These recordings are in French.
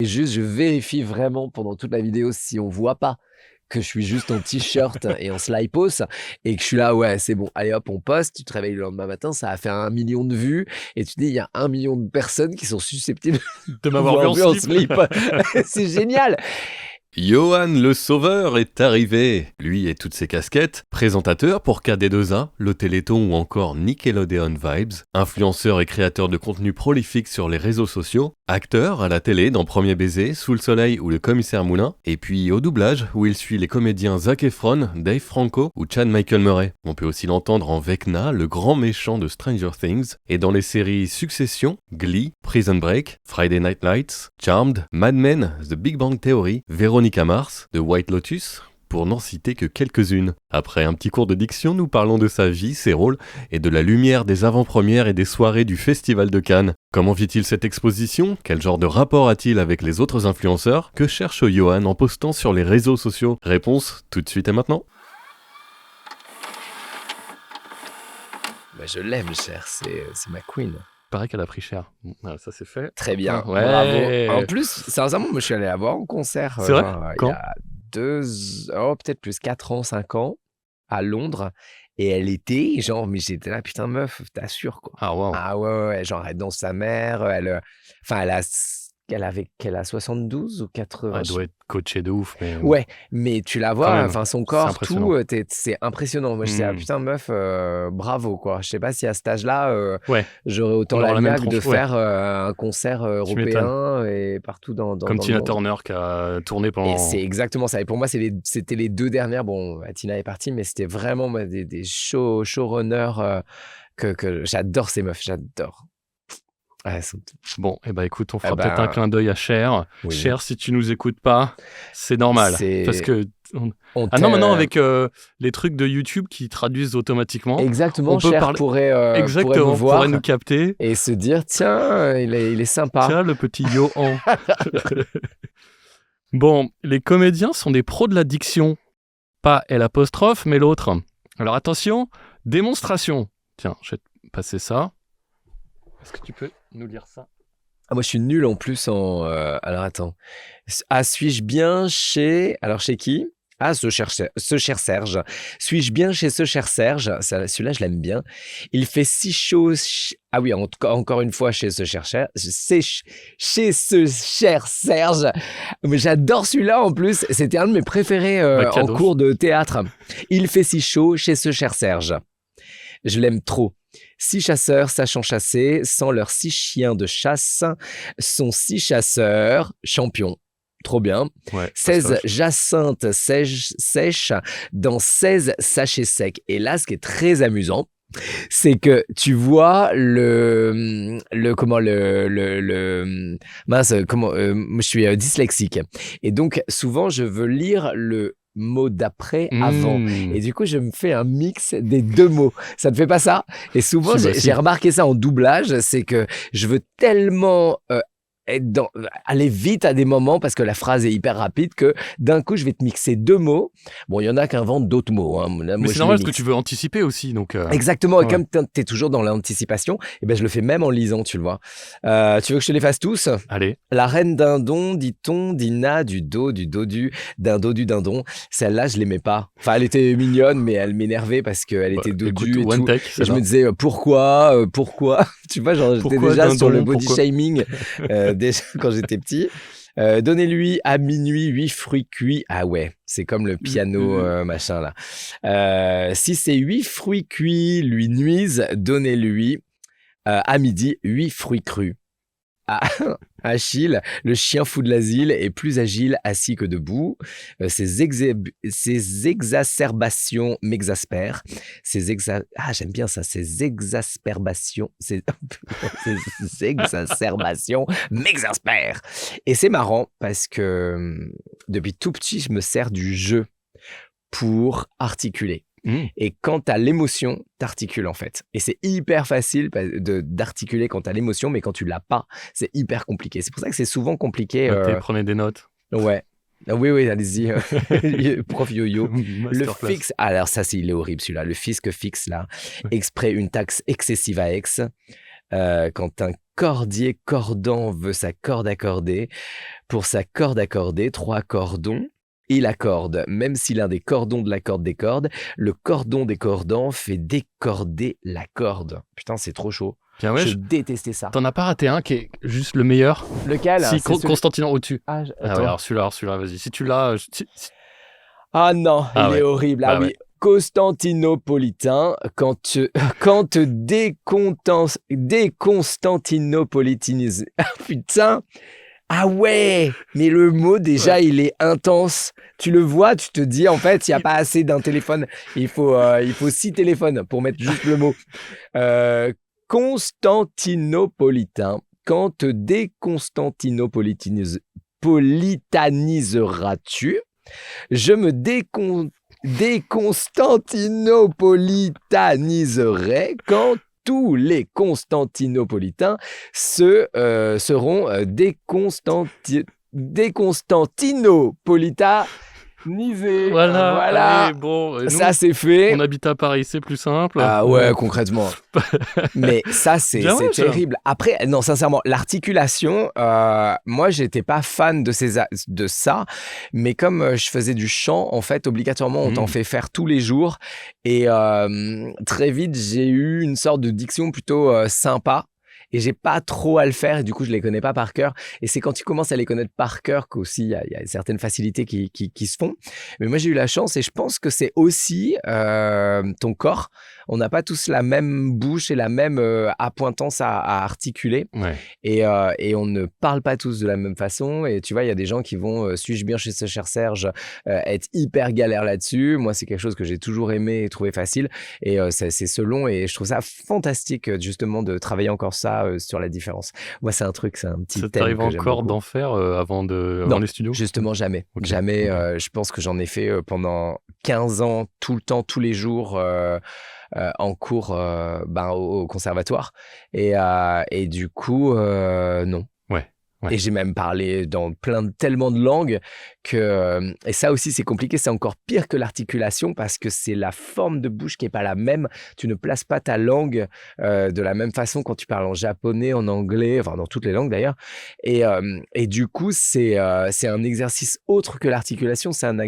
juste, je vérifie vraiment pendant toute la vidéo si on voit pas que je suis juste en t-shirt et en slide pose et que je suis là, ouais, c'est bon, allez hop, on poste, tu te réveilles le lendemain matin, ça a fait 1 million de vues et tu te dis, il y a 1 million de personnes qui sont susceptibles De de m'avoir vu m'avoir en vu en slip. slip. C'est génial. Johan le Sauveur est arrivé. Lui et toutes ses casquettes, présentateur pour KD2A, le Téléthon ou encore Nickelodeon Vibes, influenceur et créateur de contenu prolifique sur les réseaux sociaux, acteur à la télé dans Premier Baiser, Sous le Soleil ou Le Commissaire Moulin, et puis au doublage où il suit les comédiens Zac Efron, Dave Franco ou Chad Michael Murray. On peut aussi l'entendre en Vecna, le grand méchant de Stranger Things, et dans les séries Succession, Glee, Prison Break, Friday Night Lights, Charmed, Mad Men, The Big Bang Theory, Véronica Mars, The White Lotus, pour n'en citer que quelques-unes. Après un petit cours de diction, nous parlons de sa vie, ses rôles, et de la lumière des avant-premières et des soirées du Festival de Cannes. Comment vit-il cette exposition ? Quel genre de rapport a-t-il avec les autres influenceurs ? Que cherche Johan en postant sur les réseaux sociaux ? Réponse tout de suite et maintenant. Bah, je l'aime, cher, c'est ma queen. Paraît qu'elle a pris cher. Voilà, ça c'est fait. Très bien, Ouais. bravo. En plus, sincèrement, moi je suis allé la voir en concert. C'est vrai ? Il y Quand ? a peut-être plus 4 ans, 5 ans, à Londres. Et elle était genre, mais j'étais là, putain meuf, t'assures quoi. Ah wow. Ah ouais, genre elle danse sa mère, elle a 72 ou 80. Elle doit être coachée de ouf, mais Ouais, mais tu la Quand vois, même, enfin son c'est corps, impressionnant. tout, c'est impressionnant. Moi, je dis, ah putain, meuf, bravo, quoi. Je sais pas si à cet âge-là, ouais. j'aurais autant On aura la la même niaque de tronche, ouais. faire un concert européen et partout dans Comme le Tina monde. Turner qui a tourné pendant... Et c'est exactement ça. Et pour moi, c'était les 2 dernières. Bon, Tina est partie, mais c'était vraiment des showrunners que j'adore ces meufs, j'adore. Ah, elles sont... Bon, et bah écoute, on fera Ah peut-être ben, un clin d'œil à Cher. oui. Cher, si tu nous écoutes pas, c'est normal. C'est- Parce que... on Ah non, t'aime- maintenant avec les trucs de YouTube qui traduisent automatiquement, Exactement, on peut Cher parler- pourrait exactement, nous voir pourrait nous capter. et se dire, tiens, il est sympa. Tiens, le petit Johan. Bon, les comédiens sont des pros de la diction. Pas L', mais l'autre. Alors attention, démonstration. Tiens, je vais te passer ça. Est-ce que tu peux nous lire ça ? Ah, moi, je suis nul en plus en... Alors, attends. Ah, suis-je bien chez... Alors, chez qui ? Ah, ce cher Serge. Suis-je bien chez ce cher Serge ? Celui-là, je l'aime bien. Il fait si chaud... Ah oui, encore une fois, chez ce cher Serge. Chez ce cher Serge. Mais j'adore celui-là, en plus. C'était un de mes préférés en cadeau. cours de théâtre. Il fait si chaud chez ce cher Serge. Je l'aime trop. 6 chasseurs sachant chasser, sans leurs 6 chiens de chasse, sont 6 chasseurs champions. Trop bien. Ouais, 16 jacinthes sèches dans 16 sachets secs. Et là, ce qui est très amusant, c'est que tu vois je suis dyslexique. Et donc, souvent, je veux lire le mot d'après avant. Et du coup, je me fais un mix des 2 mots. Ça ne fait pas ça ? Et souvent, j'ai remarqué ça en doublage, c'est que je veux tellement aller vite à des moments parce que la phrase est hyper rapide que d'un coup, je vais te mixer 2 mots. Bon, il y en a qui inventent d'autres mots. Hein. Là, mais moi, c'est normal parce que tu veux anticiper aussi. Donc Exactement. Et ouais. comme tu es toujours dans l'anticipation, et ben, je le fais même en lisant, tu le vois. Tu veux que je te les fasse tous ? Allez. La reine dindon, dit-on, dina, du dos, du dindon, du dindon. Celle-là, je l'aimais pas. Enfin, elle était mignonne, mais elle m'énervait parce qu'elle était dodu et tout. Et je me disais, pourquoi Tu vois, genre, j'étais déjà dindon, sur le body shaming déjà quand j'étais petit. Donnez-lui à minuit 8 fruits cuits. Ah ouais, c'est comme le piano machin là. Si ces 8 fruits cuits lui nuisent, donnez-lui à midi 8 fruits crus. Achille, le chien fou de l'asile, est plus agile assis que debout. Ses exacerbations m'exaspèrent. J'aime bien ça. Ses exacerbations m'exaspèrent. Et c'est marrant parce que depuis tout petit, je me sers du jeu pour articuler. Et quand tu as l'émotion, t'articules en fait. Et c'est hyper facile d'articuler quand tu as l'émotion, mais quand tu l'as pas, c'est hyper compliqué. C'est pour ça que c'est souvent compliqué. Prenez des notes. Ouais. Oui, allez-y. Prof yo-yo. Le fixe. Alors ça, il est horrible celui-là. Le fisc fixe là, exprès une taxe excessive à ex. Quand cordier cordant veut sa corde accordée. Pour sa corde accordée, 3 cordons. Il accorde, même si l'un des cordons de la corde décorde, le cordon décordant fait décorder la corde. Putain, c'est trop chaud. Bien ouais, je détestais ça. T'en as pas raté un qui est juste le meilleur? Lequel? Si, Constantino au-dessus. Ah, ouais, alors celui-là, vas-y. Si tu l'as... Ah non, il est horrible. Ah oui. Ouais. Constantinopolitain, quand te déconstantinopolitinises... Putain. Ah ouais, mais le mot déjà il est intense. Tu le vois, tu te dis en fait il n'y a pas assez d'un téléphone. Il faut 6 téléphones pour mettre juste le mot. Constantinopolitain, quand te déconstantinopolitaniseras-tu? Je me déconstantinopolitaniserai quand tous les Constantinopolitains seront déconstantinopolitanisés. Voilà. Bon, nous, ça c'est fait. On habite à Paris, c'est plus simple. Ah ouais, concrètement. Mais ça c'est terrible. Après, non, sincèrement, l'articulation, moi j'étais pas fan de ça, mais comme je faisais du chant, en fait, obligatoirement, on t'en fait faire tous les jours. Et très vite, j'ai eu une sorte de diction plutôt sympa. Et j'ai pas trop à le faire et du coup je les connais pas par cœur, et c'est quand tu commences à les connaître par cœur qu'aussi il y a certaines facilités qui se font. Mais moi j'ai eu la chance, et je pense que c'est aussi ton corps, on n'a pas tous la même bouche et la même appointance à articuler. Ouais. Et on ne parle pas tous de la même façon, et tu vois il y a des gens qui vont suis-je bien chez ce cher Serge être hyper galère là-dessus. Moi c'est quelque chose que j'ai toujours aimé et trouvé facile, et c'est selon, et je trouve ça fantastique justement de travailler encore ça sur la différence. Moi, c'est un petit thème que j'aime t'arrive encore d'en faire avant les studios? Justement, jamais. Okay. Jamais. Je pense que j'en ai fait pendant 15 ans, tout le temps, tous les jours, en cours au conservatoire. Et du coup, non. Ouais. Et j'ai même parlé dans tellement de langues que... et ça aussi, c'est compliqué. C'est encore pire que l'articulation parce que c'est la forme de bouche qui n'est pas la même. Tu ne places pas ta langue de la même façon quand tu parles en japonais, en anglais, enfin dans toutes les langues d'ailleurs. Et du coup, c'est un exercice autre que l'articulation. C'est un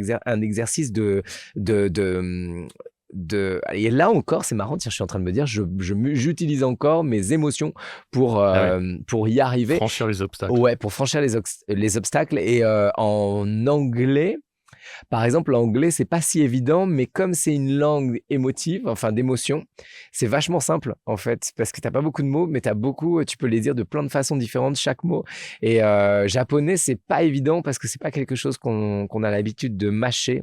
exercice et là encore, c'est marrant, tiens, je suis en train de me dire, j'utilise encore mes émotions pour y arriver. Franchir les obstacles. Ouais, pour franchir les obstacles. Et en anglais, par exemple, l'anglais, c'est pas si évident, mais comme c'est une langue émotive, enfin d'émotion, c'est vachement simple en fait, parce que t'as pas beaucoup de mots, mais tu peux les dire de plein de façons différentes, chaque mot. Et japonais, c'est pas évident parce que c'est pas quelque chose qu'on a l'habitude de mâcher.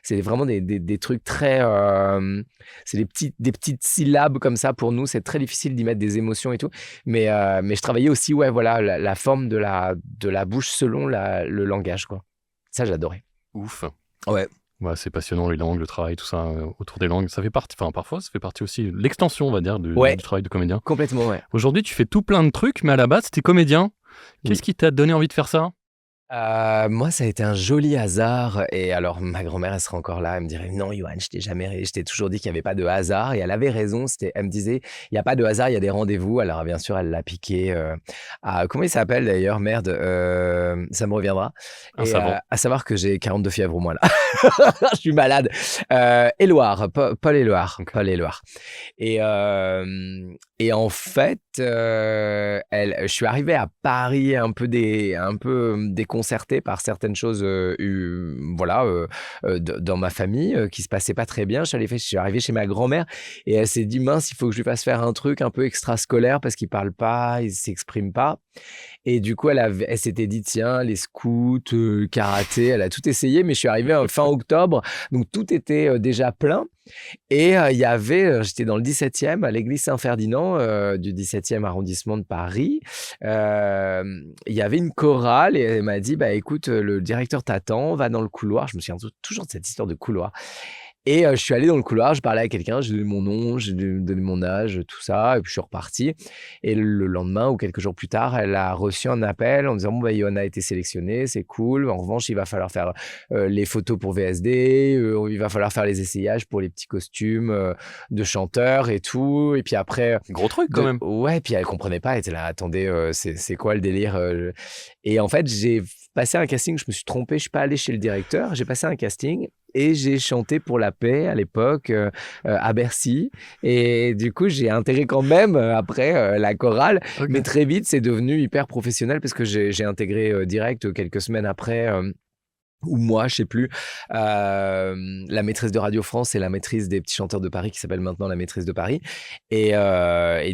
C'est vraiment des trucs très... c'est des petites syllabes comme ça pour nous, c'est très difficile d'y mettre des émotions et tout. Mais je travaillais aussi, la forme de la bouche selon le langage, quoi. Ça, j'adorais. Ouf. Ouais. C'est passionnant, les langues, le travail, tout ça autour des langues. Ça fait partie, parfois, ça fait partie aussi, l'extension, on va dire, du travail de comédien. Complètement, ouais. Aujourd'hui, tu fais tout plein de trucs, mais à la base, t'es comédien. Qu'est-ce qui t'a donné envie de faire ça? Moi, ça a été un joli hasard. Et alors, ma grand-mère, elle serait encore là. Elle me dirait, non, Yoann, je t'ai toujours dit qu'il n'y avait pas de hasard. Et elle avait raison. Elle me disait, il n'y a pas de hasard, il y a des rendez-vous. Alors, bien sûr, elle l'a piqué comment il s'appelle d'ailleurs? Merde, ça me reviendra. À savoir que j'ai 42 fièvres au moins là. Je suis malade. Éloire, Paul Éloire. Okay. Paul Éloire. Et en fait, je suis arrivé à Paris un peu déconcerté par certaines choses dans ma famille qui se passaient pas très bien. Je suis arrivé chez ma grand-mère et elle s'est dit, mince, il faut que je lui fasse faire un truc un peu extrascolaire parce qu'il parle pas, il s'exprime pas. Et du coup, elle s'était dit, tiens, les scouts, karaté, elle a tout essayé, mais je suis arrivé fin octobre, donc tout était déjà plein. Et j'étais dans le 17e, à l'église Saint-Ferdinand du 17e arrondissement de Paris. Il y avait une chorale et elle m'a dit, écoute, le directeur t'attend, va dans le couloir. Je me souviens toujours de cette histoire de couloir. Et je suis allé dans le couloir, je parlais à quelqu'un, j'ai donné mon nom, j'ai donné mon âge, tout ça, et puis je suis reparti. Et le lendemain ou quelques jours plus tard, elle a reçu un appel en disant Yoann a été sélectionné, c'est cool. En revanche, il va falloir faire les photos pour VSD, il va falloir faire les essayages pour les petits costumes de chanteurs et tout. Et puis après, gros truc quand même. Ouais, puis elle comprenait pas, elle était là, attendez, c'est quoi le délire Et en fait, j'ai passé un casting, je me suis trompé, je suis pas allé chez le directeur, j'ai passé un casting. Et j'ai chanté pour la paix à l'époque à Bercy. Et du coup, j'ai intégré quand même après la chorale. Okay. Mais très vite, c'est devenu hyper professionnel parce que j'ai intégré direct quelques semaines après. Ou moi, je sais plus, la maîtresse de Radio France et la maîtrise des petits chanteurs de Paris qui s'appelle maintenant la maîtrise de Paris. Et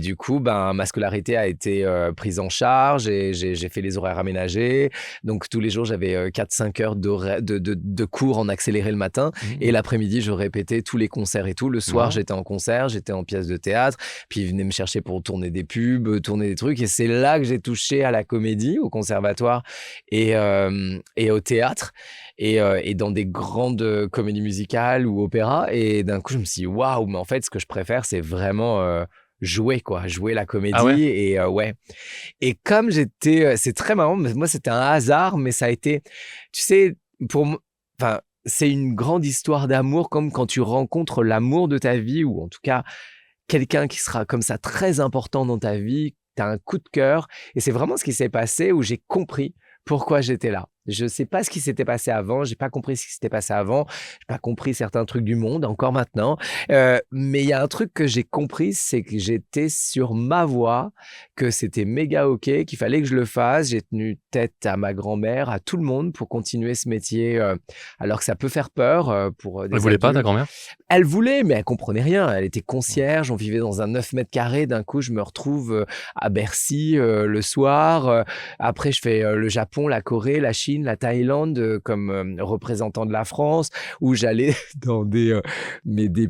du coup, ma scolarité a été prise en charge et j'ai fait les horaires aménagés. Donc, tous les jours, j'avais 4-5 heures de cours en accéléré le matin. Et l'après-midi, je répétais tous les concerts et tout. Le soir, j'étais en concert, j'étais en pièce de théâtre. Puis, ils venaient me chercher pour tourner des pubs, tourner des trucs. Et c'est là que j'ai touché à la comédie, au conservatoire et au théâtre. Et dans des grandes comédies musicales ou opéras. Et d'un coup, je me suis dit, waouh, mais en fait, ce que je préfère, c'est vraiment jouer la comédie. Ah ouais. Et ouais. Et comme j'étais, c'est très marrant, mais moi, c'était un hasard, mais ça a été, tu sais, enfin, c'est une grande histoire d'amour, comme quand tu rencontres l'amour de ta vie, ou en tout cas, quelqu'un qui sera comme ça très important dans ta vie, tu as un coup de cœur. Et c'est vraiment ce qui s'est passé où j'ai compris pourquoi j'étais là. Je ne sais pas ce qui s'était passé avant, j'ai pas compris ce qui s'était passé avant, j'ai pas compris certains trucs du monde, encore maintenant. Mais il y a un truc que j'ai compris, c'est que j'étais sur ma voie, que c'était méga OK, qu'il fallait que je le fasse. J'ai tenu tête à ma grand-mère, à tout le monde pour continuer ce métier, alors que ça peut faire peur pour des adultes. Elle voulait pas, ta grand-mère ? Elle voulait, mais elle comprenait rien. Elle était concierge, on vivait dans un 9 mètres carrés. D'un coup, je me retrouve à Bercy le soir. Après, je fais le Japon, la Corée, la Chine, la Thaïlande comme représentant de la France, où j'allais dans des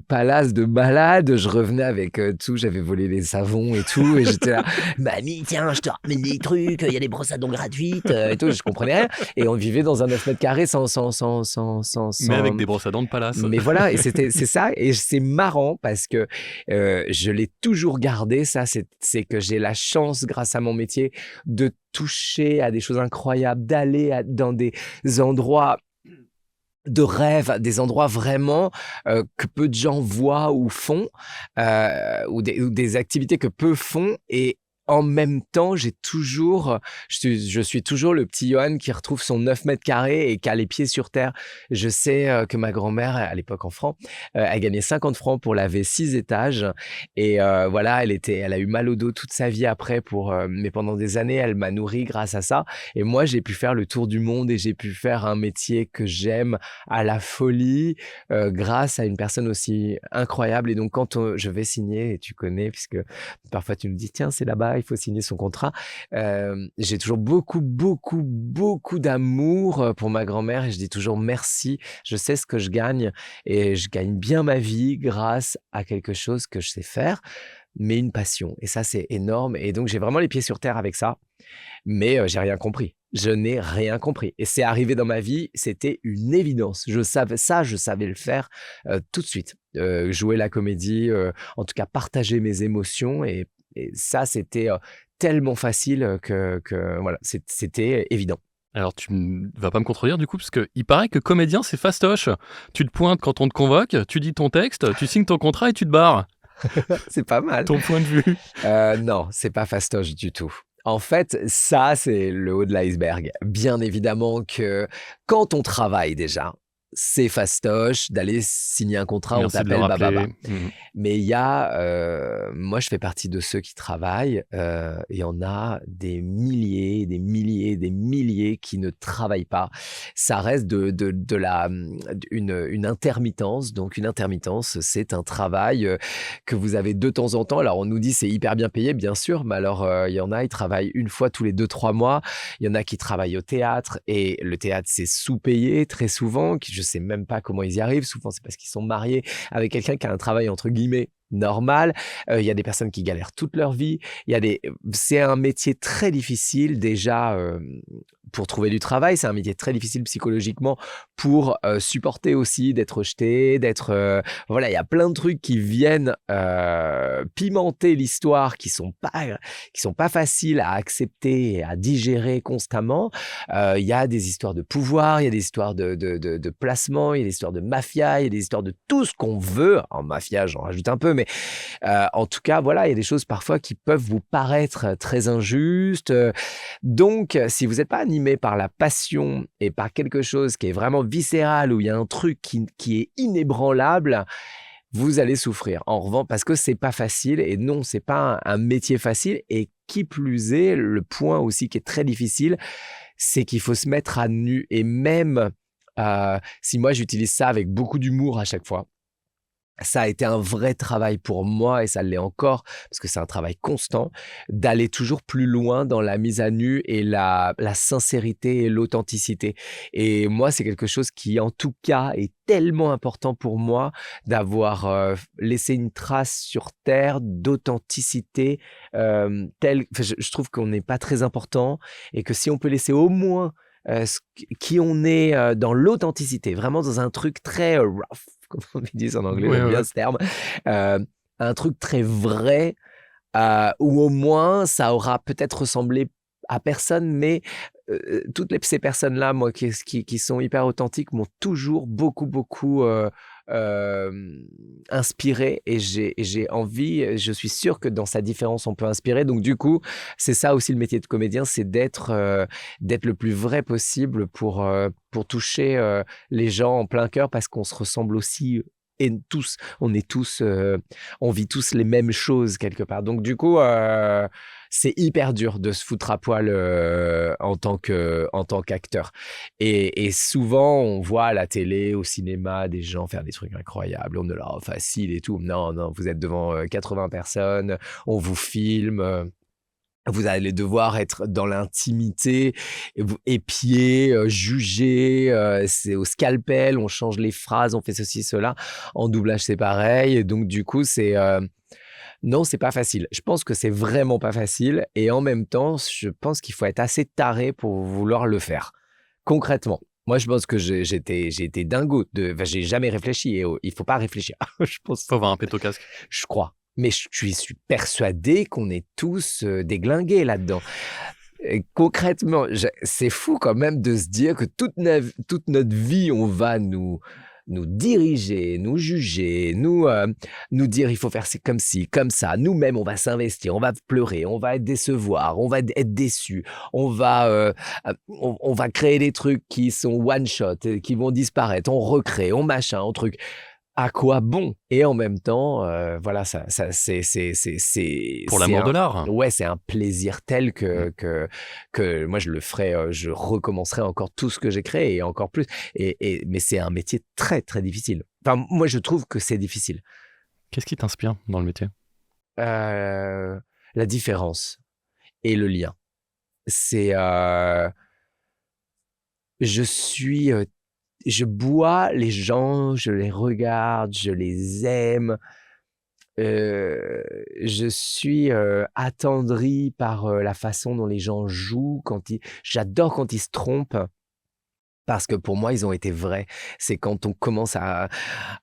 palaces de malades. Je revenais avec tout, j'avais volé les savons et tout, et j'étais là, mamie, tiens, je te ramène des trucs, il y a des brosses à dents gratuites et tout, je comprenais rien. Et on vivait dans un 9 mètres carrés sans... Mais avec des brosses à dents de palace. Mais voilà, et c'est ça, et c'est marrant parce que je l'ai toujours gardé, ça, c'est que j'ai la chance, grâce à mon métier, de toucher à des choses incroyables, d'aller dans des endroits de rêve, des endroits vraiment que peu de gens voient ou font, ou des activités que peu font. Et en même temps, je suis toujours le petit Yoann qui retrouve son 9 mètres carrés et qui a les pieds sur terre. Je sais que ma grand-mère, à l'époque en francs, a gagné 50 francs pour laver 6 étages. Et voilà, elle a eu mal au dos toute sa vie après, mais pendant des années, elle m'a nourri grâce à ça. Et moi, j'ai pu faire le tour du monde et j'ai pu faire un métier que j'aime à la folie grâce à une personne aussi incroyable. Et donc, quand je vais signer, et tu connais, puisque parfois tu me dis, tiens, c'est là-bas, il faut signer son contrat. J'ai toujours beaucoup d'amour pour ma grand-mère et je dis toujours merci. Je sais ce que je gagne et je gagne bien ma vie grâce à quelque chose que je sais faire, mais une passion. Et ça, c'est énorme. Et donc, j'ai vraiment les pieds sur terre avec ça. Mais j'ai rien compris. Je n'ai rien compris. Et c'est arrivé dans ma vie, c'était une évidence. Je savais le faire tout de suite. Jouer la comédie, en tout cas partager mes émotions. Et ça, c'était tellement facile que voilà, c'était évident. Alors, tu ne vas pas me contredire du coup, parce qu'il paraît que comédien, c'est fastoche. Tu te pointes quand on te convoque, tu dis ton texte, tu signes ton contrat et tu te barres. C'est pas mal. Ton point de vue. Non, c'est pas fastoche du tout. En fait, ça, c'est le haut de l'iceberg. Bien évidemment que quand on travaille déjà, c'est fastoche d'aller signer un contrat, merci, on t'appelle bababa. Mais il y a, moi je fais partie de ceux qui travaillent, il y en a des milliers qui ne travaillent pas. Ça reste une intermittence. Donc une intermittence, c'est un travail que vous avez de temps en temps. Alors on nous dit c'est hyper bien payé, bien sûr, mais alors il y en a, ils travaillent une fois tous les 2-3 mois. Il y en a qui travaillent au théâtre et le théâtre c'est sous-payé très souvent. Je sais même pas comment ils y arrivent. Souvent, c'est parce qu'ils sont mariés avec quelqu'un qui a un travail entre guillemets normal. Il y a des personnes qui galèrent toute leur vie. C'est un métier très difficile déjà pour trouver du travail. C'est un métier très difficile psychologiquement pour supporter aussi d'être rejeté, voilà, il y a plein de trucs qui viennent pimenter l'histoire, qui sont pas faciles à accepter et à digérer constamment. Il y a des histoires de pouvoir, il y a des histoires de placement, il y a des histoires de mafia, il y a des histoires de tout ce qu'on veut. En mafia, j'en rajoute un peu, mais en tout cas, voilà, il y a des choses parfois qui peuvent vous paraître très injustes. Donc, si vous n'êtes pas animé par la passion et par quelque chose qui est vraiment viscéral, où il y a un truc qui est inébranlable, vous allez souffrir. En revanche, parce que c'est pas facile, et non, c'est pas un métier facile, et qui plus est, le point aussi qui est très difficile, c'est qu'il faut se mettre à nu. Et même si moi j'utilise ça avec beaucoup d'humour à chaque fois, ça a été un vrai travail pour moi, et ça l'est encore, parce que c'est un travail constant, d'aller toujours plus loin dans la mise à nu et la sincérité et l'authenticité. Et moi, c'est quelque chose qui, en tout cas, est tellement important pour moi, d'avoir laissé une trace sur Terre d'authenticité je trouve qu'on n'est pas très important, et que si on peut laisser au moins qui on est dans l'authenticité, vraiment dans un truc très rough, comme on dit en anglais, j'aime bien ce terme, un truc très vrai, où au moins ça aura peut-être ressemblé à personne, mais ces personnes-là, moi, qui sont hyper authentiques, m'ont toujours beaucoup inspiré, et j'ai envie, je suis sûr que dans sa différence, on peut inspirer. Donc du coup, c'est ça aussi le métier de comédien, c'est d'être le plus vrai possible pour toucher les gens en plein cœur, parce qu'on se ressemble aussi. Et on vit tous les mêmes choses quelque part. Donc du coup, c'est hyper dur de se foutre à poil en tant qu'acteur. Et souvent, on voit à la télé, au cinéma, des gens faire des trucs incroyables. On est là, facile et tout. Non, vous êtes devant 80 personnes, on vous filme. Vous allez devoir être dans l'intimité, épier, juger, c'est au scalpel, on change les phrases, on fait ceci, cela. En doublage, c'est pareil. Et donc, du coup, non, c'est pas facile. Je pense que c'est vraiment pas facile. Et en même temps, je pense qu'il faut être assez taré pour vouloir le faire. Concrètement. Moi, je pense que j'ai été dingo. J'ai jamais réfléchi. Et il faut pas réfléchir. Je pense. Faut avoir un pet au casque. Je crois. Mais je suis persuadé qu'on est tous déglingués là-dedans. Et concrètement, c'est fou quand même de se dire que toute notre vie, on va nous diriger, nous juger, nous dire il faut faire comme ci, comme ça. Nous-mêmes, on va s'investir, on va pleurer, on va décevoir, on va être déçu, on va créer des trucs qui sont one shot, qui vont disparaître, on recrée, on machin, on truc. À quoi bon? Et en même temps, voilà, ça c'est pour l'amour de l'art. Ouais, c'est un plaisir tel que moi je le ferai, je recommencerai encore tout ce que j'ai créé et encore plus. Mais c'est un métier très très difficile. Enfin, moi je trouve que c'est difficile. Qu'est-ce qui t'inspire dans le métier? La différence et le lien. Je bois les gens, je les regarde, je les aime. Je suis attendri par la façon dont les gens jouent. J'adore quand ils se trompent. Parce que pour moi, ils ont été vrais. C'est quand on commence à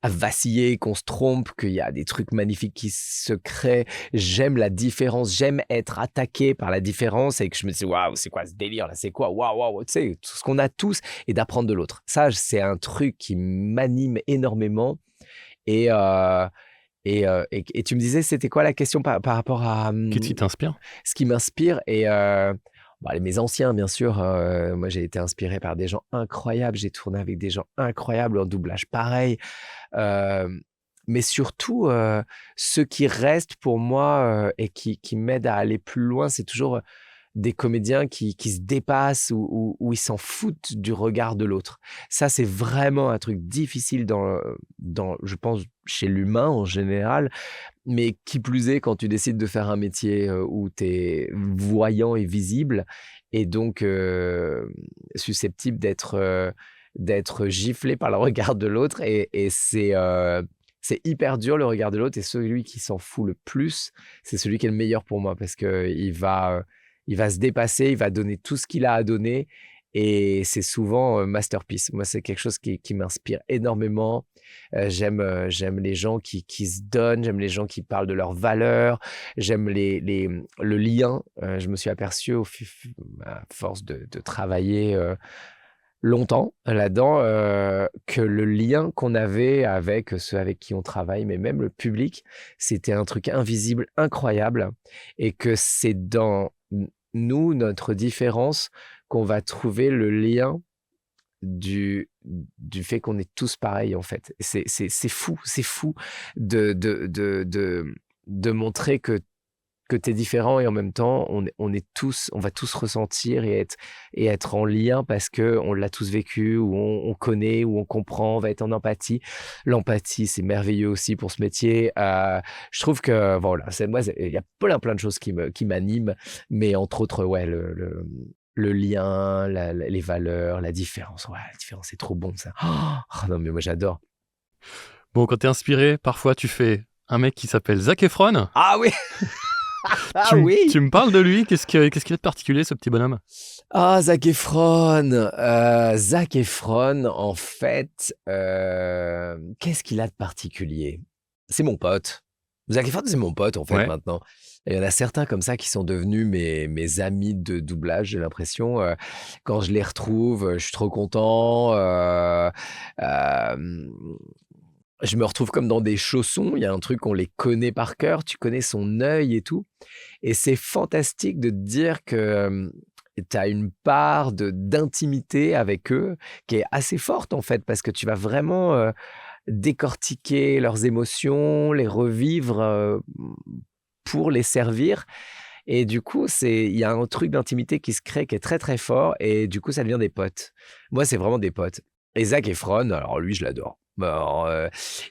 vaciller, qu'on se trompe, qu'il y a des trucs magnifiques qui se créent. J'aime la différence, j'aime être attaqué par la différence et que je me dis waouh, c'est quoi ce délire là, c'est quoi, waouh, tu sais, tout ce qu'on a tous, et d'apprendre de l'autre. Ça, c'est un truc qui m'anime énormément. Et tu me disais, c'était quoi la question par rapport à Qu'est-ce qui t'inspire? Ce qui m'inspire, et mes anciens, bien sûr. Moi, j'ai été inspiré par des gens incroyables. J'ai tourné avec des gens incroyables en doublage pareil. Mais surtout, ceux qui restent pour moi et qui m'aident à aller plus loin, c'est toujours des comédiens qui se dépassent ou ils s'en foutent du regard de l'autre. Ça, c'est vraiment un truc difficile je pense, chez l'humain en général. Mais qui plus est, quand tu décides de faire un métier où tu es voyant et visible, et donc susceptible d'être giflé par le regard de l'autre, et c'est c'est hyper dur le regard de l'autre, et celui qui s'en fout le plus, c'est celui qui est le meilleur pour moi, parce que il va se dépasser, il va donner tout ce qu'il a à donner, et c'est souvent masterpiece. Moi, c'est quelque chose qui m'inspire énormément. J'aime les gens qui se donnent, j'aime les gens qui parlent de leurs valeurs, j'aime le lien. Je me suis aperçu à force de travailler longtemps là-dedans, que le lien qu'on avait avec ceux avec qui on travaille, mais même le public, c'était un truc invisible, incroyable, et que c'est dans nous, notre différence, qu'on va trouver le lien du fait qu'on est tous pareils, en fait. C'est fou de montrer que t'es différent, et en même temps, on va tous ressentir et être en lien, parce que on l'a tous vécu, ou on connaît, ou on comprend, on va être en empathie. L'empathie, c'est merveilleux aussi pour ce métier. Je trouve que, voilà, il y a plein de choses qui m'animent, mais entre autres, ouais, le lien, les valeurs, la différence. Ouais, la différence, c'est trop bon, ça. Oh, non, mais moi, j'adore. Bon, quand t'es inspiré, parfois, tu fais un mec qui s'appelle Zac Efron. Ah oui. Oui. Tu me parles de lui. Qu'est-ce qu'il a de particulier, ce petit bonhomme? Ah, Zac Efron. Zac Efron, en fait, qu'est-ce qu'il a de particulier? C'est mon pote. Zac Efron, c'est mon pote, en fait, maintenant. Il y en a certains comme ça qui sont devenus mes amis de doublage, j'ai l'impression. Quand je les retrouve, je suis trop content. Je me retrouve comme dans des chaussons. Il y a un truc, on les connaît par cœur. Tu connais son œil et tout. Et c'est fantastique de te dire que tu as une part d'intimité avec eux qui est assez forte, en fait, parce que tu vas vraiment décortiquer leurs émotions, les revivre pour les servir. Et du coup, il y a un truc d'intimité qui se crée, qui est très, très fort. Et du coup, ça devient des potes. Moi, c'est vraiment des potes. Et Zac Efron, alors lui, je l'adore. Alors,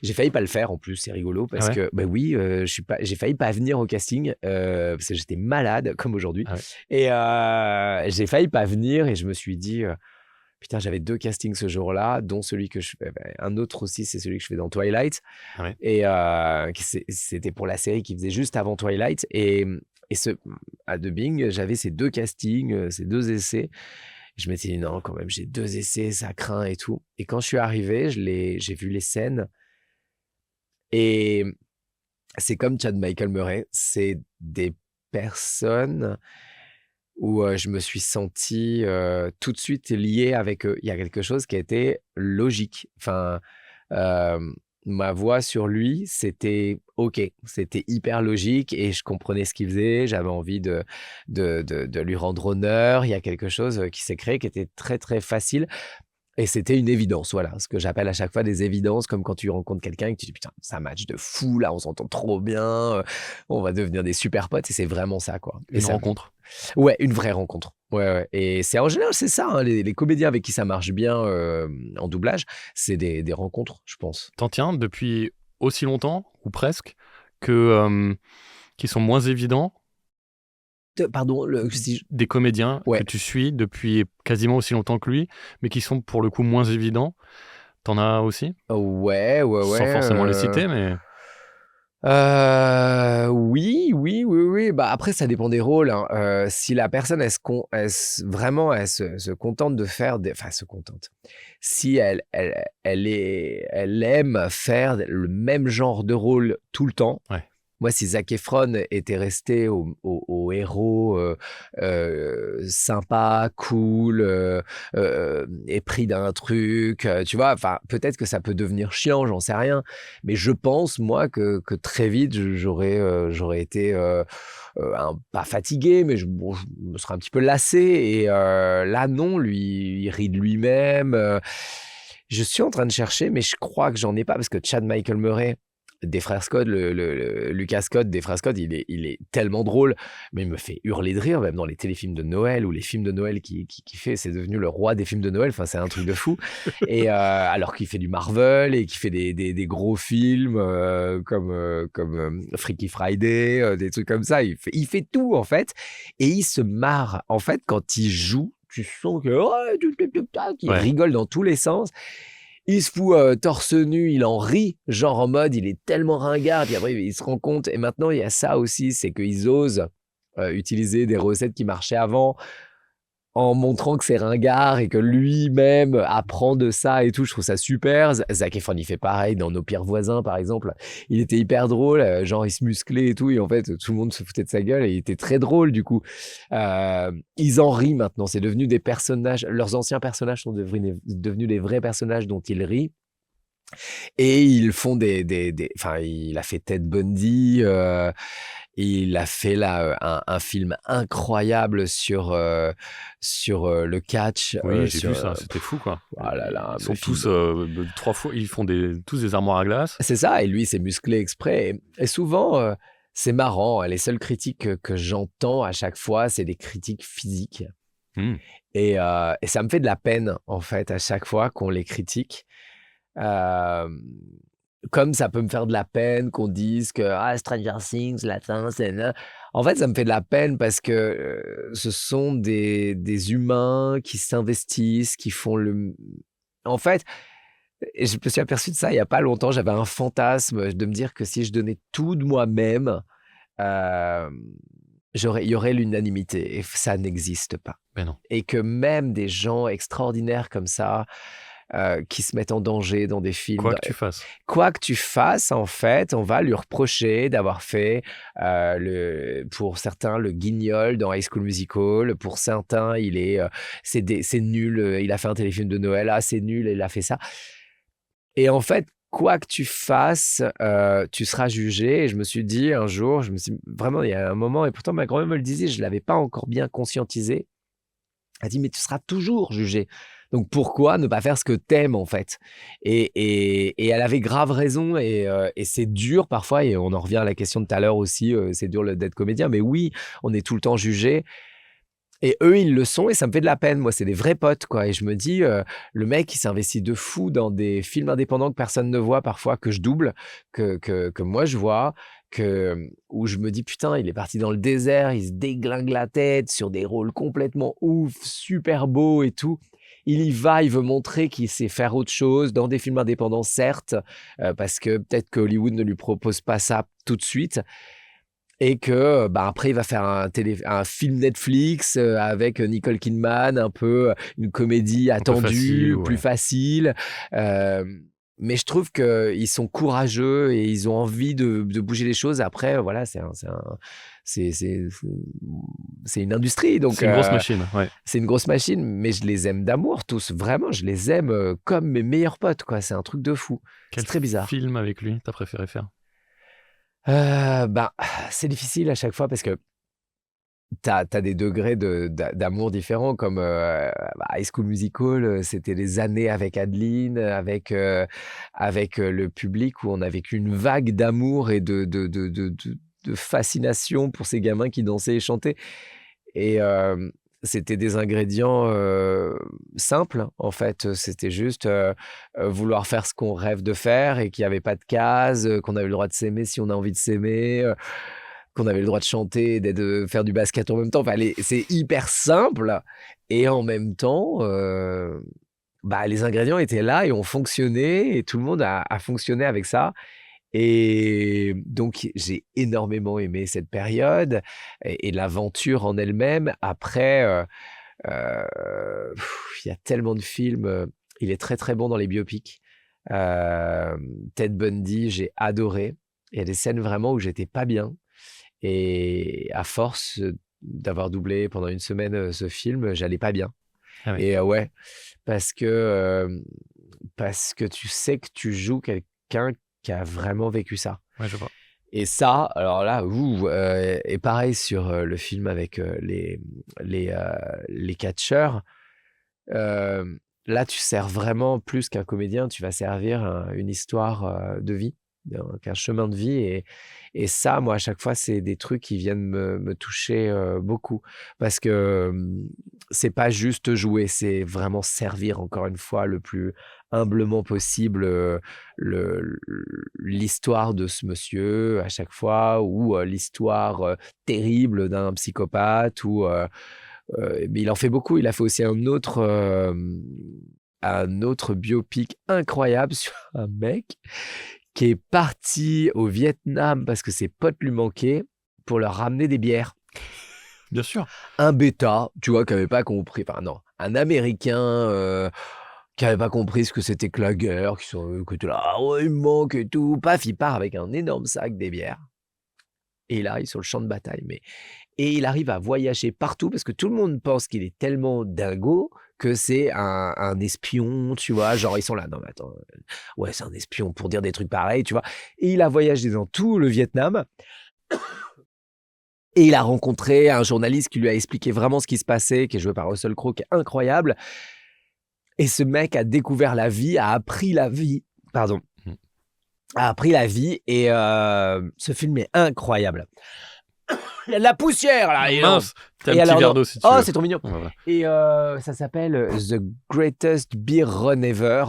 j'ai failli pas le faire, en plus, c'est rigolo, parce que oui, j'ai failli pas venir au casting, parce que j'étais malade comme aujourd'hui, et j'ai failli pas venir, et je me suis dit putain, j'avais 2 castings ce jour-là, dont celui que je fais, un autre aussi, c'est celui que je fais dans Twilight, et c'était pour la série qui faisait juste avant Twilight, et à dubbing, j'avais ces 2 castings, ces 2 essais. Je m'étais dit non, quand même, j'ai 2 essais, ça craint et tout. Et quand je suis arrivé, j'ai vu les scènes, et c'est comme Chad Michael Murray, c'est des personnes où je me suis senti tout de suite lié avec eux. Il y a quelque chose qui a été logique. Enfin, ma voix sur lui, c'était OK, c'était hyper logique, et je comprenais ce qu'il faisait, j'avais envie de lui rendre honneur. Il y a quelque chose qui s'est créé qui était très, très facile, et c'était une évidence, voilà, ce que j'appelle à chaque fois des évidences, comme quand tu rencontres quelqu'un et que tu dis putain, c'est un match de fou, là, on s'entend trop bien, on va devenir des super potes, et c'est vraiment ça, quoi. Une rencontre. Ouais, une vraie rencontre. Ouais. Et c'est en général, c'est ça, hein, les comédiens avec qui ça marche bien en doublage, c'est des rencontres, je pense. T'en tiens depuis aussi longtemps, ou presque, que qui sont moins évidents? Pardon, des comédiens que tu suis depuis quasiment aussi longtemps que lui, mais qui sont pour le coup moins évidents. T'en as aussi? Ouais. Sans forcément les citer, mais... Oui. Bah, après, ça dépend des rôles, hein. Si la personne, elle se contente de faire enfin, se contente. Si elle aime faire le même genre de rôle tout le temps. Ouais. Moi, si Zac Efron était resté au héros sympa, cool, épris d'un truc, tu vois, enfin, peut-être que ça peut devenir chiant, j'en sais rien. Mais je pense, moi, que très vite, j'aurais été pas fatigué, mais je me serais un petit peu lassé. Et là, non, lui, il rit de lui-même. Je suis en train de chercher, mais je crois que j'en ai pas, parce que Chad Michael Murray des frères Scott, Lucas Scott des frères Scott, il est tellement drôle, mais il me fait hurler de rire, même dans les téléfilms de Noël ou les films de Noël qu'il fait. C'est devenu le roi des films de Noël. Enfin, c'est un truc de fou. Et alors qu'il fait du Marvel et qu'il fait des gros films comme Freaky Friday, des trucs comme ça. Il fait tout, en fait, et il se marre. En fait, quand il joue, tu sens que il rigole dans tous les sens. il se fout torse nu, il en rit, genre en mode il est tellement ringard, puis après il se rend compte. Et maintenant il y a ça aussi, c'est qu'ils osent utiliser des recettes qui marchaient avant, en montrant que c'est ringard et que lui-même apprend de ça et tout. Je trouve ça super. Zac Efron, il fait pareil dans Nos pires voisins, par exemple. Il était hyper drôle, genre il se musclait et tout, et en fait, tout le monde se foutait de sa gueule, et il était très drôle, du coup. Ils en rient maintenant. C'est devenu des personnages. Leurs anciens personnages sont devenus les vrais personnages dont ils rient. Et ils font enfin, il a fait Ted Bundy, il a fait là un film incroyable sur le catch. Oui, j'ai vu ça, c'était fou quoi. Oh là là, ils sont tous 3 fois, ils font tous des armoires à glace. C'est ça, et lui, c'est musclé exprès. Et souvent, c'est marrant, les seules critiques que j'entends à chaque fois, c'est des critiques physiques. Et ça me fait de la peine, en fait, à chaque fois qu'on les critique. Comme ça peut me faire de la peine qu'on dise que Stranger Things, latin, c'est... En fait, ça me fait de la peine parce que ce sont des humains qui s'investissent, qui font le... En fait, je me suis aperçu de ça il n'y a pas longtemps. J'avais un fantasme de me dire que si je donnais tout de moi-même, il y aurait l'unanimité. Et ça n'existe pas. Ben non. Et que même des gens extraordinaires comme ça, qui se mettent en danger dans des films. Quoi que tu fasses, en fait, on va lui reprocher d'avoir fait, pour certains, le guignol dans High School Musical. Pour certains, c'est nul. Il a fait un téléfilm de Noël. C'est nul, il a fait ça. Et en fait, quoi que tu fasses, tu seras jugé. Et je me suis dit un jour, vraiment, il y a un moment, et pourtant ma grand-mère me le disait, je ne l'avais pas encore bien conscientisé. Elle dit, mais tu seras toujours jugé. Donc pourquoi ne pas faire ce que t'aimes, en fait? Et elle avait grave raison, et c'est dur parfois, et on en revient à la question de tout à l'heure aussi, c'est dur d'être comédien, mais oui, on est tout le temps jugé. Et eux, ils le sont, et ça me fait de la peine. Moi, c'est des vrais potes, quoi. Et je me dis, le mec, il s'investit de fou dans des films indépendants que personne ne voit parfois, que je double, que moi je vois, où je me dis, putain, il est parti dans le désert, il se déglingue la tête sur des rôles complètement ouf, super beaux et tout. Il y va, il veut montrer qu'il sait faire autre chose dans des films indépendants, certes, parce que peut-être que Hollywood ne lui propose pas ça tout de suite. Et que après, il va faire un film Netflix avec Nicole Kidman, un peu une comédie attendue, plus facile. Mais je trouve qu'ils sont courageux et ils ont envie de bouger les choses. Après, voilà, c'est une industrie. Donc, c'est une grosse machine. Ouais. C'est une grosse machine, mais je les aime d'amour tous. Vraiment, je les aime comme mes meilleurs potes, quoi. C'est un truc de fou. C'est très bizarre. Quel film avec lui t'as préféré faire? C'est difficile à chaque fois parce que t'as des degrés d'amour différents, comme High School Musical, c'était des années avec Adeline, avec le public, où on a vécu une vague d'amour et de fascination pour ces gamins qui dansaient et chantaient. Et c'était des ingrédients simples, en fait. C'était juste vouloir faire ce qu'on rêve de faire, et qu'il n'y avait pas de cases, qu'on avait le droit de s'aimer si on a envie de s'aimer, qu'on avait le droit de chanter, de faire du basket en même temps. Enfin, c'est hyper simple, et en même temps, les ingrédients étaient là et ont fonctionné, et tout le monde a fonctionné avec ça. Et donc, j'ai énormément aimé cette période et l'aventure en elle-même. Après, il y a tellement de films. Il est très, très bon dans les biopics. Ted Bundy, j'ai adoré. Il y a des scènes vraiment où j'étais pas bien. Et à force d'avoir doublé pendant une semaine ce film, j'allais pas bien. Ah oui. Et ouais, parce que tu sais que tu joues quelqu'un qui a vraiment vécu ça. Ouais, je vois. Et ça, alors là, et pareil sur le film avec les catcheurs. Là, tu sers vraiment plus qu'un comédien, tu vas servir une histoire de vie, qu'un chemin de vie. Et ça, moi, à chaque fois, c'est des trucs qui viennent me toucher beaucoup. Parce que c'est pas juste jouer, c'est vraiment servir, encore une fois, le plus humblement possible l'histoire de ce monsieur à chaque fois, ou l'histoire terrible d'un psychopathe, mais il en fait beaucoup. Il a fait aussi un autre un autre biopic incroyable sur un mec qui est parti au Vietnam parce que ses potes lui manquaient pour leur ramener des bières. Bien sûr. Un bêta, tu vois, qui n'avait pas compris. Enfin, non, un Américain qui n'avait pas compris ce que c'était que la guerre, qui était là, ah ouais, il me manque et tout. Paf, il part avec un énorme sac des bières. Et il arrive sur le champ de bataille. Et il arrive à voyager partout parce que tout le monde pense qu'il est tellement dingo que c'est un espion, tu vois. Genre, ils sont là, non, mais attends, ouais, c'est un espion pour dire des trucs pareils, tu vois. Et il a voyagé dans tout le Vietnam. Et il a rencontré un journaliste qui lui a expliqué vraiment ce qui se passait, qui est joué par Russell Crowe, qui est incroyable. Et ce mec a découvert la vie, a appris la vie. Et ce film est incroyable. Il y a de la poussière là. Mince, t'as un petit verre d'eau si tu veux. Oh, c'est trop mignon. Ouais. Et ça s'appelle The Greatest Beer Run Ever.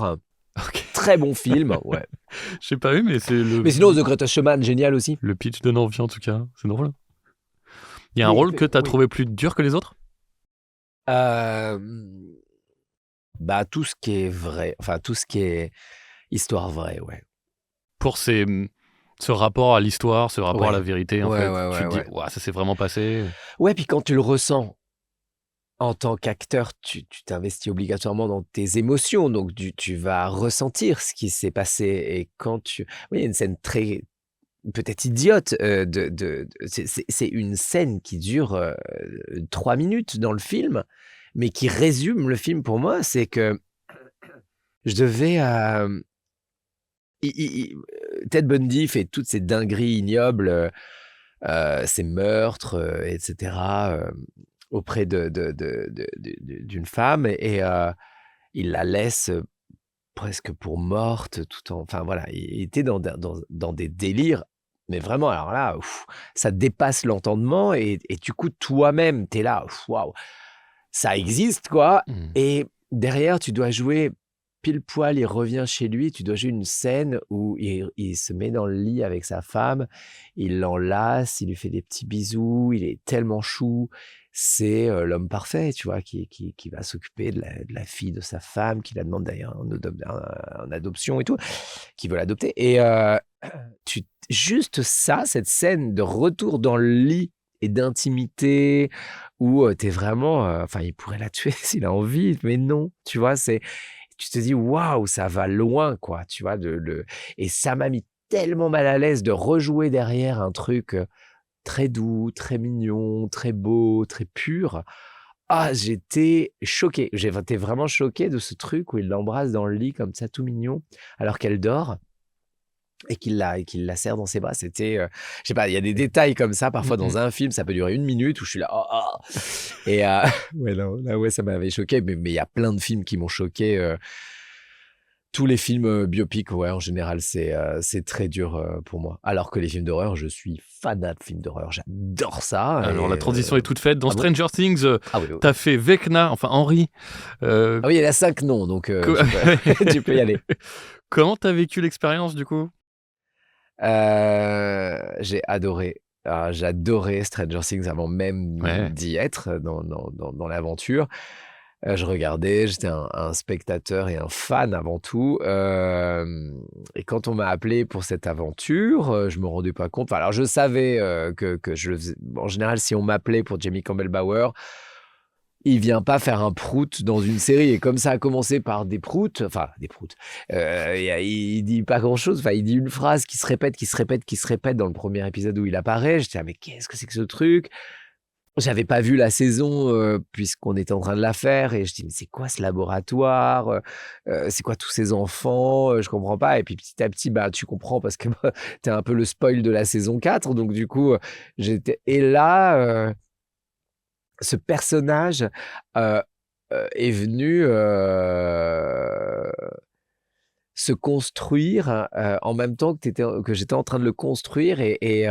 Okay. Très bon film. Ouais. Je n'ai pas vu, mais c'est le. Mais sinon, The Greatest Showman, génial aussi. Le pitch donne envie en tout cas. C'est drôle. Il y a un rôle que tu as trouvé plus dur que les autres ? Tout ce qui est vrai. Enfin, tout ce qui est histoire vraie, ouais. Pour ce rapport à l'histoire, ce rapport à la vérité, en fait. Tu te dis, ça s'est vraiment passé. Ouais, puis quand tu le ressens, en tant qu'acteur, tu t'investis obligatoirement dans tes émotions, donc tu vas ressentir ce qui s'est passé. Et quand il y a une scène très, peut-être idiote, c'est une scène qui dure 3 minutes dans le film, mais qui résume le film pour moi, c'est que je devais... Ted Bundy fait toutes ces dingueries ignobles, ces meurtres, etc., auprès d'une femme, et il la laisse presque pour morte, enfin voilà, il était dans des délires, mais vraiment, alors là, ça dépasse l'entendement, et du coup, toi-même, t'es là, waouh, ça existe, quoi, et derrière, tu dois jouer... Pile poil, il revient chez lui, tu dois jouer une scène où il se met dans le lit avec sa femme, il l'enlace, il lui fait des petits bisous, il est tellement chou, c'est l'homme parfait, tu vois, qui va s'occuper de la fille de sa femme, qui la demande d'ailleurs en adoption et tout, qui veut l'adopter. Et juste ça, cette scène de retour dans le lit et d'intimité, où t'es vraiment... il pourrait la tuer s'il a envie, mais non, tu vois, tu te dis, waouh, ça va loin, quoi, tu vois. Et ça m'a mis tellement mal à l'aise de rejouer derrière un truc très doux, très mignon, très beau, très pur. Ah, j'étais choqué. J'étais vraiment choqué de ce truc où il l'embrasse dans le lit comme ça, tout mignon, alors qu'elle dort. Et qu'il la serre dans ses bras. C'était, je sais pas, il y a des détails comme ça, parfois dans un film, ça peut durer 1 minute, où je suis là, Et ça m'avait choqué, mais il y a plein de films qui m'ont choqué. Tous les films biopics, en général, c'est très dur pour moi. Alors que les films d'horreur, je suis fanat de films d'horreur, j'adore ça. Alors la transition est toute faite. Dans Stranger Things, t'as fait Vecna, enfin Henry. Ah oui, il y en a 5 noms, donc tu peux y aller. Comment t'as vécu l'expérience, du coup ? J'ai adoré. J'adorais Stranger Things avant même d'y être dans l'aventure. Je regardais, j'étais un spectateur et un fan avant tout. Et quand on m'a appelé pour cette aventure, je me rendais pas compte. Alors je savais que je le faisais. En général, si on m'appelait pour Jamie Campbell Bower, il vient pas faire un prout dans une série. Et comme ça a commencé par des proutes, il dit pas grand-chose. Enfin, il dit une phrase qui se répète dans le premier épisode où il apparaît. Je dis, mais qu'est-ce que c'est que ce truc ? J'avais pas vu la saison puisqu'on était en train de la faire. Et je dis, mais c'est quoi ce laboratoire ? C'est quoi tous ces enfants ? Je comprends pas. Et puis petit à petit, tu comprends parce que t'es un peu le spoil de la saison 4. Donc du coup, j'étais... Et là... ce personnage est venu se construire en même temps que j'étais en train de le construire, et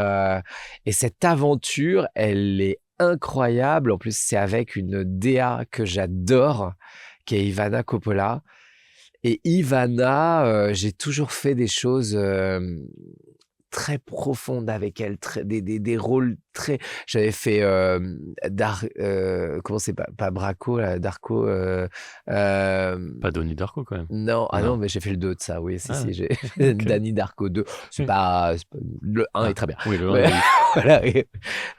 cette aventure, elle est incroyable. En plus, c'est avec une DA que j'adore, qui est Ivana Coppola. Et Ivana, j'ai toujours fait des choses très profondes avec elle, des rôles très. J'avais fait comment c'est pas Braco là, Darko. Pas Donnie Darko quand même. Non, non, mais j'ai fait le 2 de ça, oui, si, j'ai okay. Danny Darko 2. C'est pas le 1 est très bien. Oui, le 1 ouais. Voilà,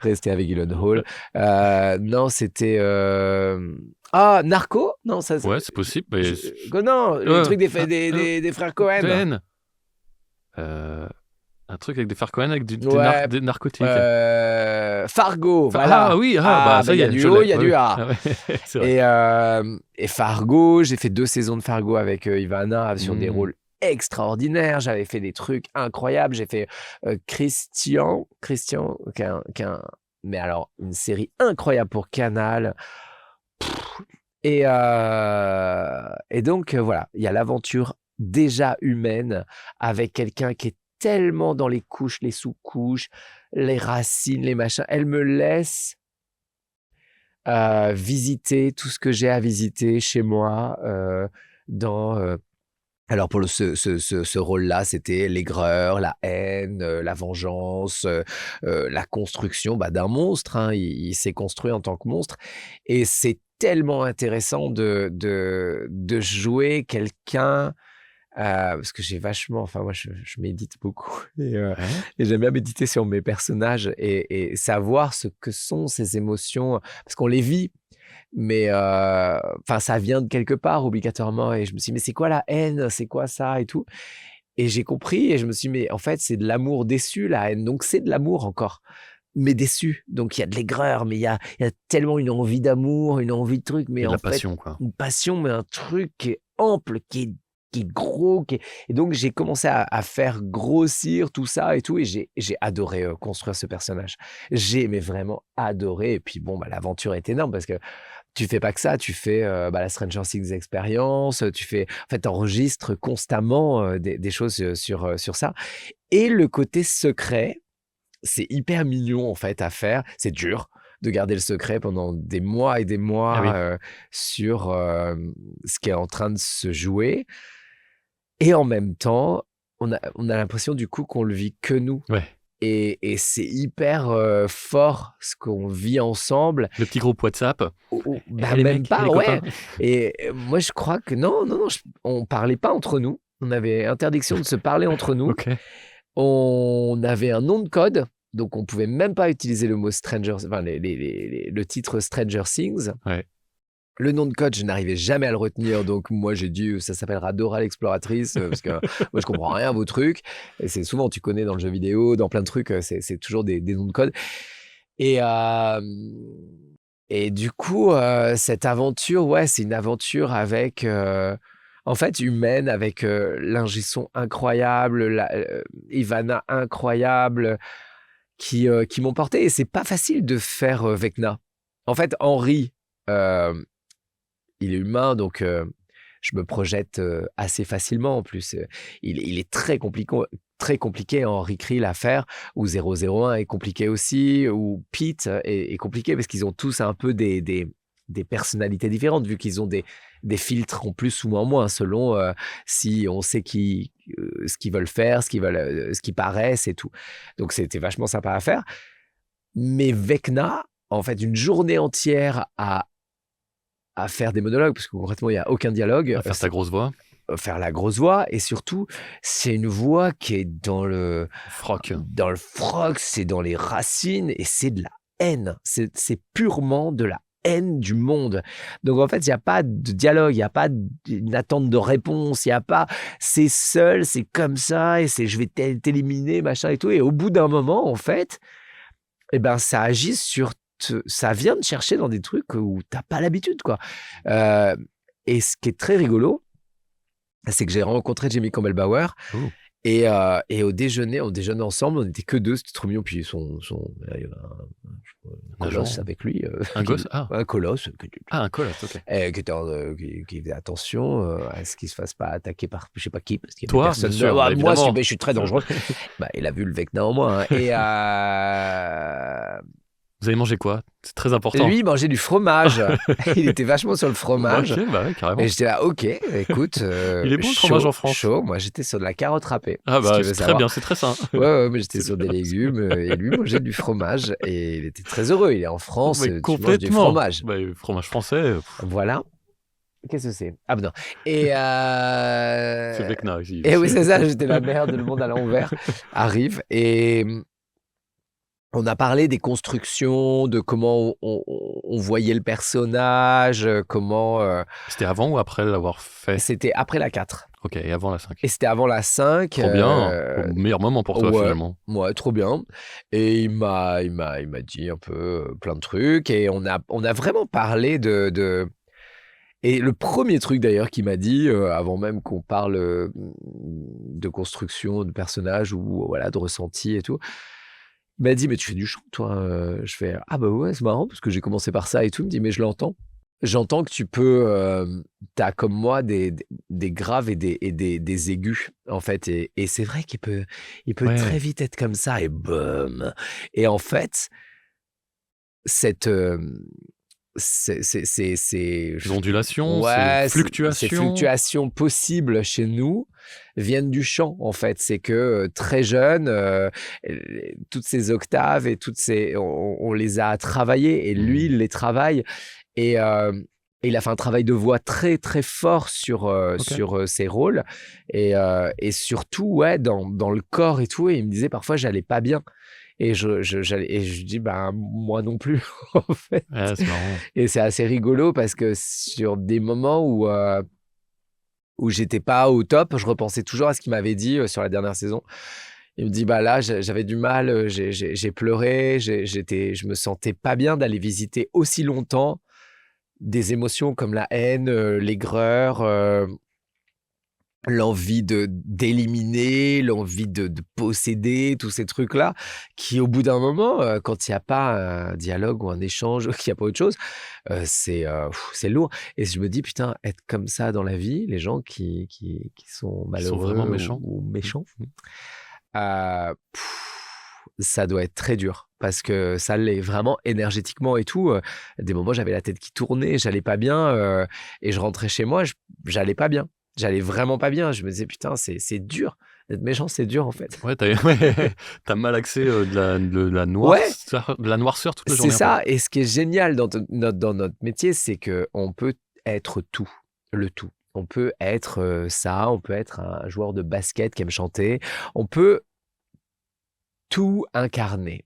rester avec Gyllenhaal. Non, c'était Narco? Non, ça. Ouais, c'est possible. Mais... non, le truc des frères Cohen. Un truc avec des frères Cohen avec des narcotiques. Fargo, voilà. Ah oui, ça y est, il y a du haut, il y a du A. Ah ouais, c'est vrai. Et Fargo, j'ai fait 2 saisons de Fargo avec Ivana sur des rôles extraordinaires. J'avais fait des trucs incroyables. J'ai fait Christian, mais alors une série incroyable pour Canal. Et donc voilà, il y a l'aventure déjà humaine avec quelqu'un qui est tellement dans les couches, les sous-couches, les racines, les machins. Elle me laisse visiter tout ce que j'ai à visiter chez moi alors pour ce rôle-là, c'était l'aigreur, la haine, la vengeance, la construction d'un monstre. Hein. Il s'est construit en tant que monstre. Et c'est tellement intéressant de jouer quelqu'un... parce que j'ai vachement... Enfin, moi, je médite beaucoup. Et j'aime bien méditer sur mes personnages et savoir ce que sont ces émotions. Parce qu'on les vit. Mais ça vient de quelque part obligatoirement et je me suis dit mais c'est quoi la haine, c'est quoi ça et tout, et j'ai compris et je me suis dit mais en fait c'est de l'amour déçu la haine, donc c'est de l'amour encore mais déçu, donc il y a de l'aigreur mais il y a tellement une envie d'amour, une envie de truc, mais en fait passion, quoi. Une passion, mais un truc qui est ample, qui est gros, et donc j'ai commencé à faire grossir tout ça et tout, et j'ai adoré construire ce personnage. J'ai vraiment adoré, et puis l'aventure est énorme parce que tu fais pas que ça, tu fais la Stranger Things expérience, t'enregistres constamment des choses sur ça. Et le côté secret, c'est hyper mignon en fait à faire. C'est dur de garder le secret pendant des mois et des mois sur ce qui est en train de se jouer. Et en même temps, on a l'impression du coup qu'on le vit que nous. Ouais. Et c'est hyper fort ce qu'on vit ensemble. Le petit groupe WhatsApp. Même pas, ouais. Et moi, je crois que non, on parlait pas entre nous. On avait interdiction de se parler entre nous. Okay. On avait un nom de code, donc on pouvait même pas utiliser le mot Stranger, le titre Stranger Things. Ouais. Le nom de code, je n'arrivais jamais à le retenir, donc moi j'ai dit ça s'appellera Dora l'exploratrice parce que moi je comprends rien à vos trucs. Et c'est souvent, tu connais dans le jeu vidéo, dans plein de trucs, c'est toujours des noms de code. Et du coup, cette aventure, c'est une aventure avec, en fait, humaine, avec l'ingé son incroyable, Ivana incroyable, qui m'ont porté. Et c'est pas facile de faire Vecna. En fait, Henry. Il est humain, donc je me projette assez facilement. En plus, il est très compliqué Henry Creel à faire, ou 001 est compliqué aussi, ou Pete est compliqué, parce qu'ils ont tous un peu des personnalités différentes, vu qu'ils ont des filtres en plus ou en moins, selon si on sait ce qu'ils veulent faire, ce qu'ils paraissent et tout. Donc c'était vachement sympa à faire. Mais Vecna, en fait, une journée entière à faire des monologues, parce que concrètement, il n'y a aucun dialogue. Faire sa grosse voix. Faire la grosse voix, et surtout, c'est une voix qui est dans le froc. Dans le froc, c'est dans les racines, et c'est de la haine. C'est purement de la haine du monde. Donc en fait, il n'y a pas de dialogue, il n'y a pas une attente de réponse, il n'y a pas... C'est seul, c'est comme ça, et c'est je vais t'éliminer, machin et tout. Et au bout d'un moment, en fait, ça agit sur... Ça vient te chercher dans des trucs où t'as pas l'habitude, quoi. Et ce qui est très rigolo, c'est que j'ai rencontré Jamie Campbell Bower. Et au déjeuner, on déjeune ensemble, on n'était que deux, c'était trop mignon. Puis il y avait un colosse avec lui. Un gosse, un colosse. Un colosse, ok. Qui faisait attention à ce qu'il ne se fasse pas attaquer par je sais pas qui, parce qu'il y avait personne. Bien sûr, moi, je suis très dangereux. Il a vu le Vecna en moi. Hein. Et Vous avez mangé quoi? C'est très important. Lui, il mangeait du fromage. Il était vachement sur le fromage. Ok, bah ouais, carrément. Et j'étais là, ok, écoute. Il est bon le fromage en France. Chaud. Moi, j'étais sur de la carotte râpée. Ah bah, c'est très bien, c'est très sain. Ouais, mais j'étais sur des légumes et lui mangeait du fromage. Et il était très heureux. Il est en France, tu manges du fromage. Bah, fromage français. Voilà. Qu'est-ce que c'est? Ah, non. Et c'est Vecna ici. Et oui, c'est ça, j'étais la merde, le monde à l'envers arrive. Et on a parlé des constructions, de comment on voyait le personnage, comment... C'était avant ou après l'avoir fait? C'était après la 4. Ok, et avant la 5. Et c'était avant la 5. Trop bien, au meilleur moment pour toi finalement. Ouais, trop bien. Et il m'a dit un peu plein de trucs. Et on a vraiment parlé de... Et le premier truc d'ailleurs qu'il m'a dit, avant même qu'on parle de construction de personnages ou voilà, de ressenti et tout, il m'a dit, mais tu fais du chant, toi? Je fais, ah bah ouais, c'est marrant, parce que j'ai commencé par ça et tout. Il me dit, mais je l'entends. J'entends que tu peux, t'as comme moi des graves et des aigus, en fait. Et c'est vrai qu'il peut très vite être comme ça, et boum. Et en fait, ces ondulations, ces fluctuations possibles chez nous viennent du chant, en fait. C'est que très jeune, toutes ces octaves et on les a travaillées, et lui, il les travaille. Et il a fait un travail de voix très très fort sur ses rôles, et surtout ouais, dans le corps et tout. Et il me disait parfois j'allais pas bien. Et je dis, ben, moi non plus, en fait. Ouais, c'est marrant. Et c'est assez rigolo parce que sur des moments où j'étais pas au top, je repensais toujours à ce qu'il m'avait dit sur la dernière saison. Il me dit, bah là, j'avais du mal, j'ai pleuré, je me sentais pas bien d'aller visiter aussi longtemps des émotions comme la haine, l'aigreur, l'envie d'éliminer, l'envie de posséder, tous ces trucs-là, qui au bout d'un moment, quand il n'y a pas un dialogue ou un échange, qu'il n'y a pas autre chose, c'est lourd. Et je me dis, putain, être comme ça dans la vie, les gens qui sont malheureux, sont vraiment méchants. ou méchants, ça doit être très dur, parce que ça l'est vraiment énergétiquement et tout. Des moments, j'avais la tête qui tournait, j'allais pas bien, et je rentrais chez moi, j'allais pas bien. J'allais vraiment pas bien. Je me disais, putain, c'est dur. D'être méchant, c'est dur, en fait. Ouais, t'as mal accès de la noirceur toute la journée. C'est ça. Et ce qui est génial dans notre métier, c'est qu'on peut être tout, le tout. On peut être ça, on peut être un joueur de basket qui aime chanter. On peut tout incarner.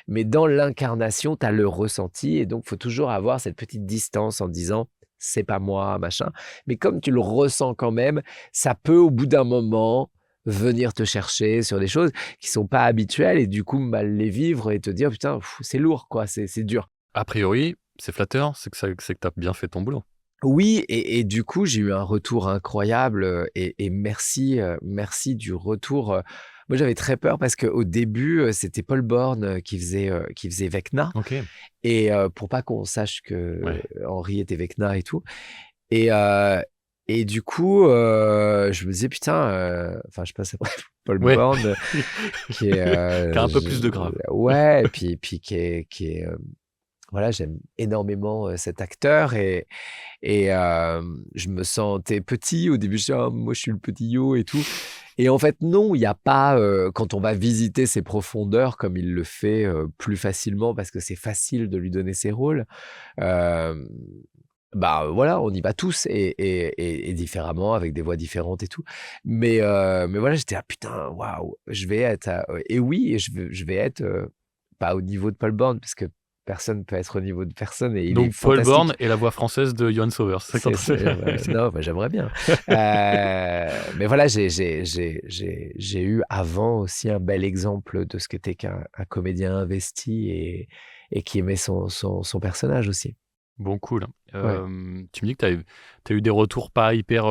Mais dans l'incarnation, tu as le ressenti. Et donc, il faut toujours avoir cette petite distance en disant, c'est pas moi, machin. Mais comme tu le ressens quand même, ça peut au bout d'un moment venir te chercher sur des choses qui sont pas habituelles, et du coup mal les vivre et te dire putain, c'est lourd, quoi, c'est dur. A priori, c'est flatteur, c'est que tu as bien fait ton boulot. Oui, et du coup j'ai eu un retour incroyable, et merci du retour. Moi, j'avais très peur parce qu'au début, c'était Paul Borne qui faisait Vecna. Okay. Et pour pas qu'on sache que Henri était Vecna et tout. Et du coup, je me disais, putain, je passe après Paul Borne, qui est... qui a un peu plus de grave. Ouais, et puis qui est voilà, j'aime énormément cet acteur, et je me sentais petit. Au début, je disais, moi, je suis le petit yo et tout. Et en fait, non, il n'y a pas, quand on va visiter ses profondeurs, comme il le fait plus facilement, parce que c'est facile de lui donner ses rôles, bah voilà, on y va tous, et différemment, avec des voix différentes et tout. Mais voilà, j'étais là, putain, waouh, je vais être... et oui, et je vais être pas au niveau de Paul Borne, parce que personne ne peut être au niveau de personne. Et donc Paul Borne est la voix française de Johan Sauveur. C'est non, j'aimerais bien. Mais voilà, j'ai eu avant aussi un bel exemple de ce qu'était qu'un comédien investi et qui aimait son personnage aussi. Bon, cool. Tu me dis que tu as eu des retours pas hyper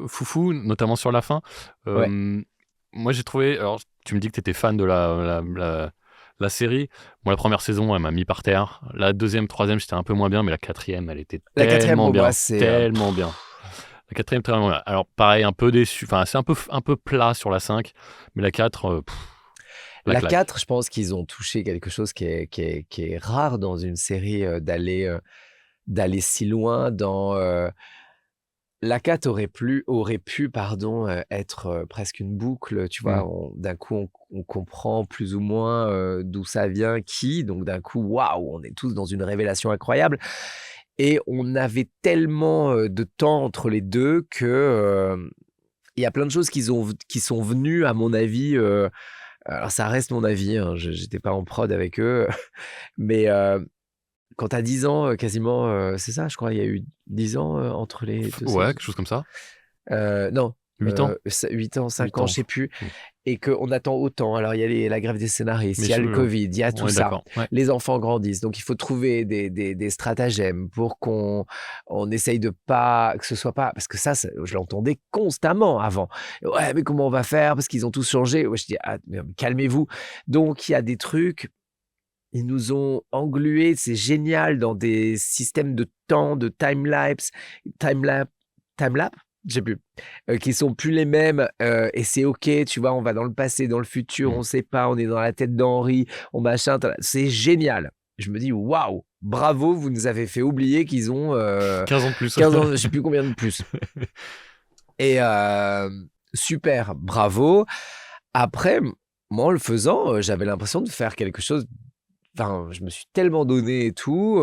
foufou, notamment sur la fin. Moi, j'ai trouvé... Alors, tu me dis que tu étais fan de la série. Moi, la première saison, elle m'a mis par terre. La deuxième, troisième, j'étais un peu moins bien, mais la quatrième, elle était tellement bien. Tellement bien. La quatrième, tellement bien. Alors, pareil, un peu déçu. Enfin, c'est un peu plat sur la 5, mais la 4... La 4, je pense qu'ils ont touché quelque chose qui est rare dans une série, d'aller si loin dans... La 4 aurait pu être presque une boucle, tu vois. D'un coup, on comprend plus ou moins d'où ça vient, qui. Donc d'un coup, waouh, on est tous dans une révélation incroyable. Et on avait tellement de temps entre les deux que il y a plein de choses qui sont venues, à mon avis. Alors ça reste mon avis, hein, j'étais pas en prod avec eux, mais quand tu as 10 ans, quasiment, c'est ça, je crois, il y a eu 10 ans entre les deux. Ouais, quelque chose comme ça. Non. 8 ans 8 ans, 5 ans, je sais plus. Et qu'on attend autant. Alors, il y a la grève des scénaristes, il y a le Covid, il y a tout ça. Ouais. Les enfants grandissent. Donc, il faut trouver des stratagèmes pour qu'on essaye de pas, que ce soit pas, parce que ça, je l'entendais constamment avant. Ouais, mais comment on va faire? Parce qu'ils ont tous changé. Ouais, je dis, mais calmez-vous. Donc, il y a des trucs. Ils nous ont englués, c'est génial, dans des systèmes de temps, de time-lapse, je sais plus, qui sont plus les mêmes, et c'est ok, tu vois, on va dans le passé, dans le futur, on sait pas, on est dans la tête d'Henri, on machin, c'est génial. Je me dis, waouh, bravo, vous nous avez fait oublier qu'ils ont 15 ans de plus. 15 ans, je sais plus combien de plus. Et super, bravo. Après, moi, en le faisant, j'avais l'impression de faire quelque chose. Enfin, je me suis tellement donné et tout.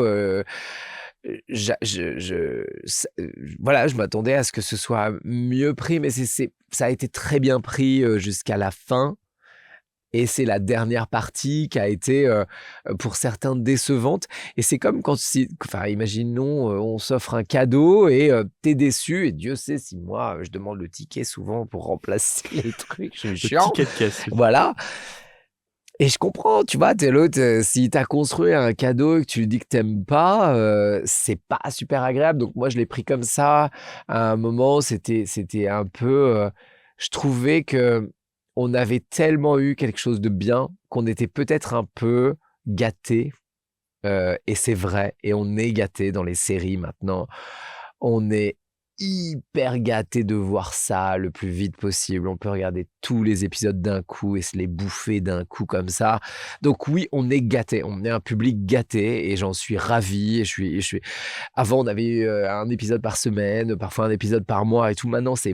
Voilà, je m'attendais à ce que ce soit mieux pris, mais ça a été très bien pris jusqu'à la fin. Et c'est la dernière partie qui a été, pour certains, décevante. Et c'est comme quand, imaginons, on s'offre un cadeau et t'es déçu. Et Dieu sait si moi, je demande le ticket souvent pour remplacer les trucs. Je suis chiant. Le ticket de caisse. Voilà. Et je comprends, tu vois, t'es l'autre, si t'as construit un cadeau et que tu lui dis que t'aimes pas, c'est pas super agréable. Donc moi, je l'ai pris comme ça. À un moment, c'était un peu... je trouvais que on avait tellement eu quelque chose de bien qu'on était peut-être un peu gâtés. Et c'est vrai, et on est gâtés dans les séries maintenant. On est hyper gâté de voir ça le plus vite possible. On peut regarder tous les épisodes d'un coup et se les bouffer d'un coup comme ça. Donc oui, on est gâté. On est un public gâté et j'en suis ravi. Et Avant, on avait eu un épisode par semaine, parfois un épisode par mois et tout. Maintenant, c'est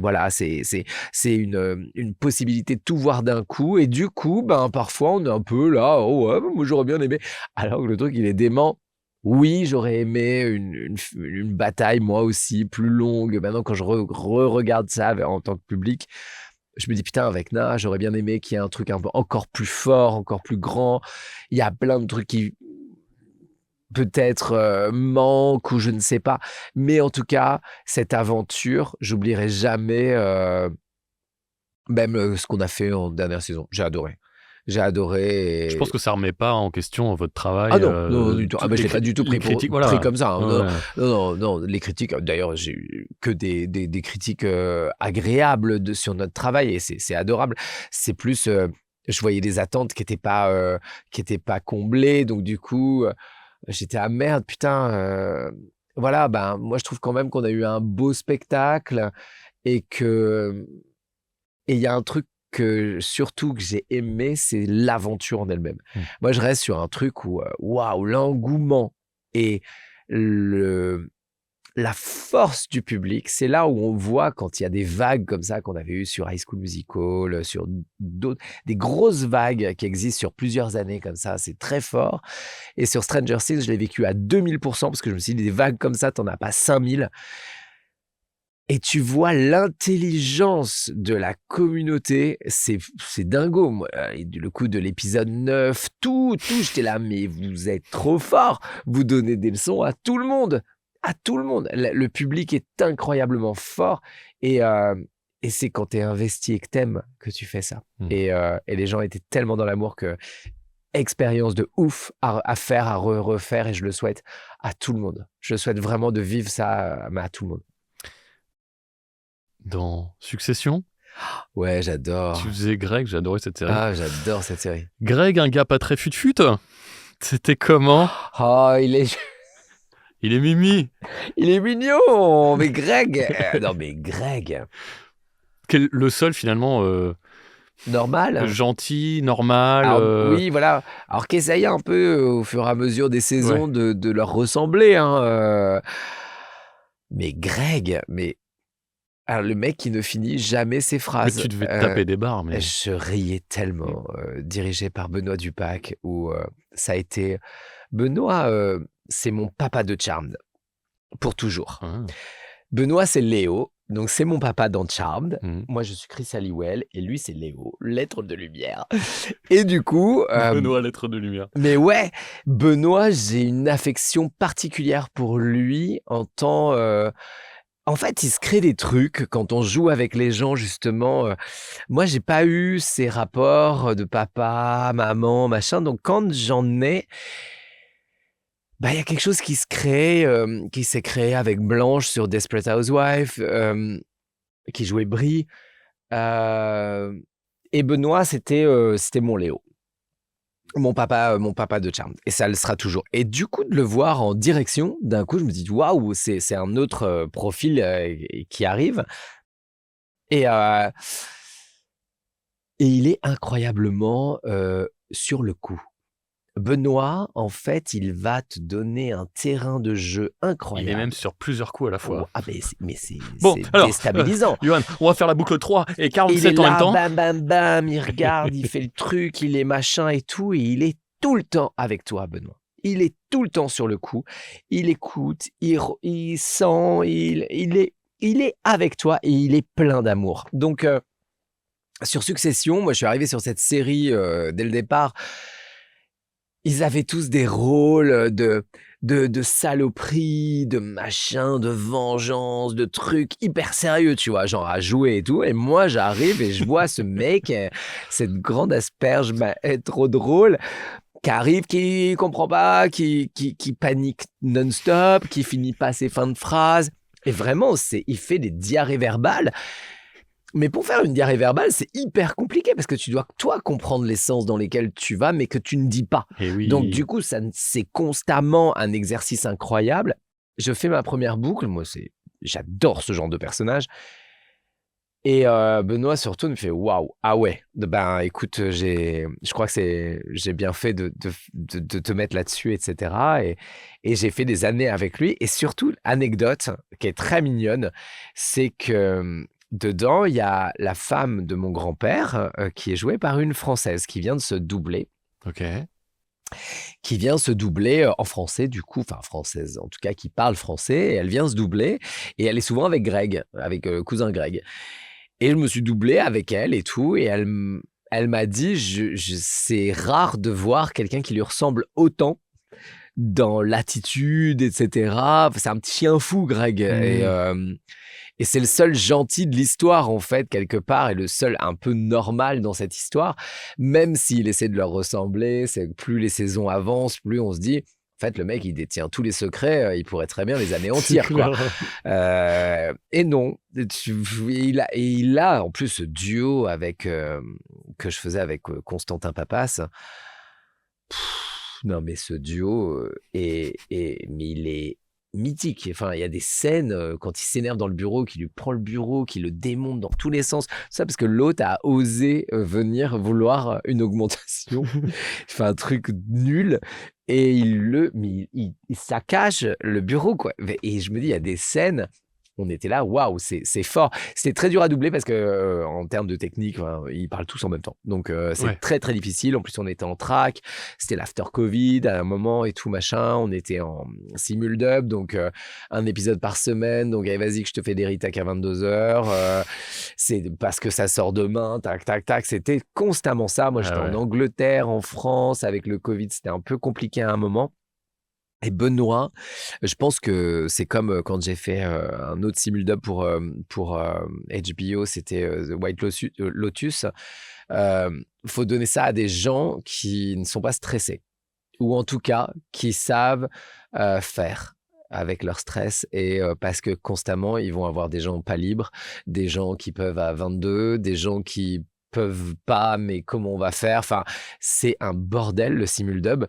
une possibilité de tout voir d'un coup. Et du coup, parfois, on est un peu là. Oh ouais, moi j'aurais bien aimé. Alors que le truc, il est dément. Oui, j'aurais aimé une bataille, moi aussi, plus longue. Maintenant, quand je regarde ça en tant que public, je me dis, putain, avec Na, j'aurais bien aimé qu'il y ait un truc un peu encore plus fort, encore plus grand. Il y a plein de trucs qui peut-être manquent ou je ne sais pas. Mais en tout cas, cette aventure, j'oublierai jamais même ce qu'on a fait en dernière saison. J'ai adoré. Je pense que ça remet pas en question votre travail. Ah non, du tout. Je l'ai pas du tout pris comme ça. Hein. Ouais. Non, les critiques. D'ailleurs, j'ai eu que des critiques agréables sur notre travail et c'est adorable. C'est plus, je voyais des attentes qui étaient pas comblées, donc du coup, j'étais merde, putain. Voilà, moi je trouve quand même qu'on a eu un beau spectacle et il y a un truc surtout que j'ai aimé, c'est l'aventure en elle-même. Moi, je reste sur un truc où, waouh, l'engouement et la force du public, c'est là où on voit quand il y a des vagues comme ça qu'on avait eues sur High School Musical, sur des grosses vagues qui existent sur plusieurs années comme ça, c'est très fort. Et sur Stranger Things, je l'ai vécu à 2000% parce que je me suis dit, des vagues comme ça, t'en as pas 5000. Et tu vois l'intelligence de la communauté, c'est dingo. Moi, le coup de l'épisode 9, tout, j'étais là, mais vous êtes trop fort. Vous donnez des leçons à tout le monde. À tout le monde. Le public est incroyablement fort. Et c'est quand t'es investi et que t'aimes que tu fais ça. Et les gens étaient tellement dans l'amour que... expérience de ouf à faire, à refaire. Et je le souhaite à tout le monde. Je souhaite vraiment de vivre ça à tout le monde. Dans Succession. Ouais, j'adore. Tu faisais Greg, j'ai adoré cette série. Ah, j'adore cette série. Greg, un gars pas très fut-fut. C'était comment? Oh, il est mimi. Il est mignon, mais Greg. Non, mais Greg. Le seul finalement normal. Gentil, normal. Alors, oui, voilà. Alors qu'essaye un peu au fur et à mesure des saisons de leur ressembler. Hein, Mais Greg, alors, le mec qui ne finit jamais ses phrases. Mais tu devais te taper des barres. Mais... Je riais tellement. Dirigé par Benoît Dupac, où ça a été... Benoît, c'est mon papa de Charmed. Pour toujours. Benoît, c'est Léo. Donc, c'est mon papa dans Charmed. Moi, je suis Chris Halliwell. Et lui, c'est Léo, l'être de lumière. Et du coup... Benoît, l'être de lumière. Mais ouais, Benoît, j'ai une affection particulière pour lui en tant... En fait, il se crée des trucs quand on joue avec les gens, justement. Moi, j'ai pas eu ces rapports de papa, maman, machin. Donc, quand j'en ai... il y a quelque chose qui se crée, qui s'est créé avec Blanche sur Desperate Housewives, qui jouait Brie. Et Benoît, c'était mon Léo. Mon papa de Charmed. Et ça le sera toujours. Et du coup, de le voir en direction, d'un coup, je me dis, waouh, c'est un autre profil qui arrive. Et il est incroyablement sur le coup. Benoît, en fait, il va te donner un terrain de jeu incroyable. Il est même sur plusieurs coups à la fois. Mais c'est alors, déstabilisant. Johan, on va faire la boucle 3 et 47 en même temps. Bam, bam, bam, il regarde, il fait le truc, il est machin et tout, et il est tout le temps avec toi, Benoît. Il est tout le temps sur le coup. Il écoute, il sent, il est avec toi et il est plein d'amour. Donc, sur Succession, moi, je suis arrivé sur cette série dès le départ. Ils avaient tous des rôles de saloperie, de machin, de vengeance, de trucs hyper sérieux, tu vois, genre à jouer et tout. Et moi, j'arrive et je vois ce mec, cette grande asperge trop drôle, qui arrive, qui comprend pas, qui panique non-stop, qui finit pas ses fins de phrases. Et vraiment, il fait des diarrhées verbales. Mais pour faire une diarrhée verbale, c'est hyper compliqué parce que tu dois, toi, comprendre les sens dans lesquels tu vas, mais que tu ne dis pas. Oui. Donc, du coup, c'est constamment un exercice incroyable. Je fais ma première boucle. Moi, j'adore ce genre de personnage. Et Benoît, surtout, me fait « Waouh, ah ouais, écoute, je crois que j'ai bien fait de te mettre là-dessus, etc. » Et j'ai fait des années avec lui. Et surtout, anecdote qui est très mignonne, c'est que... Dedans, il y a la femme de mon grand-père qui est jouée par une Française qui vient de se doubler. Ok. Qui vient se doubler en français, du coup, enfin française en tout cas, qui parle français. Et elle vient se doubler et elle est souvent avec Greg, avec cousin Greg. Et je me suis doublé avec elle et tout. Et elle m'a dit, c'est rare de voir quelqu'un qui lui ressemble autant dans l'attitude, etc. C'est un petit chien fou, Greg. Et c'est le seul gentil de l'histoire, en fait, quelque part, et le seul un peu normal dans cette histoire, même s'il essaie de leur ressembler. C'est que plus les saisons avancent, plus on se dit, en fait, le mec, il détient tous les secrets, il pourrait très bien les anéantir, quoi. Et non, il a en plus ce duo que je faisais avec Constantin Papas. Non, mais ce duo, mais il est mythique. Enfin, il y a des scènes quand il s'énerve dans le bureau, qui lui prend le bureau, qui le démonte dans tous les sens. Ça parce que l'autre a osé venir vouloir une augmentation. Il fait un truc nul et il saccage le bureau, quoi. Et je me dis, il y a des scènes. On était là, waouh, c'est fort. C'était très dur à doubler parce que en termes de technique, ils parlent tous en même temps. Donc c'est très très difficile. En plus, on était en track. C'était l'after Covid à un moment et tout machin. On était en simul-dub, donc un épisode par semaine. Donc allez, vas-y que je te fais des retacs à 22h. C'est parce que ça sort demain, tac tac tac. C'était constamment ça. Moi, j'étais en Angleterre, en France. Avec le Covid, c'était un peu compliqué à un moment. Et Benoît, je pense que c'est comme quand j'ai fait un autre simul-dub pour HBO, c'était The White Lotus. Faut donner ça à des gens qui ne sont pas stressés, ou en tout cas qui savent faire avec leur stress, et parce que constamment, ils vont avoir des gens pas libres, des gens qui peuvent à 22, des gens qui peuvent pas, mais comment on va faire? Enfin, c'est un bordel, le simul-dub.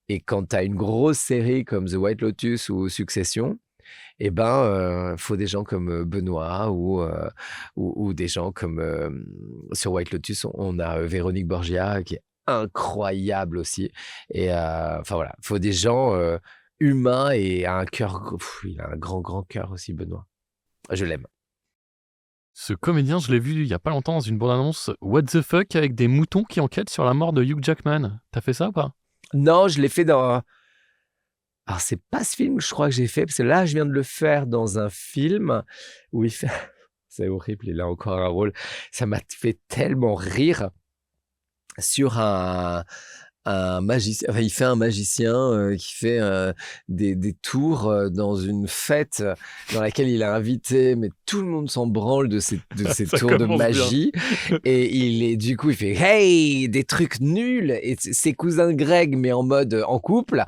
Et quand tu as une grosse série comme The White Lotus ou Succession, Eh faut des gens comme Benoît ou des gens comme sur White Lotus, on a Véronique Borgia qui est incroyable aussi. Et voilà, faut des gens humains et un cœur. Il a un grand cœur aussi, Benoît. Je l'aime. Ce comédien, je l'ai vu il y a pas longtemps dans une bande-annonce What the fuck avec des moutons qui enquêtent sur la mort de Hugh Jackman. T'as fait ça ou pas? Non, je l'ai fait dans. Alors, c'est pas ce film que je crois que j'ai fait, parce que là, je viens de le faire dans un film où il fait. C'est horrible, il a encore un rôle. Ça m'a fait tellement rire sur un magicien. Enfin, il fait un magicien qui fait des tours dans une fête dans laquelle il a invité, mais tout le monde s'en branle de ces tours de magie. Et du coup, il fait hey, des trucs nuls. Et ses cousins Greg, mais en mode en couple.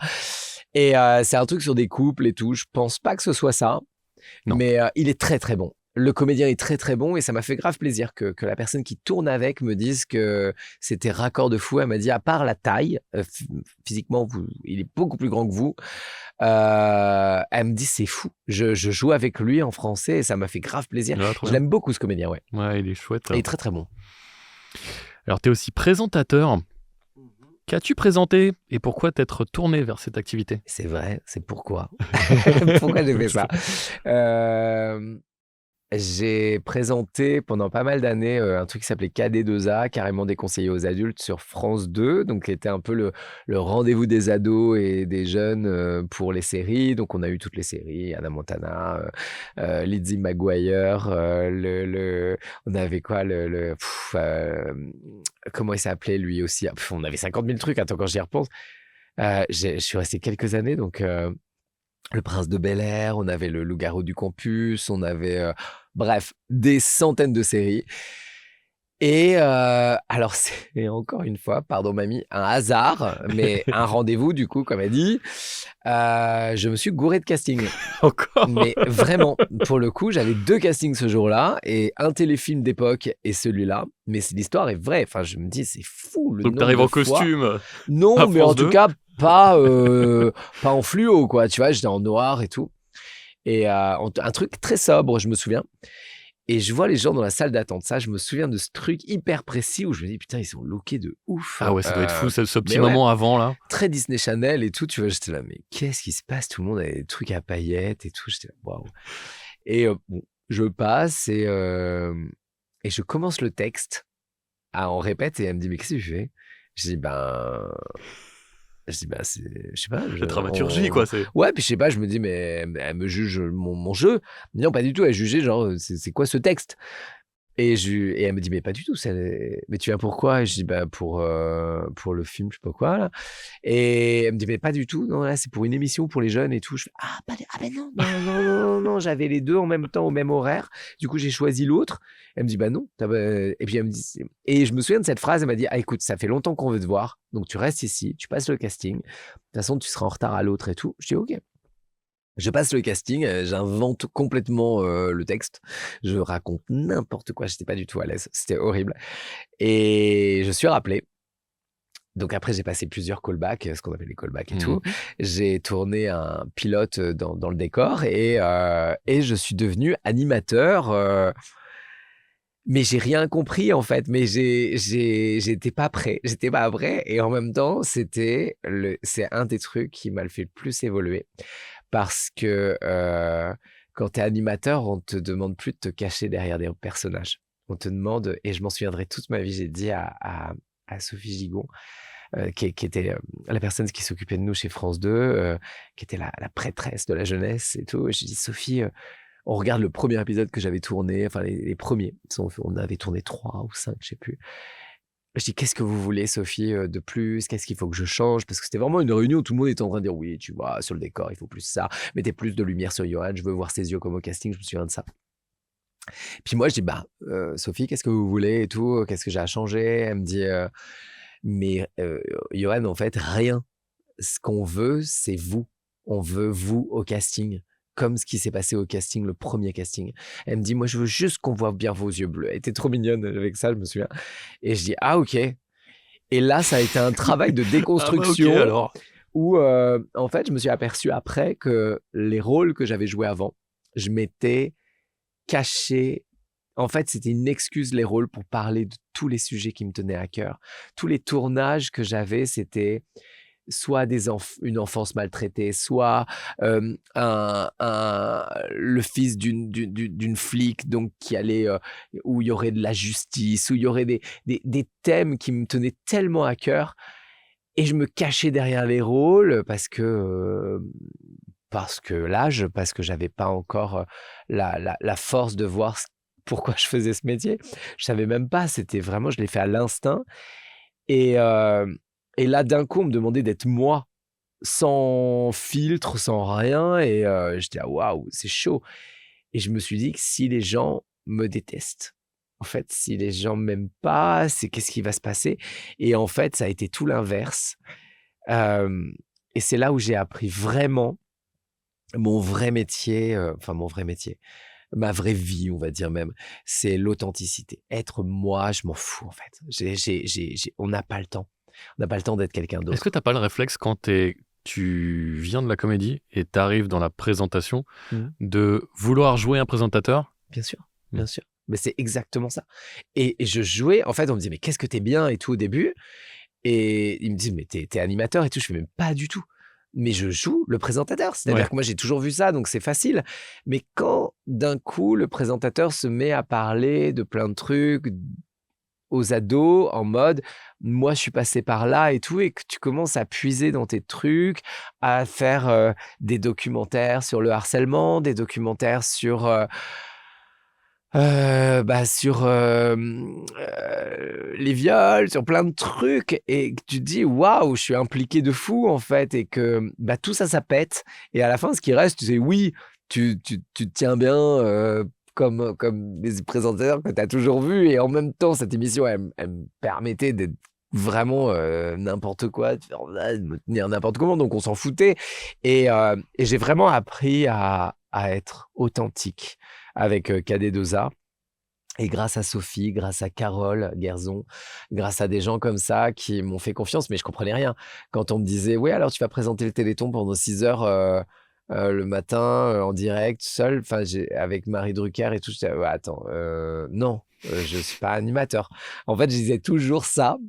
Et c'est un truc sur des couples et tout. Je pense pas que ce soit ça, mais il est très très bon. Le comédien est très très bon et ça m'a fait grave plaisir que la personne qui tourne avec me dise que c'était raccord de fou. Elle m'a dit, à part la taille, physiquement, il est beaucoup plus grand que vous. Elle me dit, c'est fou. Je joue avec lui en français et ça m'a fait grave plaisir. Je l'aime beaucoup, ce comédien, ouais. Ouais, il est chouette. Il est très très bon. Alors, tu es aussi présentateur. Qu'as-tu présenté et pourquoi t'être tourné vers cette activité? C'est vrai, c'est pourquoi. Pourquoi j'ai fait ça? J'ai présenté pendant pas mal d'années un truc qui s'appelait KD2A, carrément déconseillé aux adultes, sur France 2, donc qui était un peu le rendez-vous des ados et des jeunes pour les séries. Donc on a eu toutes les séries, Hannah Montana, Lizzie McGuire, on avait quoi, comment il s'appelait lui aussi? On avait 50 000 trucs, attends, quand j'y repense. Je suis resté quelques années, donc... Le Prince de Bel-Air, on avait le Loup-garou du campus, on avait, bref, des centaines de séries. Et alors, c'est encore une fois, pardon mamie, un hasard, mais un rendez-vous du coup, comme elle dit. Je me suis gouré de casting. Encore? Mais vraiment, pour le coup, j'avais 2 castings ce jour-là, et un téléfilm d'époque et celui-là. Mais l'histoire est vraie. Enfin, je me dis, c'est fou. Donc t'arrives en costume? Non, mais en tout cas, pas en fluo, quoi. Tu vois, j'étais en noir et tout. Et un truc très sobre, je me souviens. Et je vois les gens dans la salle d'attente. Ça, je me souviens de ce truc hyper précis où je me dis, putain, ils sont lookés de ouf. Ah ouais, ça doit être fou, ce petit moment avant, là. Très Disney Channel et tout, tu vois, j'étais là, mais qu'est-ce qui se passe? Tout le monde a des trucs à paillettes et tout. J'étais là, waouh. Et bon, je passe et je commence le texte. On répète et elle me dit, mais qu'est-ce que tu fais? Je dis, c'est, je sais pas. La dramaturgie, quoi. Ouais, puis je sais pas, je me dis, mais elle me juge mon jeu. Mais non, pas du tout, elle jugeait, genre, c'est quoi ce texte? Et elle me dit, mais pas du tout, mais tu viens pourquoi? Et je dis, pour le film, je sais pas quoi, là. Et elle me dit, mais pas du tout, non, là, c'est pour une émission pour les jeunes et tout. Je fais, non, j'avais les 2 en même temps, au même horaire. Du coup, j'ai choisi l'autre. Elle me dit, non. Et puis, elle me dit, et je me souviens de cette phrase, elle m'a dit, écoute, ça fait longtemps qu'on veut te voir, donc tu restes ici, tu passes le casting. De toute façon, tu seras en retard à l'autre et tout. Je dis, ok. Je passe le casting, j'invente complètement le texte, je raconte n'importe quoi, j'étais pas du tout à l'aise, c'était horrible. Et je suis rappelé. Donc après, j'ai passé plusieurs callbacks, ce qu'on appelle les callbacks et tout. J'ai tourné un pilote dans le décor et je suis devenu animateur. Mais j'ai rien compris en fait, mais j'étais pas prêt, et en même temps, c'est un des trucs qui m'a le fait le plus évoluer. Parce que quand tu es animateur, on te demande plus de te cacher derrière des personnages. On te demande, et je m'en souviendrai toute ma vie, j'ai dit à Sophie Gigon, qui était la personne qui s'occupait de nous chez France 2, qui était la prêtresse de la jeunesse et tout. Et je dis, Sophie, on regarde le premier épisode que j'avais tourné, enfin les premiers. On avait tourné 3 ou 5, je sais plus. Je dis, qu'est-ce que vous voulez, Sophie, de plus? Qu'est-ce qu'il faut que je change? Parce que c'était vraiment une réunion où tout le monde était en train de dire, oui, tu vois, sur le décor, il faut plus ça. Mettez plus de lumière sur Johan, je veux voir ses yeux comme au casting, je me souviens de ça. Puis moi, je dis, Sophie, qu'est-ce que vous voulez et tout? Qu'est-ce que j'ai à changer? Elle me dit, mais Johan, en fait, rien. Ce qu'on veut, c'est vous. On veut vous au casting. Comme ce qui s'est passé au casting, le premier casting. Elle me dit, moi, je veux juste qu'on voit bien vos yeux bleus. Elle était trop mignonne avec ça, je me souviens. Et je dis, ok. Et là, ça a été un travail de déconstruction. Ok, alors. où en fait, je me suis aperçu après que les rôles que j'avais joués avant, je m'étais caché. En fait, c'était une excuse, les rôles, pour parler de tous les sujets qui me tenaient à cœur. Tous les tournages que j'avais, c'était soit une enfance maltraitée, soit le fils d'une flic, donc qui allait, où il y aurait de la justice, où il y aurait des thèmes qui me tenaient tellement à cœur. Et je me cachais derrière les rôles parce que l'âge, parce que j'avais pas encore la force de voir pourquoi je faisais ce métier. Je savais même pas, c'était vraiment, je l'ai fait à l'instinct. Et là, d'un coup, on me demandait d'être moi, sans filtre, sans rien. Et j'étais ah waouh, c'est chaud. Et je me suis dit que si les gens me détestent, en fait, si les gens m'aiment pas, qu'est-ce qui va se passer? Et en fait, ça a été tout l'inverse. Et c'est là où j'ai appris vraiment mon vrai métier, ma vraie vie, on va dire même, c'est l'authenticité. Être moi, je m'en fous en fait. On n'a pas le temps. On n'a pas le temps d'être quelqu'un d'autre. Est-ce que tu n'as pas le réflexe quand tu viens de la comédie et tu arrives dans la présentation de vouloir jouer un présentateur? Bien sûr, bien sûr. Mais c'est exactement ça. Et je jouais, en fait, on me disait, mais qu'est-ce que t'es bien et tout au début. Et ils me disent, mais t'es animateur et tout. Je fais, même pas du tout. Mais je joue le présentateur. C'est-à-dire que moi, j'ai toujours vu ça, donc c'est facile. Mais quand, d'un coup, le présentateur se met à parler de plein de trucs aux ados, en mode, moi, je suis passé par là et tout, et que tu commences à puiser dans tes trucs, à faire des documentaires sur le harcèlement, des documentaires sur... les viols, sur plein de trucs, et que tu te dis waouh, je suis impliqué de fou en fait, et que tout ça pète, et à la fin ce qui reste, tu sais, oui, tu te tiens bien comme des présentateurs que tu as toujours vus, et en même temps cette émission elle me permettait d'être vraiment n'importe quoi, de me tenir n'importe comment, donc on s'en foutait, et j'ai vraiment appris à être authentique avec KD2A. Et grâce à Sophie, grâce à Carole Guerzon, grâce à des gens comme ça qui m'ont fait confiance, mais je comprenais rien. Quand on me disait, oui, alors tu vas présenter le Téléthon pendant 6 heures le matin en direct, seul, avec Marie Drucker et tout, je disais, ouais, attends, non. Je suis pas animateur. En fait, je disais toujours ça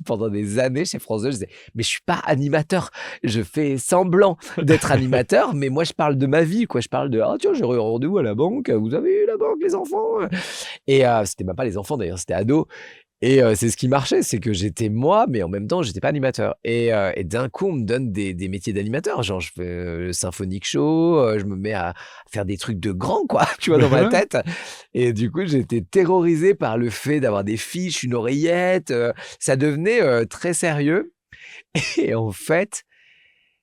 pendant des années chez France 2. Je disais, mais je suis pas animateur. Je fais semblant d'être animateur, mais moi, je parle de ma vie, quoi. Je parle de, ah tiens, j'ai rendez-vous à la banque. Vous avez eu la banque, les enfants? Et c'était même pas les enfants d'ailleurs, c'était ado. Et c'est ce qui marchait, c'est que j'étais moi, mais en même temps, j'étais pas animateur. Et d'un coup, on me donne des métiers d'animateur. Genre, je fais le symphonique show, je me mets à faire des trucs de grand, quoi, tu vois, dans ma tête. Et du coup, j'étais terrorisé par le fait d'avoir des fiches, une oreillette. Ça devenait très sérieux. Et en fait,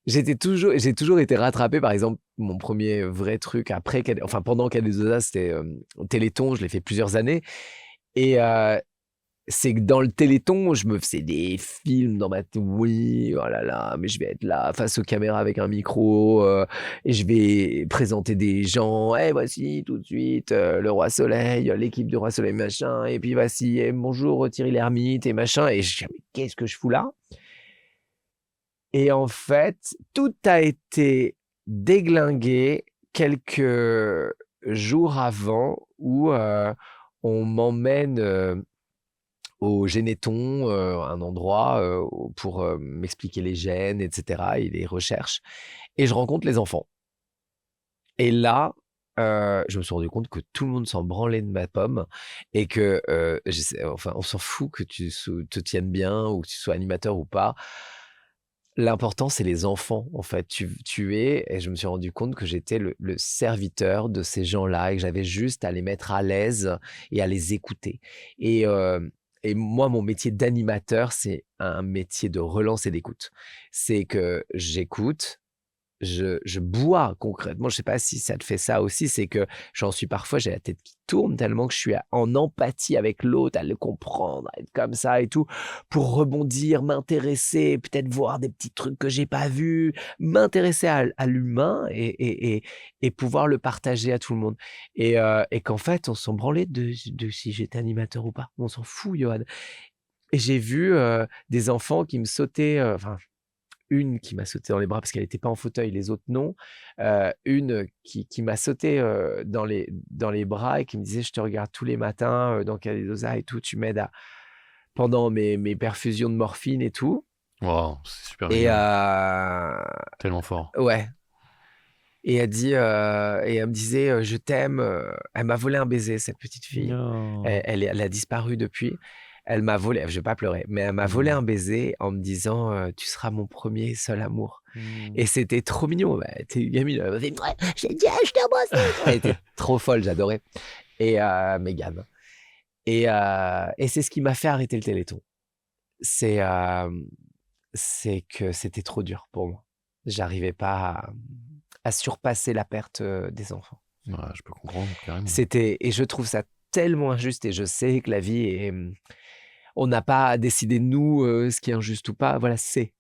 j'ai toujours été rattrapé. Par exemple, mon premier vrai truc pendant KD2A, c'était Téléthon. Je l'ai fait plusieurs années. Et c'est que dans le Téléthon, je me faisais des films dans ma tête. Oui, oh là là, mais je vais être là face aux caméras avec un micro et je vais présenter des gens. Et voici tout de suite le Roi Soleil, l'équipe du Roi Soleil, machin. Et puis voici, bonjour Thierry Lhermitte et machin. Et je dis, mais qu'est-ce que je fous là? Et en fait, tout a été déglingué quelques jours avant où on m'emmène au Généton, un endroit pour m'expliquer les gènes, etc. et les recherches. Et je rencontre les enfants. Et là, je me suis rendu compte que tout le monde s'en branlait de ma pomme et que, on s'en fout que tu te tiennes bien ou que tu sois animateur ou pas. L'important, c'est les enfants, en fait. Et je me suis rendu compte que j'étais le serviteur de ces gens-là et que j'avais juste à les mettre à l'aise et à les écouter. Et moi, mon métier d'animateur, c'est un métier de relance et d'écoute. C'est que j'écoute, je bois concrètement. Je sais pas si ça te fait ça aussi. C'est que j'en suis parfois, j'ai la tête qui tourne tellement que je suis en empathie avec l'autre, à le comprendre, à être comme ça et tout, pour rebondir, m'intéresser, peut-être voir des petits trucs que j'ai pas vus, m'intéresser à l'humain et pouvoir le partager à tout le monde. Et qu'en fait, on s'en branlait de si j'étais animateur ou pas. On s'en fout, Johan. Et j'ai vu des enfants qui me sautaient, une qui m'a sauté dans les bras parce qu'elle n'était pas en fauteuil, les autres non. Une qui m'a sauté dans les bras et qui me disait je te regarde tous les matins dans Cadedosa et tout, tu m'aides pendant mes perfusions de morphine et tout. Wow, c'est super Et tellement fort. Ouais. Et elle me disait je t'aime. Elle m'a volé un baiser, cette petite fille. No. Elle a disparu depuis. Elle m'a volé, je vais pas pleurer, mais elle m'a volé un baiser en me disant tu seras mon premier et seul amour. Et c'était trop mignon. Elle était gamine. Elle m'a fait j'ai dit je t'embrasse. Elle était trop folle, j'adorais. Et Mégane. Et c'est ce qui m'a fait arrêter le Téléthon. C'est que c'était trop dur pour moi. J'arrivais pas à surpasser la perte des enfants. Ouais, je peux comprendre carrément. Et je trouve ça tellement injuste, et je sais que la vie est... On n'a pas à décider de nous ce qui est injuste ou pas. Voilà, c'est.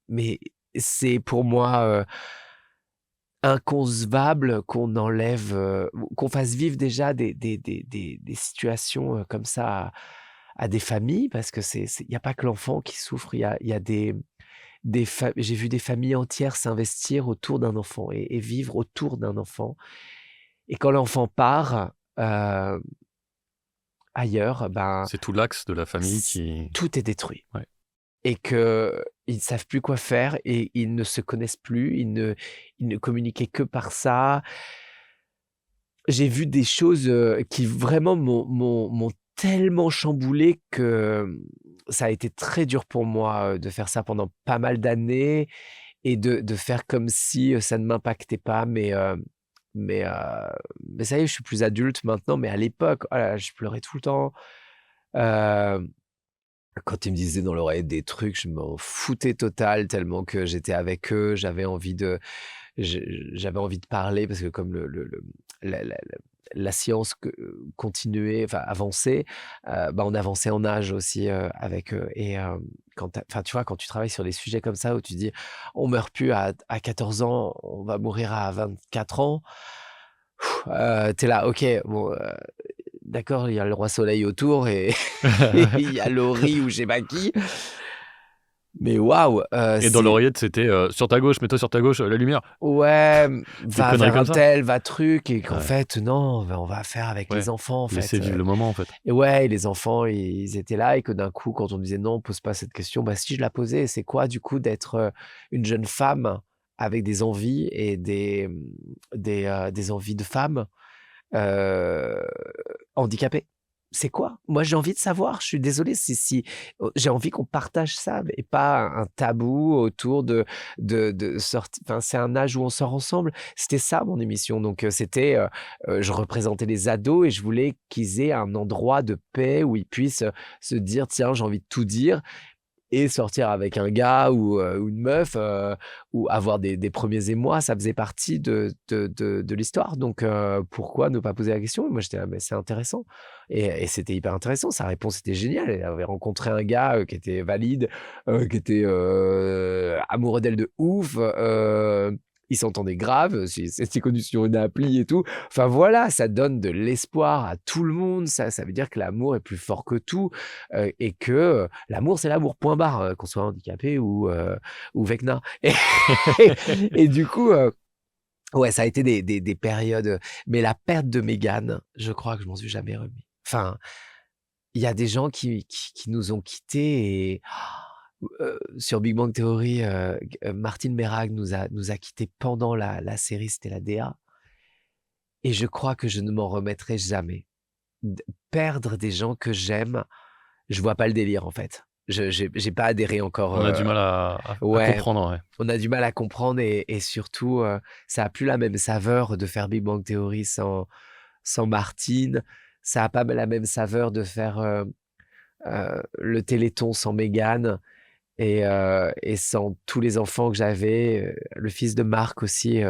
Mais c'est pour moi inconcevable qu'on enlève, qu'on fasse vivre déjà des situations comme ça à des familles, parce que il n'y a pas que l'enfant qui souffre. Il y a j'ai vu des familles entières s'investir autour d'un enfant et vivre autour d'un enfant. Et quand l'enfant part ailleurs, c'est tout l'axe de la famille qui... Tout est détruit. Ouais. Et qu'ils ne savent plus quoi faire, et ils ne se connaissent plus, ils ne communiquaient que par ça. J'ai vu des choses qui vraiment m'ont tellement chamboulé que ça a été très dur pour moi de faire ça pendant pas mal d'années, et de faire comme si ça ne m'impactait pas. Mais ça y est, je suis plus adulte maintenant, mais à l'époque, je pleurais tout le temps. Quand ils me disaient dans l'oreille des trucs, je m'en foutais total, tellement que j'étais avec eux. J'avais envie de parler, parce que comme la science continuait, enfin avançait, on avançait en âge aussi avec eux. Et tu vois, quand tu travailles sur des sujets comme ça, où tu dis on meurt plus à 14 ans, on va mourir à 24 ans, t'es là, ok, bon, d'accord, il y a le roi soleil autour et il y a Laurie ou je sais pas qui. Mais waouh. Et dans l'oreillette, c'était sur ta gauche, mets-toi sur ta gauche, la lumière. Ouais, va vers un tel, va truc. Et qu'en fait, non, on va faire avec les enfants. En fait. Laisser vivre le moment, en fait. Et ouais, les enfants, ils étaient là. Et que d'un coup, quand on disait non, pose pas cette question, si je la posais, c'est quoi du coup d'être une jeune femme avec des envies et des envies de femme handicapée? C'est quoi? Moi, j'ai envie de savoir. Je suis désolée si j'ai envie qu'on partage ça, et pas un tabou autour de sortir. Enfin, c'est un âge où on sort ensemble. C'était ça mon émission. Donc c'était, je représentais les ados et je voulais qu'ils aient un endroit de paix où ils puissent se dire tiens, j'ai envie de tout dire, et sortir avec un gars ou une meuf, ou avoir des premiers émois. Ça faisait partie de l'histoire. Donc pourquoi ne pas poser la question? Moi j'étais là, mais c'est intéressant, et c'était hyper intéressant. Sa réponse était géniale. Elle avait rencontré un gars qui était valide, qui était amoureux d'elle de ouf, ils s'entendaient grave, c'était connu sur une appli et tout. Enfin voilà, ça donne de l'espoir à tout le monde. Ça veut dire que l'amour est plus fort que tout, et que l'amour, c'est l'amour, point barre, qu'on soit handicapé ou Vecna. Et du coup, ouais, ça a été des périodes. Mais la perte de Mégane, je crois que je m'en suis jamais remis. Enfin, il y a des gens qui nous ont quittés, et... sur Big Bang Theory, Martine Merag nous a quittés pendant la série, c'était la DA. Et je crois que je ne m'en remettrai jamais. Perdre des gens que j'aime, je vois pas le délire en fait. J'ai pas adhéré encore. On a du mal à comprendre. Ouais. On a du mal à comprendre, et surtout, ça a plus la même saveur de faire Big Bang Theory sans Martine. Ça a pas la même saveur de faire le Téléthon sans Mégane. Et sans tous les enfants que j'avais, le fils de Marc aussi,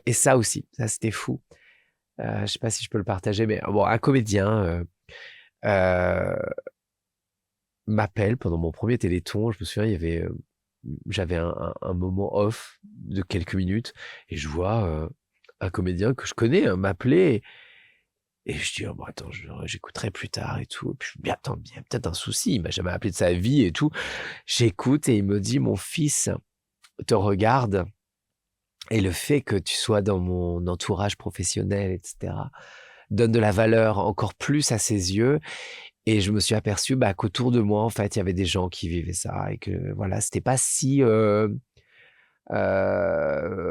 et ça aussi, ça c'était fou. Je sais pas si je peux le partager, mais bon, un comédien m'appelle pendant mon premier Téléthon. Je me souviens, j'avais un moment off de quelques minutes, et je vois un comédien que je connais m'appeler, Et je dis, oh, bon, attends, j'écouterai plus tard et tout. Et puis, bien, attends, il y a peut-être un souci. Il m'a jamais appelé de sa vie et tout. J'écoute et il me dit, mon fils te regarde. Et le fait que tu sois dans mon entourage professionnel, etc., donne de la valeur encore plus à ses yeux. Et je me suis aperçu qu'autour de moi, en fait, il y avait des gens qui vivaient ça et que voilà, c'était pas si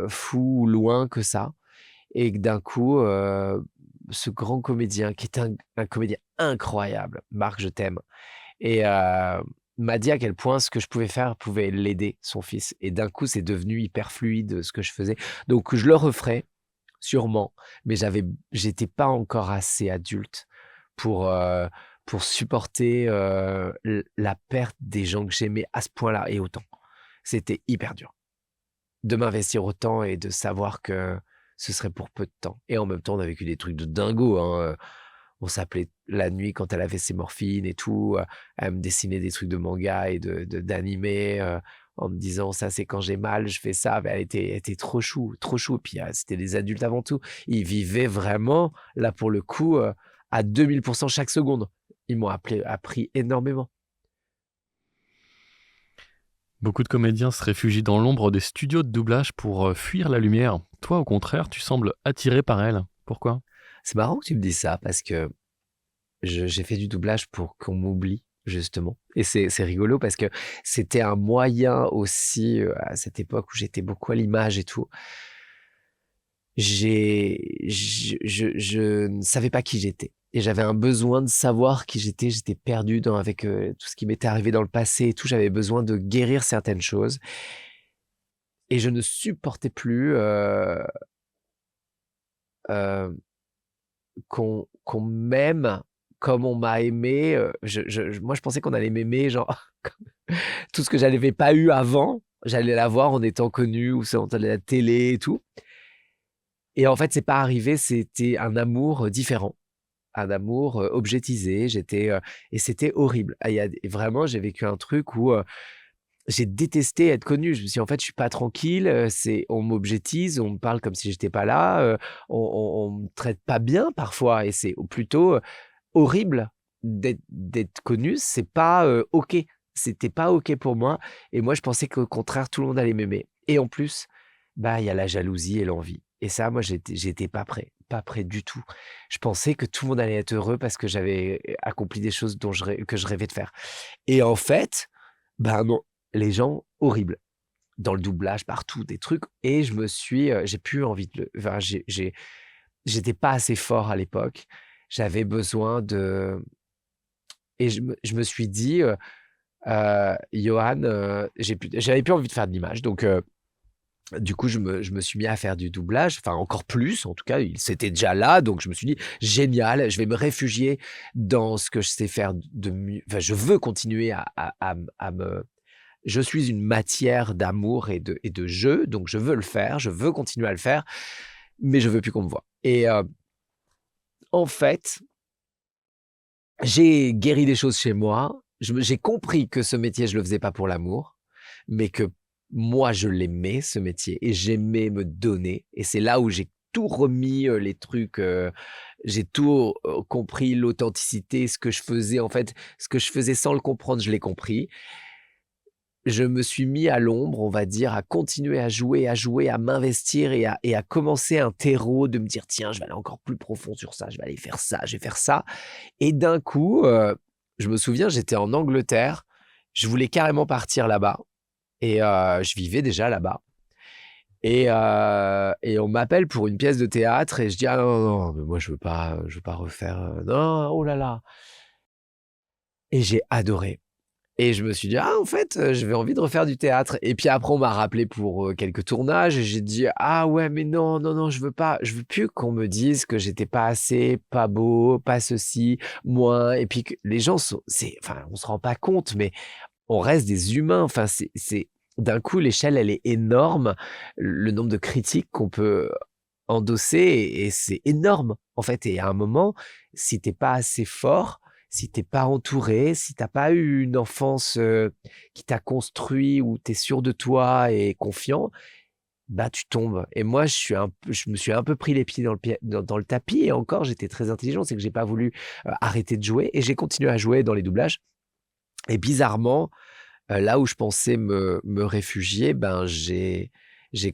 fou ou loin que ça. Et que d'un coup, ce grand comédien, qui est un comédien incroyable, Marc, je t'aime, et m'a dit à quel point ce que je pouvais faire pouvait l'aider, son fils. Et d'un coup, c'est devenu hyper fluide ce que je faisais. Donc, je le referai, sûrement, mais j'étais pas encore assez adulte pour supporter la perte des gens que j'aimais à ce point-là et autant. C'était hyper dur de m'investir autant et de savoir que ce serait pour peu de temps. Et en même temps, on a vécu des trucs de dingo. Hein. On s'appelait la nuit quand elle avait ses morphines et tout. Elle me dessinait des trucs de manga et d'animé en me disant ça, c'est quand j'ai mal, je fais ça. Elle était trop chou, trop chou. Et puis c'était des adultes avant tout. Ils vivaient vraiment, là pour le coup, à 2000% chaque seconde. Ils m'ont appris énormément. Beaucoup de comédiens se réfugient dans l'ombre des studios de doublage pour fuir la lumière. Toi, au contraire, tu sembles attiré par elle. Pourquoi ? C'est marrant que tu me dises ça parce que j'ai fait du doublage pour qu'on m'oublie, justement. Et c'est rigolo parce que c'était un moyen aussi, à cette époque où j'étais beaucoup à l'image et tout. Je ne savais pas qui j'étais. Et j'avais un besoin de savoir qui j'étais. J'étais perdu avec tout ce qui m'était arrivé dans le passé et tout. J'avais besoin de guérir certaines choses. Et je ne supportais plus qu'on m'aime comme on m'a aimé. Moi, je pensais qu'on allait m'aimer, genre, tout ce que j'avais pas eu avant, j'allais l'avoir en étant connu ou sur la télé et tout. Et en fait, c'est pas arrivé. C'était un amour différent. Un amour objetisé, et c'était horrible. Vraiment, j'ai vécu un truc où j'ai détesté être connu. Je me suis dit, en fait, je suis pas tranquille, on m'objétise, on me parle comme si j'étais pas là, on me traite pas bien parfois, et c'est plutôt horrible d'être connu. C'est pas OK. C'était pas OK pour moi, et moi, je pensais qu'au contraire, tout le monde allait m'aimer. Et en plus, il y a la jalousie et l'envie. Et ça, moi, j'étais pas prêt du tout. Je pensais que tout le monde allait être heureux parce que j'avais accompli des choses que je rêvais de faire. Et en fait, non, les gens, horribles. Dans le doublage, partout, des trucs. Et j'ai plus envie j'étais pas assez fort à l'époque. J'avais besoin et je me suis dit, Johan, j'avais plus envie de faire de l'image. Donc, du coup, je me suis mis à faire du doublage, enfin encore plus, en tout cas, c'était déjà là, donc je me suis dit, génial, je vais me réfugier dans ce que je sais faire de mieux. Enfin, je veux continuer je suis une matière d'amour et de jeu, donc je veux le faire, je veux continuer à le faire, mais je veux plus qu'on me voie. Et en fait, j'ai guéri des choses chez moi, j'ai compris que ce métier, je le faisais pas pour l'amour, mais que moi, je l'aimais, ce métier, et j'aimais me donner. Et c'est là où j'ai tout remis, les trucs, j'ai tout compris, l'authenticité, ce que je faisais. En fait, ce que je faisais sans le comprendre, je l'ai compris. Je me suis mis à l'ombre, on va dire, à continuer à jouer, à m'investir et à commencer un terreau, de me dire, tiens, je vais aller encore plus profond sur ça, je vais aller faire ça, je vais faire ça. Et d'un coup, je me souviens, j'étais en Angleterre, je voulais carrément partir là-bas. Et je vivais déjà là-bas. Et on m'appelle pour une pièce de théâtre et je dis, ah non, mais moi je veux pas refaire, non, oh là là. Et j'ai adoré. Et je me suis dit, ah, en fait, j'avais envie de refaire du théâtre. Et puis après, on m'a rappelé pour quelques tournages et j'ai dit, ah ouais, mais non, je veux plus qu'on me dise que j'étais pas assez, pas beau, pas ceci, moins. Et puis que les gens on se rend pas compte, mais on reste des humains. Enfin, d'un coup, l'échelle, elle est énorme. Le nombre de critiques qu'on peut endosser, et c'est énorme, en fait. Et à un moment, si t'es pas assez fort, si t'es pas entouré, si t'as pas eu une enfance qui t'a construit, où t'es sûr de toi et confiant, bah tu tombes. Et moi, je me suis un peu pris les pieds dans le tapis. Et encore, j'étais très intelligent, c'est que j'ai pas voulu arrêter de jouer et j'ai continué à jouer dans les doublages. Et bizarrement, là où je pensais me réfugier, ben j'ai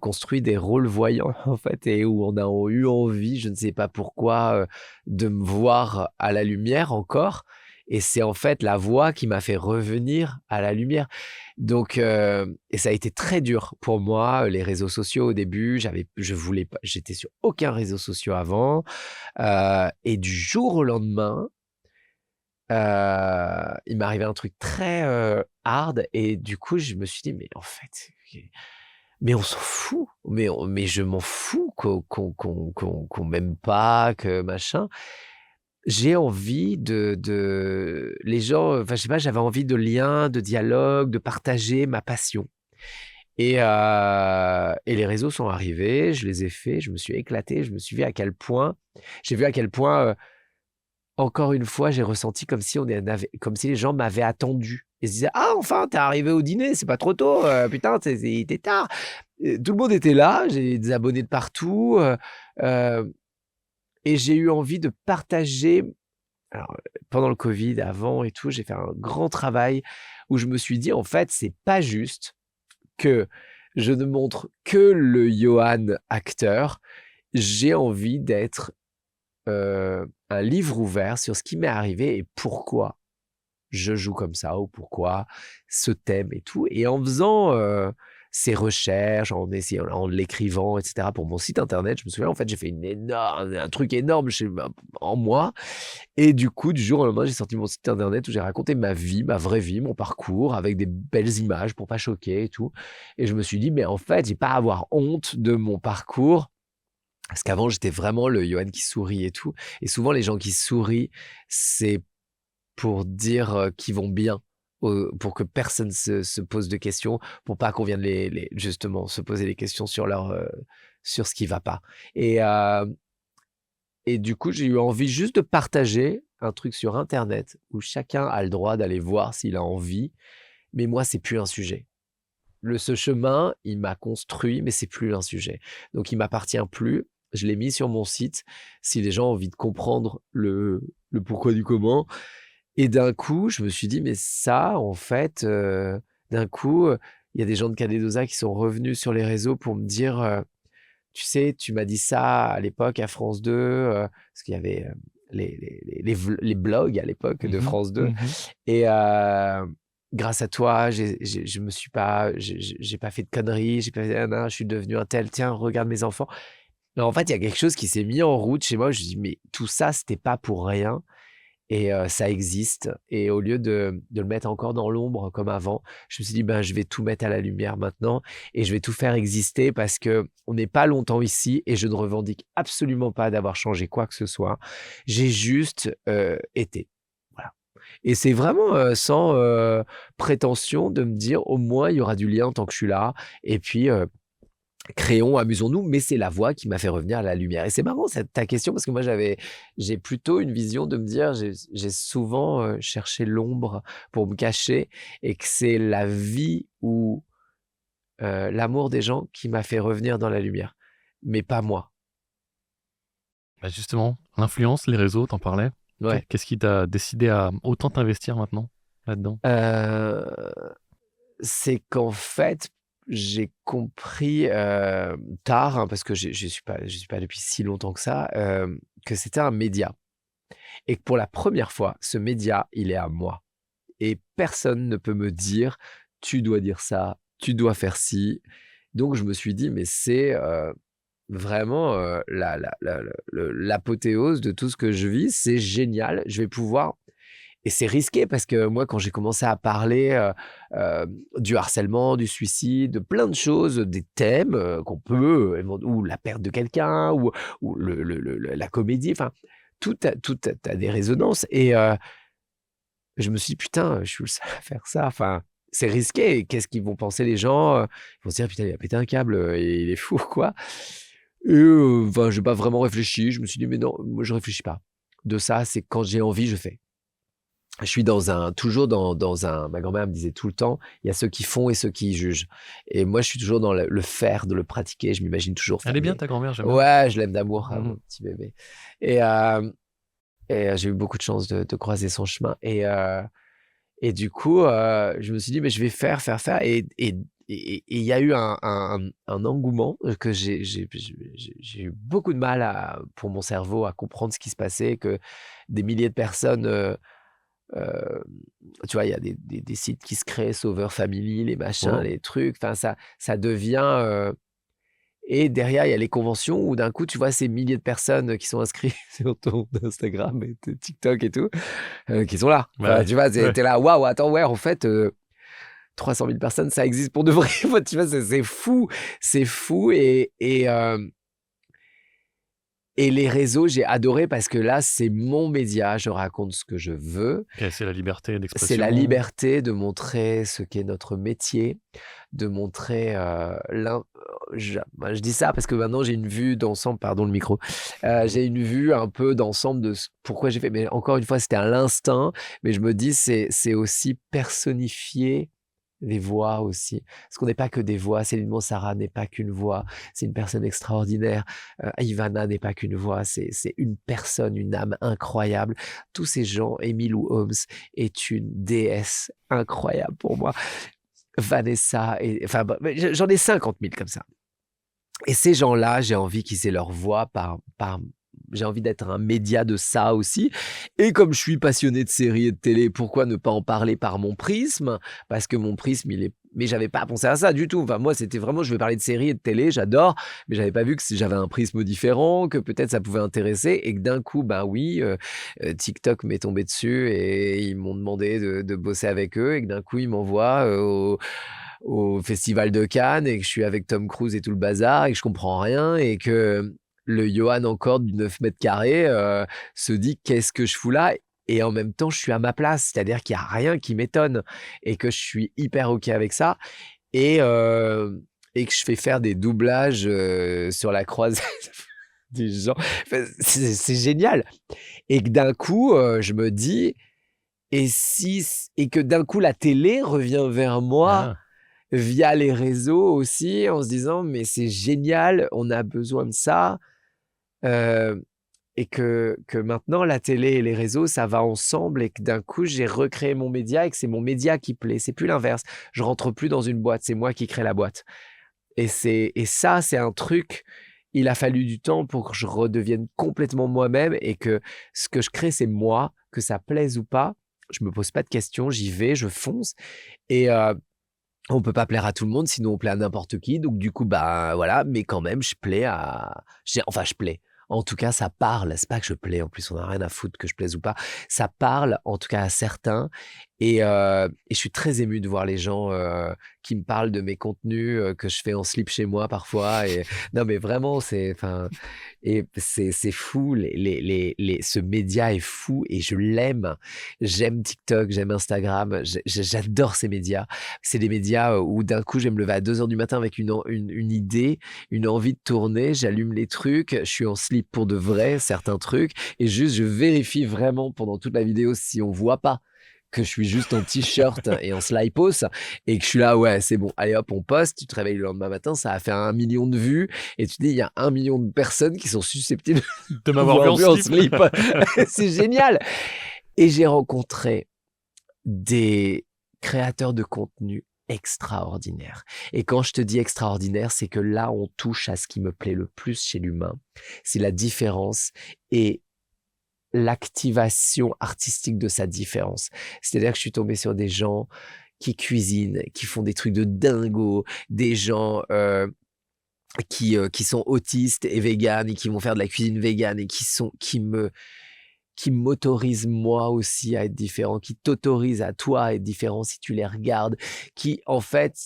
construit des rôles voyants en fait, et où on a eu envie, je ne sais pas pourquoi, de me voir à la lumière encore. Et c'est en fait la voix qui m'a fait revenir à la lumière. Donc, et ça a été très dur pour moi, les réseaux sociaux au début. Je voulais pas, j'étais sur aucun réseau social avant, et du jour au lendemain, il m'est arrivé un truc très hard, et du coup, je me suis dit, mais en fait, mais on s'en fout, mais je m'en fous qu'on m'aime pas, que machin. J'ai envie les gens, enfin, je sais pas, j'avais envie de liens, de dialogue, de partager ma passion. Et les réseaux sont arrivés, je les ai faits, je me suis éclaté, je me suis vu à quel point, encore une fois, j'ai ressenti comme si comme si les gens m'avaient attendu. Ils se disaient, ah, enfin, t'es arrivé au dîner, c'est pas trop tôt, putain, il était tard. Et tout le monde était là, j'ai des abonnés de partout, et j'ai eu envie de partager. Alors, pendant le Covid, avant et tout, j'ai fait un grand travail où je me suis dit, en fait, c'est pas juste que je ne montre que le Johan acteur. J'ai envie d'être un livre ouvert sur ce qui m'est arrivé et pourquoi je joue comme ça, ou pourquoi ce thème et tout. Et en faisant ces recherches, en l'écrivant, etc., pour mon site internet, je me souviens, en fait, j'ai fait un truc énorme en moi. Et du coup, du jour au lendemain, j'ai sorti mon site internet où j'ai raconté ma vie, ma vraie vie, mon parcours, avec des belles images pour pas choquer et tout. Et je me suis dit, mais en fait, j'ai pas à avoir honte de mon parcours. Parce qu'avant, j'étais vraiment le Johan qui sourit et tout. Et souvent, les gens qui sourient, c'est pour dire qu'ils vont bien, pour que personne se pose de questions, pour pas qu'on vienne justement se poser des questions sur sur ce qui va pas. Et du coup, j'ai eu envie juste de partager un truc sur Internet où chacun a le droit d'aller voir s'il a envie. Mais moi, c'est plus un sujet. Ce chemin, il m'a construit, mais c'est plus un sujet. Donc, il m'appartient plus. Je l'ai mis sur mon site. Si les gens ont envie de comprendre le pourquoi du comment. Et d'un coup, je me suis dit, mais ça, en fait, d'un coup, il y a des gens de KD2A qui sont revenus sur les réseaux pour me dire, tu sais, tu m'as dit ça à l'époque à France 2, parce qu'il y avait les blogs à l'époque de France 2. Et grâce à toi, je me suis pas, j'ai pas fait de conneries, je suis devenu un tel. Tiens, regarde mes enfants. Mais en fait, il y a quelque chose qui s'est mis en route chez moi. Je me dis, mais tout ça, c'était pas pour rien. Et ça existe. Et au lieu de le mettre encore dans l'ombre comme avant, je me suis dit, ben, je vais tout mettre à la lumière maintenant et je vais tout faire exister parce que on n'est pas longtemps ici et je ne revendique absolument pas d'avoir changé quoi que ce soit. J'ai juste été. Voilà. Et c'est vraiment sans prétention de me dire, au moins, il y aura du lien tant que je suis là. Et puis, créons, amusons-nous, mais c'est la voix qui m'a fait revenir à la lumière. Et c'est marrant ta question parce que moi j'ai plutôt une vision de me dire j'ai souvent cherché l'ombre pour me cacher et que c'est la vie ou l'amour des gens qui m'a fait revenir dans la lumière, mais pas moi. Bah justement, l'influence, les réseaux, t'en parlais. Ouais. Qu'est-ce qui t'a décidé à autant t'investir maintenant là-dedans ? C'est qu'en fait, j'ai compris tard, parce que je suis pas depuis si longtemps que ça, que c'était un média. Et que pour la première fois, ce média, il est à moi. Et personne ne peut me dire, tu dois dire ça, tu dois faire ci. Donc je me suis dit, mais c'est vraiment l'apothéose de tout ce que je vis. C'est génial, je vais pouvoir... Et c'est risqué parce que moi, quand j'ai commencé à parler du harcèlement, du suicide, de plein de choses, des thèmes qu'on peut, ou la perte de quelqu'un, ou la comédie, enfin, tout a des résonances. Et je me suis dit, putain, je suis le seul à faire ça. Enfin, c'est risqué. Qu'est-ce qu'ils vont penser les gens ? Ils vont se dire, putain, il a pété un câble, et il est fou, quoi. Et enfin, je n'ai pas vraiment réfléchi. Je me suis dit, mais non, moi, je ne réfléchis pas. De ça, c'est quand j'ai envie, je fais. je suis toujours dans un, ma grand-mère me disait tout le temps, il y a ceux qui font et ceux qui jugent. Et moi, je suis toujours dans le faire, de le pratiquer. Je m'imagine toujours faire. Elle est bien, ta grand-mère, j'aime bien. Ouais, je l'aime d'amour, mon petit bébé. Et j'ai eu beaucoup de chance de croiser son chemin. Et du coup, je me suis dit, mais je vais faire. Et il y a eu un engouement que j'ai eu beaucoup de mal pour mon cerveau à comprendre ce qui se passait, que des milliers de personnes, tu vois, il y a des sites qui se créent, Sauveur Family, les machins, les trucs, enfin ça devient... Et derrière, il y a les conventions où d'un coup, tu vois ces milliers de personnes qui sont inscrites sur ton Instagram et TikTok et tout, qui sont là. Enfin, tu vois, t'es là, waouh, attends, ouais, en fait, 300 000 personnes, ça existe pour de vrai. Tu vois, c'est fou. C'est fou. Et les réseaux, j'ai adoré parce que là, c'est mon média. Je raconte ce que je veux. Okay, c'est la liberté d'expression. C'est la liberté de montrer ce qu'est notre métier, de montrer je dis ça parce que maintenant j'ai une vue d'ensemble, pardon le micro, j'ai une vue un peu d'ensemble de pourquoi j'ai fait. Mais encore une fois, c'était à l'instinct. Mais je me dis, c'est aussi personnifier les voix aussi. Parce qu'on n'est pas que des voix. Céline Monsara n'est pas qu'une voix. C'est une personne extraordinaire. Ivana n'est pas qu'une voix. C'est une personne, une âme incroyable. Tous ces gens, Emilou Holmes est une déesse incroyable pour moi. Vanessa, enfin, j'en ai 50 000 comme ça. Et ces gens-là, j'ai envie qu'ils aient leur voix j'ai envie d'être un média de ça aussi. Et comme je suis passionné de séries et de télé, pourquoi ne pas en parler par mon prisme? Parce que mon prisme, mais j'avais pas pensé à ça du tout. Enfin, moi, c'était vraiment, je vais parler de séries et de télé, j'adore, mais j'avais pas vu que j'avais un prisme différent, que peut-être ça pouvait intéresser, et que d'un coup, TikTok m'est tombé dessus et ils m'ont demandé de bosser avec eux, et que d'un coup, ils m'envoient au Festival de Cannes, et que je suis avec Tom Cruise et tout le bazar, et que je comprends rien, et que le Johan encore du 9 mètres carrés se dit qu'est-ce que je fous là, et en même temps je suis à ma place, c'est-à-dire qu'il n'y a rien qui m'étonne et que je suis hyper ok avec ça, et que je fais faire des doublages sur la croisette des gens. Enfin, c'est génial, et que d'un coup je me dis et que d'un coup la télé revient vers moi via les réseaux aussi, en se disant mais c'est génial, on a besoin de ça. Et que maintenant la télé et les réseaux ça va ensemble, et que d'un coup j'ai recréé mon média et que c'est mon média qui plaît, c'est plus l'inverse. Je rentre plus dans une boîte, c'est moi qui crée la boîte, et ça c'est un truc, il a fallu du temps pour que je redevienne complètement moi-même, et que ce que je crée c'est moi, que ça plaise ou pas, je me pose pas de questions, j'y vais, je fonce, et on peut pas plaire à tout le monde, sinon on plaît à n'importe qui. Donc du coup, voilà, mais quand même, je plais. Je plais. En tout cas, ça parle. C'est pas que je plais. En plus, on n'a rien à foutre que je plaise ou pas. Ça parle, en tout cas, à certains. Et je suis très ému de voir les gens qui me parlent de mes contenus que je fais en slip chez moi parfois. Et non, mais vraiment, c'est fou. Ce média est fou et je l'aime. J'aime TikTok, j'aime Instagram. J'adore ces médias. C'est des médias où d'un coup, je vais me lever à 2h du matin avec une idée, une envie de tourner. J'allume les trucs. Je suis en slip pour de vrai, certains trucs. Et juste, je vérifie vraiment pendant toute la vidéo si on voit pas que je suis juste en t-shirt et en slipos, et que je suis là, ouais, c'est bon, allez hop, on poste, tu te réveilles le lendemain matin, ça a fait 1 million de vues, et tu te dis, il y a 1 million de personnes qui sont susceptibles de m'avoir vu en slip. C'est génial. Et j'ai rencontré des créateurs de contenu extraordinaires. Et quand je te dis extraordinaire, c'est que là, on touche à ce qui me plaît le plus chez l'humain. C'est la différence et l'activation artistique de sa différence. C'est-à-dire que je suis tombé sur des gens qui cuisinent, qui font des trucs de dingo, des gens qui sont autistes et véganes et qui vont faire de la cuisine végane, et qui m'autorisent moi aussi à être différent, qui t'autorisent à toi à être différent si tu les regardes, qui en fait,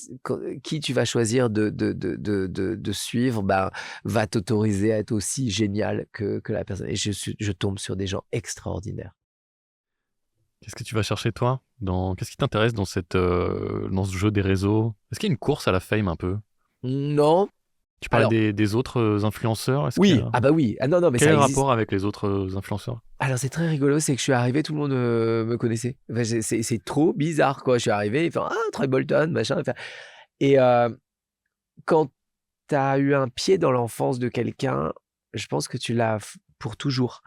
qui tu vas choisir de suivre, va t'autoriser à être aussi génial que la personne. Et je tombe sur des gens extraordinaires. Qu'est-ce que tu vas chercher toi qu'est-ce qui t'intéresse dans ce jeu des réseaux? Est-ce qu'il y a une course à la fame un peu? Non, Tu parlais des autres influenceurs. Oui, oui. Ah non, mais quel ça est le existe. rapport avec les autres influenceurs? Alors, c'est très rigolo, c'est que je suis arrivé, tout le monde me connaissait. Enfin, c'est trop bizarre, quoi. Je suis arrivé, ils font « Ah, Troy Bolton, machin. » Enfin, et quand tu as eu un pied dans l'enfance de quelqu'un, je pense que tu l'as pour toujours.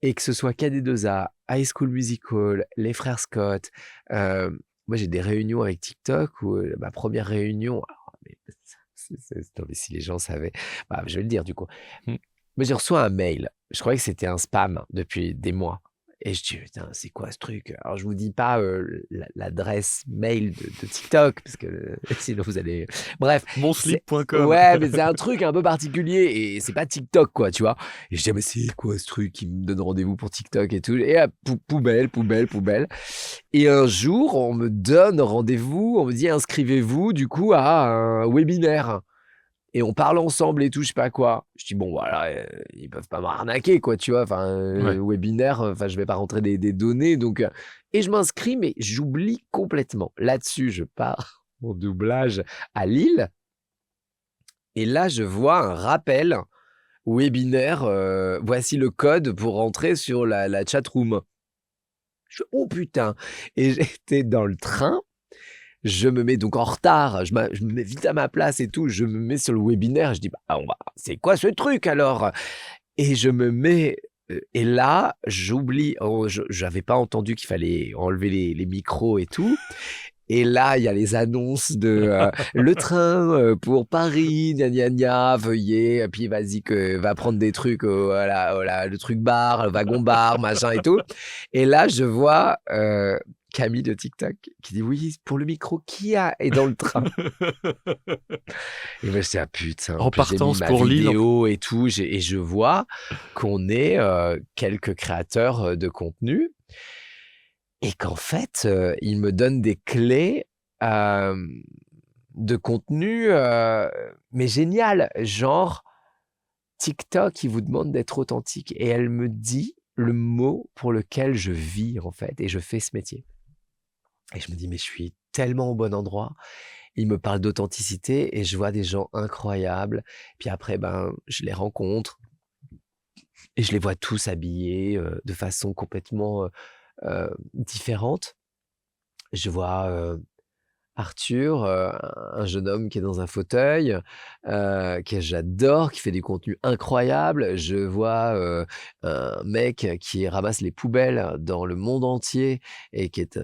Et que ce soit KD2A, High School Musical, les frères Scott. Moi, j'ai des réunions avec TikTok où ma première réunion... non, mais si les gens savaient... je vais le dire, du coup. Moi, j'ai reçu un mail. Je croyais que c'était un spam depuis des mois. Et je dis, putain, c'est quoi ce truc? Alors, je vous dis pas l'adresse mail de TikTok, parce que sinon vous allez... Bref. Monslip.com. Ouais, mais c'est un truc un peu particulier et c'est pas TikTok, quoi, tu vois. Et je dis, mais c'est quoi ce truc qui me donne rendez-vous pour TikTok et tout? Et poubelle. Et un jour, on me donne rendez-vous, on me dit, inscrivez-vous, du coup, à un webinaire. Et on parle ensemble et tout, je sais pas quoi. Je dis, bon, voilà, ils peuvent pas m'arnaquer, quoi, tu vois. Enfin, webinaire, je vais pas rentrer des données. Donc, et je m'inscris, mais j'oublie complètement. Là-dessus, je pars en doublage à Lille. Et là, je vois un rappel webinaire. Voici le code pour rentrer sur la chatroom. Je fais, oh putain. Et j'étais dans le train. Je me mets donc en retard, je me mets vite à ma place et tout, je me mets sur le webinaire, je dis c'est quoi ce truc alors? Et je me mets et là j'oublie, j'avais pas entendu qu'il fallait enlever les micros et tout. Et là, il y a les annonces de le train pour Paris, gna gna gna, veuillez, puis vas-y, va prendre des trucs, voilà, le truc bar, le wagon bar, machin et tout. Et là, je vois Camille de TikTok qui dit oui, pour le micro, qui est dans le train? Et moi, je dis, ah putain, en partance j'ai mis pour ma Lille. vidéo et tout, et je vois qu'on est quelques créateurs de contenu. Et qu'en fait, il me donne des clés de contenu, mais génial. Genre, TikTok, il vous demande d'être authentique. Et elle me dit le mot pour lequel je vis, en fait, et je fais ce métier. Et je me dis, mais je suis tellement au bon endroit. Il me parle d'authenticité et je vois des gens incroyables. Puis après, je les rencontre et je les vois tous habillés de façon complètement... différentes. Je vois Arthur, un jeune homme qui est dans un fauteuil, que j'adore, qui fait du contenu incroyable. Je vois un mec qui ramasse les poubelles dans le monde entier et qui est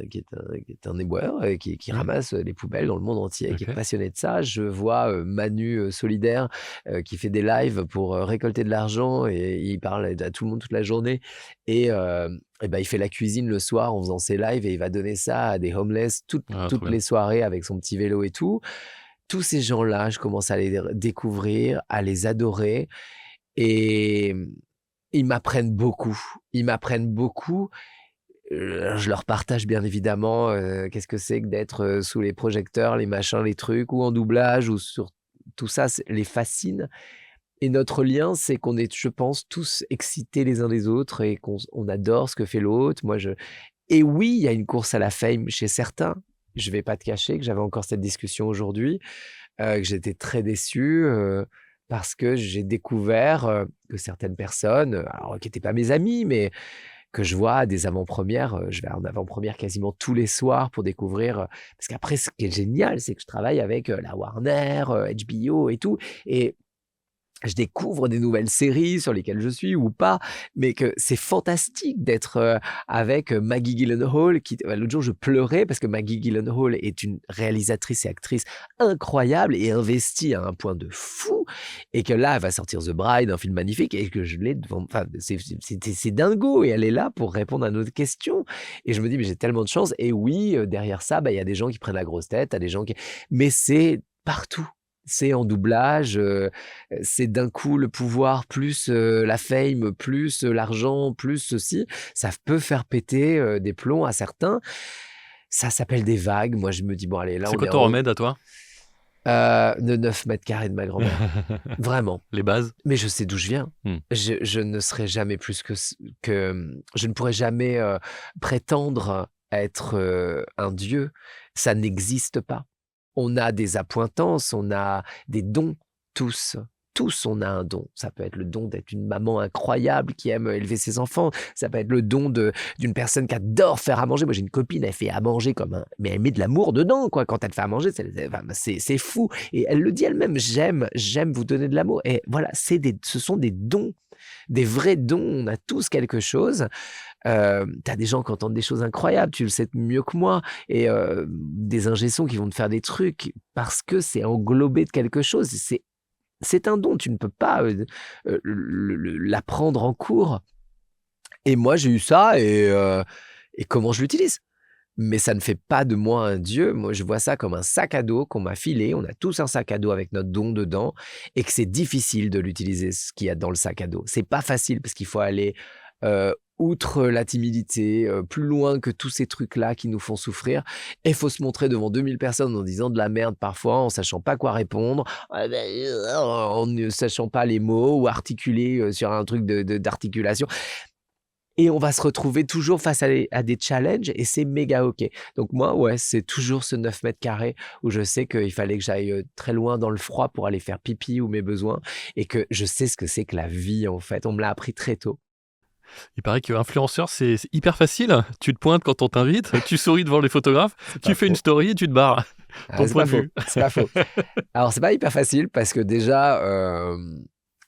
un éboueur et qui ramasse les poubelles dans le monde entier, qui est passionné de ça. Je vois Manu Solidaire qui fait des lives pour récolter de l'argent et il parle à tout le monde toute la journée. Et il fait la cuisine le soir en faisant ses lives et il va donner ça à des homeless toutes les soirées avec son petit vélo et tout. Tous ces gens-là, je commence à les découvrir, à les adorer et ils m'apprennent beaucoup. Je leur partage bien évidemment qu'est-ce que c'est que d'être sous les projecteurs, les machins, les trucs, ou en doublage, ou sur tout ça, les fascine. Et notre lien, c'est qu'on est, je pense, tous excités les uns des autres et qu'on adore ce que fait l'autre. Et oui, il y a une course à la fame chez certains. Je vais pas te cacher que j'avais encore cette discussion aujourd'hui, que j'étais très déçu parce que j'ai découvert que certaines personnes, alors qui n'étaient pas mes amis, mais que je vois à des avant-premières, je vais en avant-première quasiment tous les soirs pour découvrir. Parce qu'après, ce qui est génial, c'est que je travaille avec la Warner, HBO et tout. Et je découvre des nouvelles séries sur lesquelles je suis ou pas, mais que c'est fantastique d'être avec Maggie Gyllenhaal. L'autre jour, je pleurais parce que Maggie Gyllenhaal est une réalisatrice et actrice incroyable et investie à un point de fou, et que là, elle va sortir The Bride, un film magnifique, et que je l'ai devant... Enfin, c'est dingo, et elle est là pour répondre à notre question. Et je me dis, mais j'ai tellement de chance. Et oui, derrière ça, y a des gens qui prennent la grosse tête, mais c'est partout. C'est en doublage, c'est d'un coup le pouvoir plus la fame, plus l'argent, plus ceci. Ça peut faire péter des plombs à certains. Ça s'appelle des vagues. Moi, je me dis, bon, allez, là, c'est quoi ton remède à toi? De 9 mètres carrés de ma grand-mère. Vraiment. Les bases? Mais je sais d'où je viens. Je ne serai jamais plus que... Je ne pourrai jamais prétendre être un dieu. Ça n'existe pas. On a des appointances, on a des dons, tous. Tous, on a un don. Ça peut être le don d'être une maman incroyable qui aime élever ses enfants. Ça peut être le don d'une personne qui adore faire à manger. Moi, j'ai une copine, elle fait à manger mais elle met de l'amour dedans, quoi. Quand elle fait à manger, c'est fou. Et elle le dit elle-même, j'aime vous donner de l'amour. Et voilà, ce sont des dons, des vrais dons. On a tous quelque chose. T'as des gens qui entendent des choses incroyables, tu le sais mieux que moi, et des ingé-sons qui vont te faire des trucs parce que c'est englobé de quelque chose. C'est un don, tu ne peux pas l'apprendre en cours. Et moi, j'ai eu ça, et comment je l'utilise? Mais ça ne fait pas de moi un dieu. Moi, je vois ça comme un sac à dos qu'on m'a filé. On a tous un sac à dos avec notre don dedans, et que c'est difficile de l'utiliser, ce qu'il y a dans le sac à dos. C'est pas facile parce qu'il faut aller outre la timidité, plus loin que tous ces trucs-là qui nous font souffrir. Et il faut se montrer devant 2000 personnes en disant de la merde parfois, en sachant pas quoi répondre, en ne sachant pas les mots ou articuler sur un truc d'articulation. Et on va se retrouver toujours face à des challenges, et c'est méga OK. Donc moi, ouais, c'est toujours ce 9 mètres carrés où je sais qu'il fallait que j'aille très loin dans le froid pour aller faire pipi ou mes besoins, et que je sais ce que c'est que la vie, en fait. On me l'a appris très tôt. Il paraît qu'influenceur, c'est hyper facile. Tu te pointes quand on t'invite, tu souris devant les photographes, tu fais une story et tu te barres. C'est pas faux. Alors, c'est pas hyper facile parce que déjà,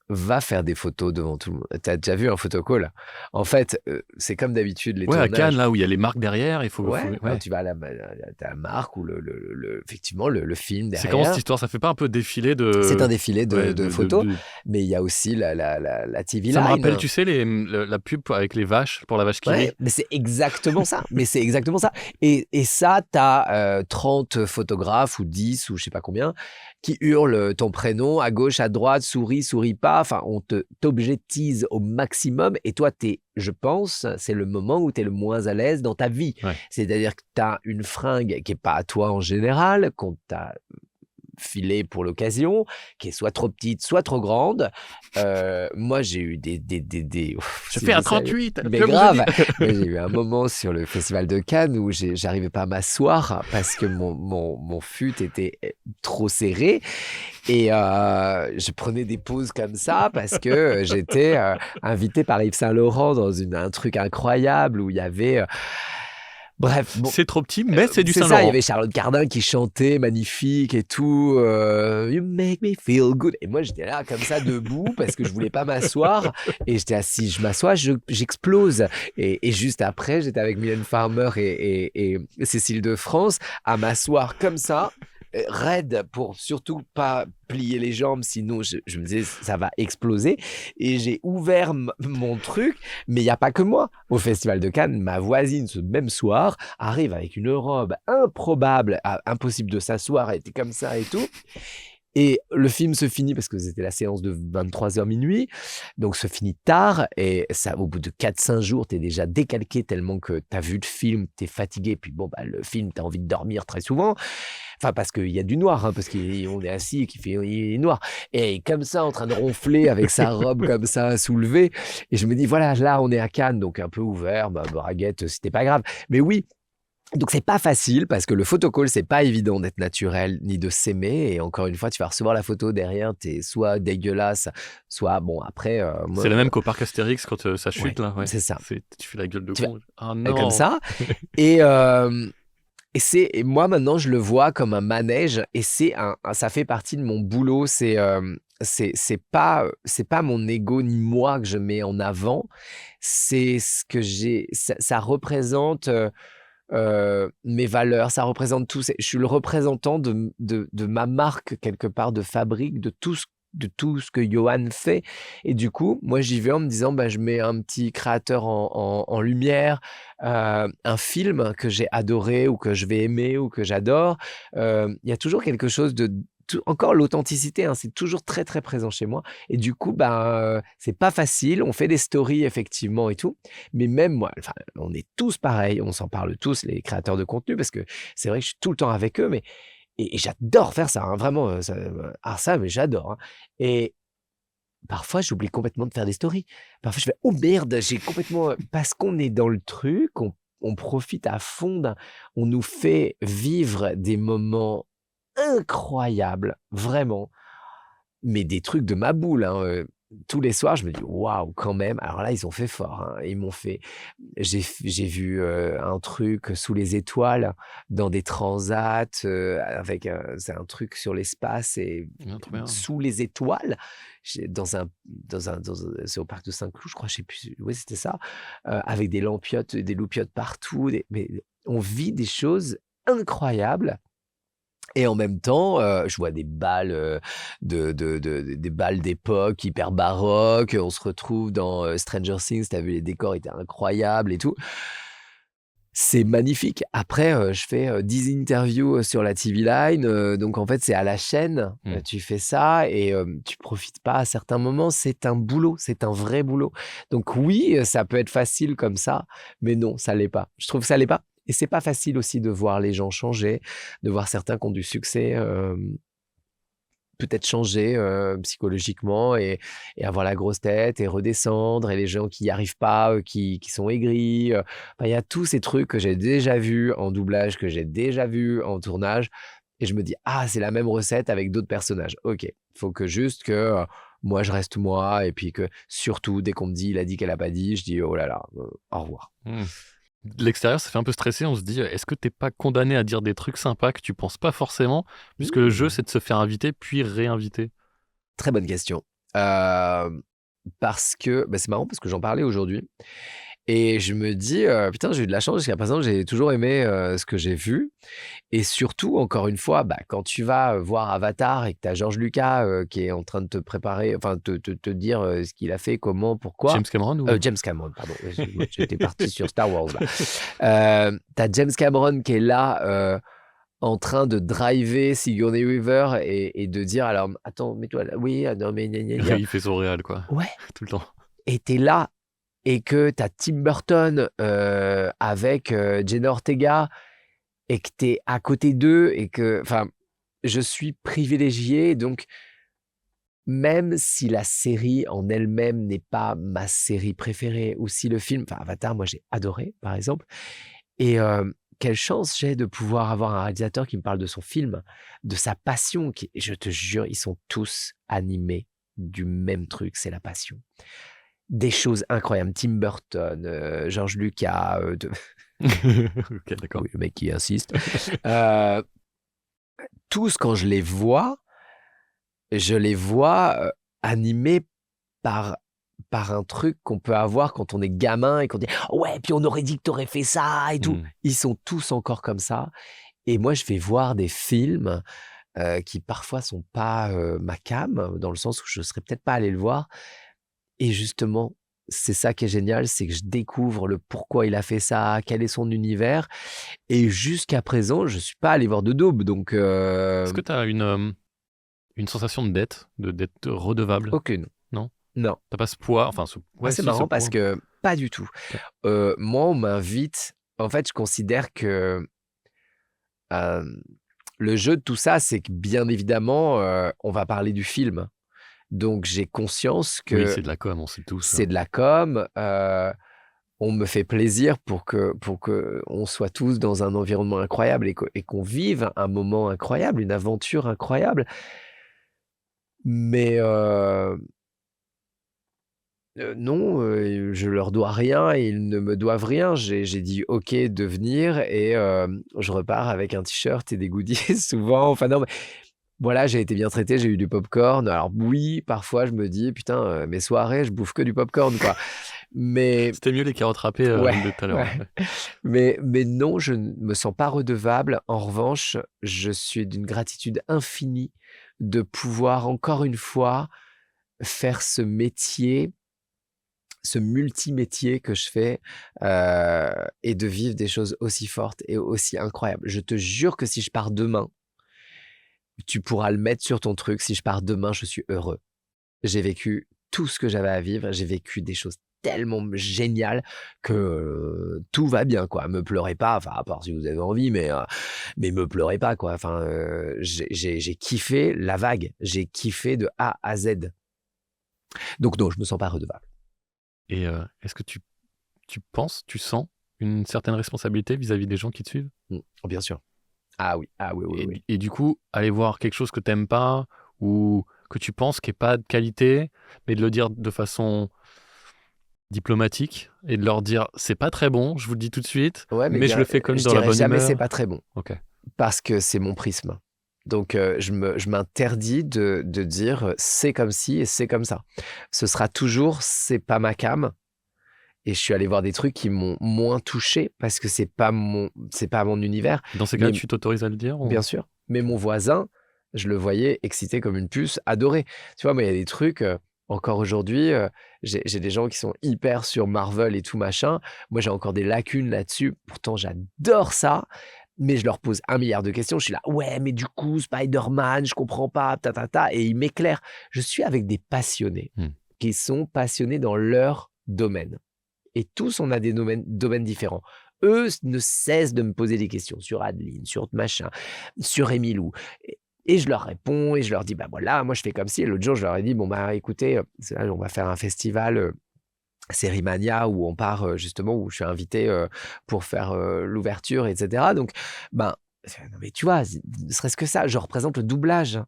va faire des photos devant tout le monde. T'as déjà vu un photocall? En fait, c'est comme d'habitude les tournages. À Cannes, là où il y a les marques derrière, il faut. Quand tu vas à t'as la marque ou effectivement le film derrière. C'est comment cette histoire? Ça fait pas un peu défilé de. C'est un défilé de photos, mais il y a aussi la TV line. Ça me rappelle, tu sais, la pub avec les vaches, pour la vache qui rit. Mais c'est exactement ça. Et ça, t'as 30 photographes ou 10 ou je sais pas combien qui hurlent ton prénom à gauche, à droite, souris pas. Enfin, on t'objectise au maximum, et toi, je pense, c'est le moment où tu es le moins à l'aise dans ta vie. Ouais. C'est-à-dire que tu as une fringue qui n'est pas à toi en général, qu'on t'a filée pour l'occasion, qui est soit trop petite, soit trop grande. Moi, j'ai eu des je fais un 38. Mais grave. J'ai eu un moment sur le festival de Cannes où j'arrivais pas à m'asseoir parce que mon fut était trop serré. Et je prenais des pauses comme ça parce que j'étais invité par Yves Saint Laurent dans un truc incroyable où il y avait... Bref, bon, c'est trop petit, mais c'est du Saint Laurent. C'est ça, il y avait Charlotte Cardin qui chantait, magnifique et tout. You make me feel good. Et moi, j'étais là comme ça, debout, parce que je voulais pas m'asseoir. Et j'étais assis, je m'assois, j'explose. Et juste après, j'étais avec Mylène Farmer et Cécile de France à m'asseoir comme ça, raide, pour surtout pas plier les jambes, sinon je me disais ça va exploser. Et j'ai ouvert mon truc, mais il n'y a pas que moi. Au Festival de Cannes, ma voisine, ce même soir, arrive avec une robe improbable, impossible de s'asseoir, elle était comme ça et tout. Et le film se finit, parce que c'était la séance de 23h minuit, donc se finit tard, et ça, au bout de 4-5 jours, t'es déjà décalqué tellement que t'as vu le film, t'es fatigué, puis bon, le film, t'as envie de dormir très souvent, enfin parce qu'il y a du noir, parce qu'on est assis et il est noir, et comme ça, en train de ronfler avec sa robe comme ça, soulevée, et je me dis, voilà, là, on est à Cannes, donc un peu ouvert, braguette, c'était pas grave, mais oui. Donc c'est pas facile parce que le photocall, c'est pas évident d'être naturel ni de s'aimer, et encore une fois tu vas recevoir la photo derrière, t'es soit dégueulasse, soit bon après c'est la même qu'au parc Astérix quand ça chute là, c'est ça, tu fais la gueule de con, non, comme ça. Et moi maintenant je le vois comme un manège, et ça fait partie de mon boulot. C'est pas mon ego ni moi que je mets en avant, c'est ce que j'ai, ça représente mes valeurs, ça représente tout. Je suis le représentant de ma marque quelque part, de fabrique, de tout ce que Johan fait. Et du coup, moi j'y vais en me disant, je mets un petit créateur en lumière, un film que j'ai adoré ou que je vais aimer ou que j'adore. Il y a toujours quelque chose encore l'authenticité, c'est toujours très très présent chez moi, et du coup c'est pas facile. On fait des stories effectivement et tout, mais même moi, on est tous pareils, on s'en parle tous, les créateurs de contenu, parce que c'est vrai que je suis tout le temps avec eux, mais et j'adore faire ça, vraiment, ça, mais j'adore, et parfois j'oublie complètement de faire des stories. Parfois je fais oh merde, j'ai complètement, parce qu'on est dans le truc, on profite à fond, on nous fait vivre des moments incroyable, vraiment. mais des trucs de ma boule, hein. Tous les soirs, je me dis waouh, quand même. Alors là, ils ont fait fort, hein. Ils m'ont fait. J'ai vu un truc sous les étoiles, dans des transats, avec c'est un truc sur l'espace et sous les étoiles, c'est au parc de Saint-Cloud, je crois, je sais plus. Oui, c'était ça, avec des lampiotes, des loupiotes partout. Mais on vit des choses incroyables. Et en même temps, je vois des balles des balles d'époque hyper baroques. On se retrouve dans Stranger Things. T'as vu, les décors étaient incroyables et tout. C'est magnifique. Après, je fais 10 interviews sur la TV Line. Donc, en fait, c'est à la chaîne. Tu fais ça et tu profites pas à certains moments. C'est un boulot. C'est un vrai boulot. Donc, oui, ça peut être facile comme ça. Mais non, ça l'est pas. Je trouve que ça l'est pas. Et c'est pas facile aussi de voir les gens changer, de voir certains qui ont du succès peut-être changer psychologiquement et avoir la grosse tête et redescendre, et les gens qui n'y arrivent pas, qui sont aigris. Il y a tous ces trucs que j'ai déjà vus en doublage, que j'ai déjà vus en tournage, et je me dis, ah, c'est la même recette avec d'autres personnages. Ok, il faut que juste que moi je reste moi, et puis que surtout dès qu'on me dit il a dit qu'elle a pas dit, je dis oh là là, au revoir. De l'extérieur, ça fait un peu stressé. On se dit, est-ce que t'es pas condamné à dire des trucs sympas que tu penses pas forcément, puisque le jeu, c'est de se faire inviter puis réinviter? Très bonne question. Parce que c'est marrant, parce que j'en parlais aujourd'hui. Et je me dis, putain, j'ai eu de la chance, jusqu'à présent, j'ai toujours aimé ce que j'ai vu. Et surtout, encore une fois, quand tu vas voir Avatar et que tu as George Lucas qui est en train de te préparer, enfin, te dire ce qu'il a fait, comment, pourquoi. James Cameron James Cameron, pardon. J'étais parti sur Star Wars, là. T'as James Cameron qui est là, en train de driver Sigourney Weaver et de dire, alors, attends, mets-toi là. Oui, non, mais... Il fait son réel, quoi. Ouais. Tout le temps. Et t'es là, et que t'as Tim Burton avec Jenna Ortega, et que t'es à côté d'eux, et que, enfin, je suis privilégié. Donc, même si la série en elle-même n'est pas ma série préférée, ou si le film, enfin Avatar, moi j'ai adoré, par exemple, et quelle chance j'ai de pouvoir avoir un réalisateur qui me parle de son film, de sa passion, et je te jure, ils sont tous animés du même truc, c'est la passion. Des choses incroyables. Tim Burton, George Lucas. Ok, d'accord. Oui, le mec qui insiste. Tous, quand je les vois animés par un truc qu'on peut avoir quand on est gamin et qu'on dit « Ouais, puis on aurait dit que t'aurais fait ça et tout. » Ils sont tous encore comme ça. Et moi, je vais voir des films qui parfois sont pas ma came, dans le sens où je serais peut-être pas allé le voir. Et justement, c'est ça qui est génial, c'est que je découvre le pourquoi il a fait ça, quel est son univers. Et jusqu'à présent, je suis pas allé voir de daube. Donc, est-ce que tu as une sensation de dette, d'être redevable? Aucune. Non. T'as pas ce poids, enfin, c'est marrant parce que pas du tout. Okay. Moi, on m'invite. En fait, je considère que le jeu de tout ça, c'est que bien évidemment, on va parler du film. Donc, j'ai conscience que... Oui, c'est de la com, on sait tous. C'est de la com. On me fait plaisir pour que on soit tous dans un environnement incroyable et qu'on vive un moment incroyable, une aventure incroyable. Mais non, je leur dois rien et ils ne me doivent rien. J'ai dit OK de venir et je repars avec un t-shirt et des goodies souvent. Enfin non, mais... Voilà, j'ai été bien traité, j'ai eu du popcorn. Alors oui, parfois je me dis, putain, mes soirées, je bouffe que du popcorn, quoi. Mais... C'était mieux les carottes râpées de tout à l'heure. Ouais. Mais non, je ne me sens pas redevable. En revanche, je suis d'une gratitude infinie de pouvoir, encore une fois, faire ce métier, ce multimétier que je fais, et de vivre des choses aussi fortes et aussi incroyables. Je te jure que si je pars demain, tu pourras le mettre sur ton truc. Si je pars demain, je suis heureux. J'ai vécu tout ce que j'avais à vivre. J'ai vécu des choses tellement géniales que tout va bien, quoi. Me pleurez pas, enfin, à part si vous avez envie, mais me pleurez pas, quoi. Enfin, j'ai kiffé la vague. J'ai kiffé de A à Z. Donc non, je me sens pas redevable. Et est-ce que tu sens une certaine responsabilité vis-à-vis des gens qui te suivent? Bien sûr. Ah oui. Et du coup, aller voir quelque chose que t'aimes pas, ou que tu penses qui n'est pas de qualité, mais de le dire de façon diplomatique et de leur dire c'est pas très bon, je vous le dis tout de suite, mais je le fais comme dans la bonne humeur. Jamais c'est pas très bon. Ok. Parce que c'est mon prisme. Donc, je m'interdis de dire c'est comme ci et c'est comme ça. Ce sera toujours c'est pas ma came. Et je suis allé voir des trucs qui m'ont moins touché parce que c'est pas mon univers. Dans ces cas, tu t'autorises à le dire ou... Bien sûr. Mais mon voisin, je le voyais excité comme une puce, adoré. Tu vois, mais il y a des trucs, encore aujourd'hui, j'ai des gens qui sont hyper sur Marvel et tout machin. Moi, j'ai encore des lacunes là-dessus. Pourtant, j'adore ça. Mais je leur pose 1 milliard de questions. Je suis là, ouais, mais du coup, Spider-Man, je comprends pas, et ils m'éclairent. Je suis avec des passionnés qui sont passionnés dans leur domaine. Et tous, on a des domaines différents. Eux ne cessent de me poser des questions sur Adeline, sur machin, sur Émilou. Et je leur réponds et je leur dis, bah voilà, moi je fais comme si. Et l'autre jour, je leur ai dit, bon, bah écoutez, là, on va faire un festival Sérimania où on part justement, où je suis invité pour faire l'ouverture, etc. Donc, ben, non mais tu vois, ne serait-ce que ça, je représente le doublage.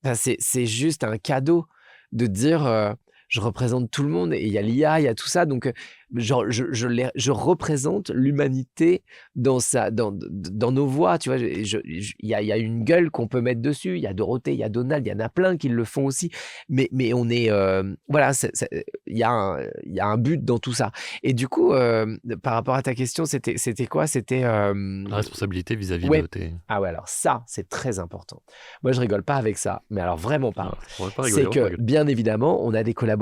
Enfin, c'est juste un cadeau de dire je représente tout le monde et il y a l'IA, il y a tout ça. Donc, genre, je représente l'humanité dans nos voix. Tu vois, il y a une gueule qu'on peut mettre dessus. Il y a Dorothée, il y a Donald, il y en a plein qui le font aussi. Mais on est, voilà, il y a un but dans tout ça. Et du coup, par rapport à ta question, c'était quoi? C'était la responsabilité vis-à-vis ouais. de tes... Ah ouais, alors ça, c'est très important. Moi, je rigole pas avec ça, mais alors vraiment pas. On va pas rigoler, C'est que, bien évidemment, on a des collaborations.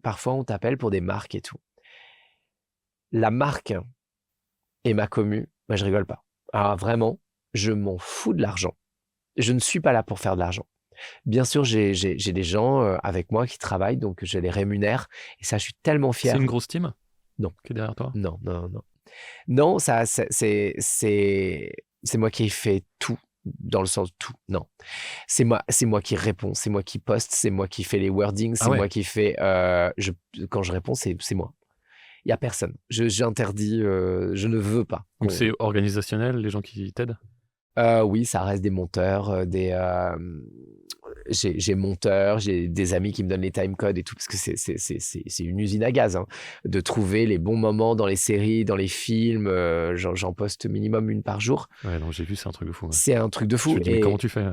Parfois, on t'appelle pour des marques et tout. La marque et ma commu, moi, je rigole pas. Alors vraiment, je m'en fous de l'argent. Je ne suis pas là pour faire de l'argent. Bien sûr, j'ai des gens avec moi qui travaillent, donc je les rémunère. Et ça, je suis tellement fier. C'est une grosse team? Non. Qui est derrière toi? Non. Non, ça, c'est moi qui ai fait tout, dans le sens tout. Non. C'est moi qui réponds, c'est moi qui poste, c'est moi qui fais les wordings, c'est moi qui fais... quand je réponds, c'est moi. Il n'y a personne. J'interdis, je ne veux pas. Donc c'est organisationnel, les gens qui t'aident? Oui, ça reste des monteurs, j'ai monteurs, j'ai des amis qui me donnent les timecodes et tout, parce que c'est une usine à gaz, hein, de trouver les bons moments dans les séries, dans les films. J'en poste minimum 1 par jour. Ouais, non, j'ai vu, c'est un truc de fou. Ouais. C'est un truc de fou. Je me dis, mais comment tu fais?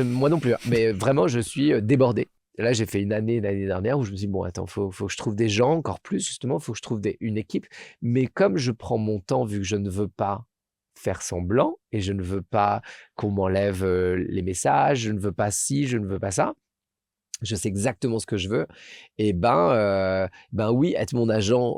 Moi non plus, hein, mais vraiment, je suis débordé. Là, j'ai fait l'année dernière où je me dis, bon, attends, faut que je trouve des gens, encore plus, justement, faut que je trouve une équipe. Mais comme je prends mon temps, vu que je ne veux pas faire semblant et je ne veux pas qu'on m'enlève les messages, je ne veux pas ci, je ne veux pas ça, je sais exactement ce que je veux. Et ben oui, être mon agent,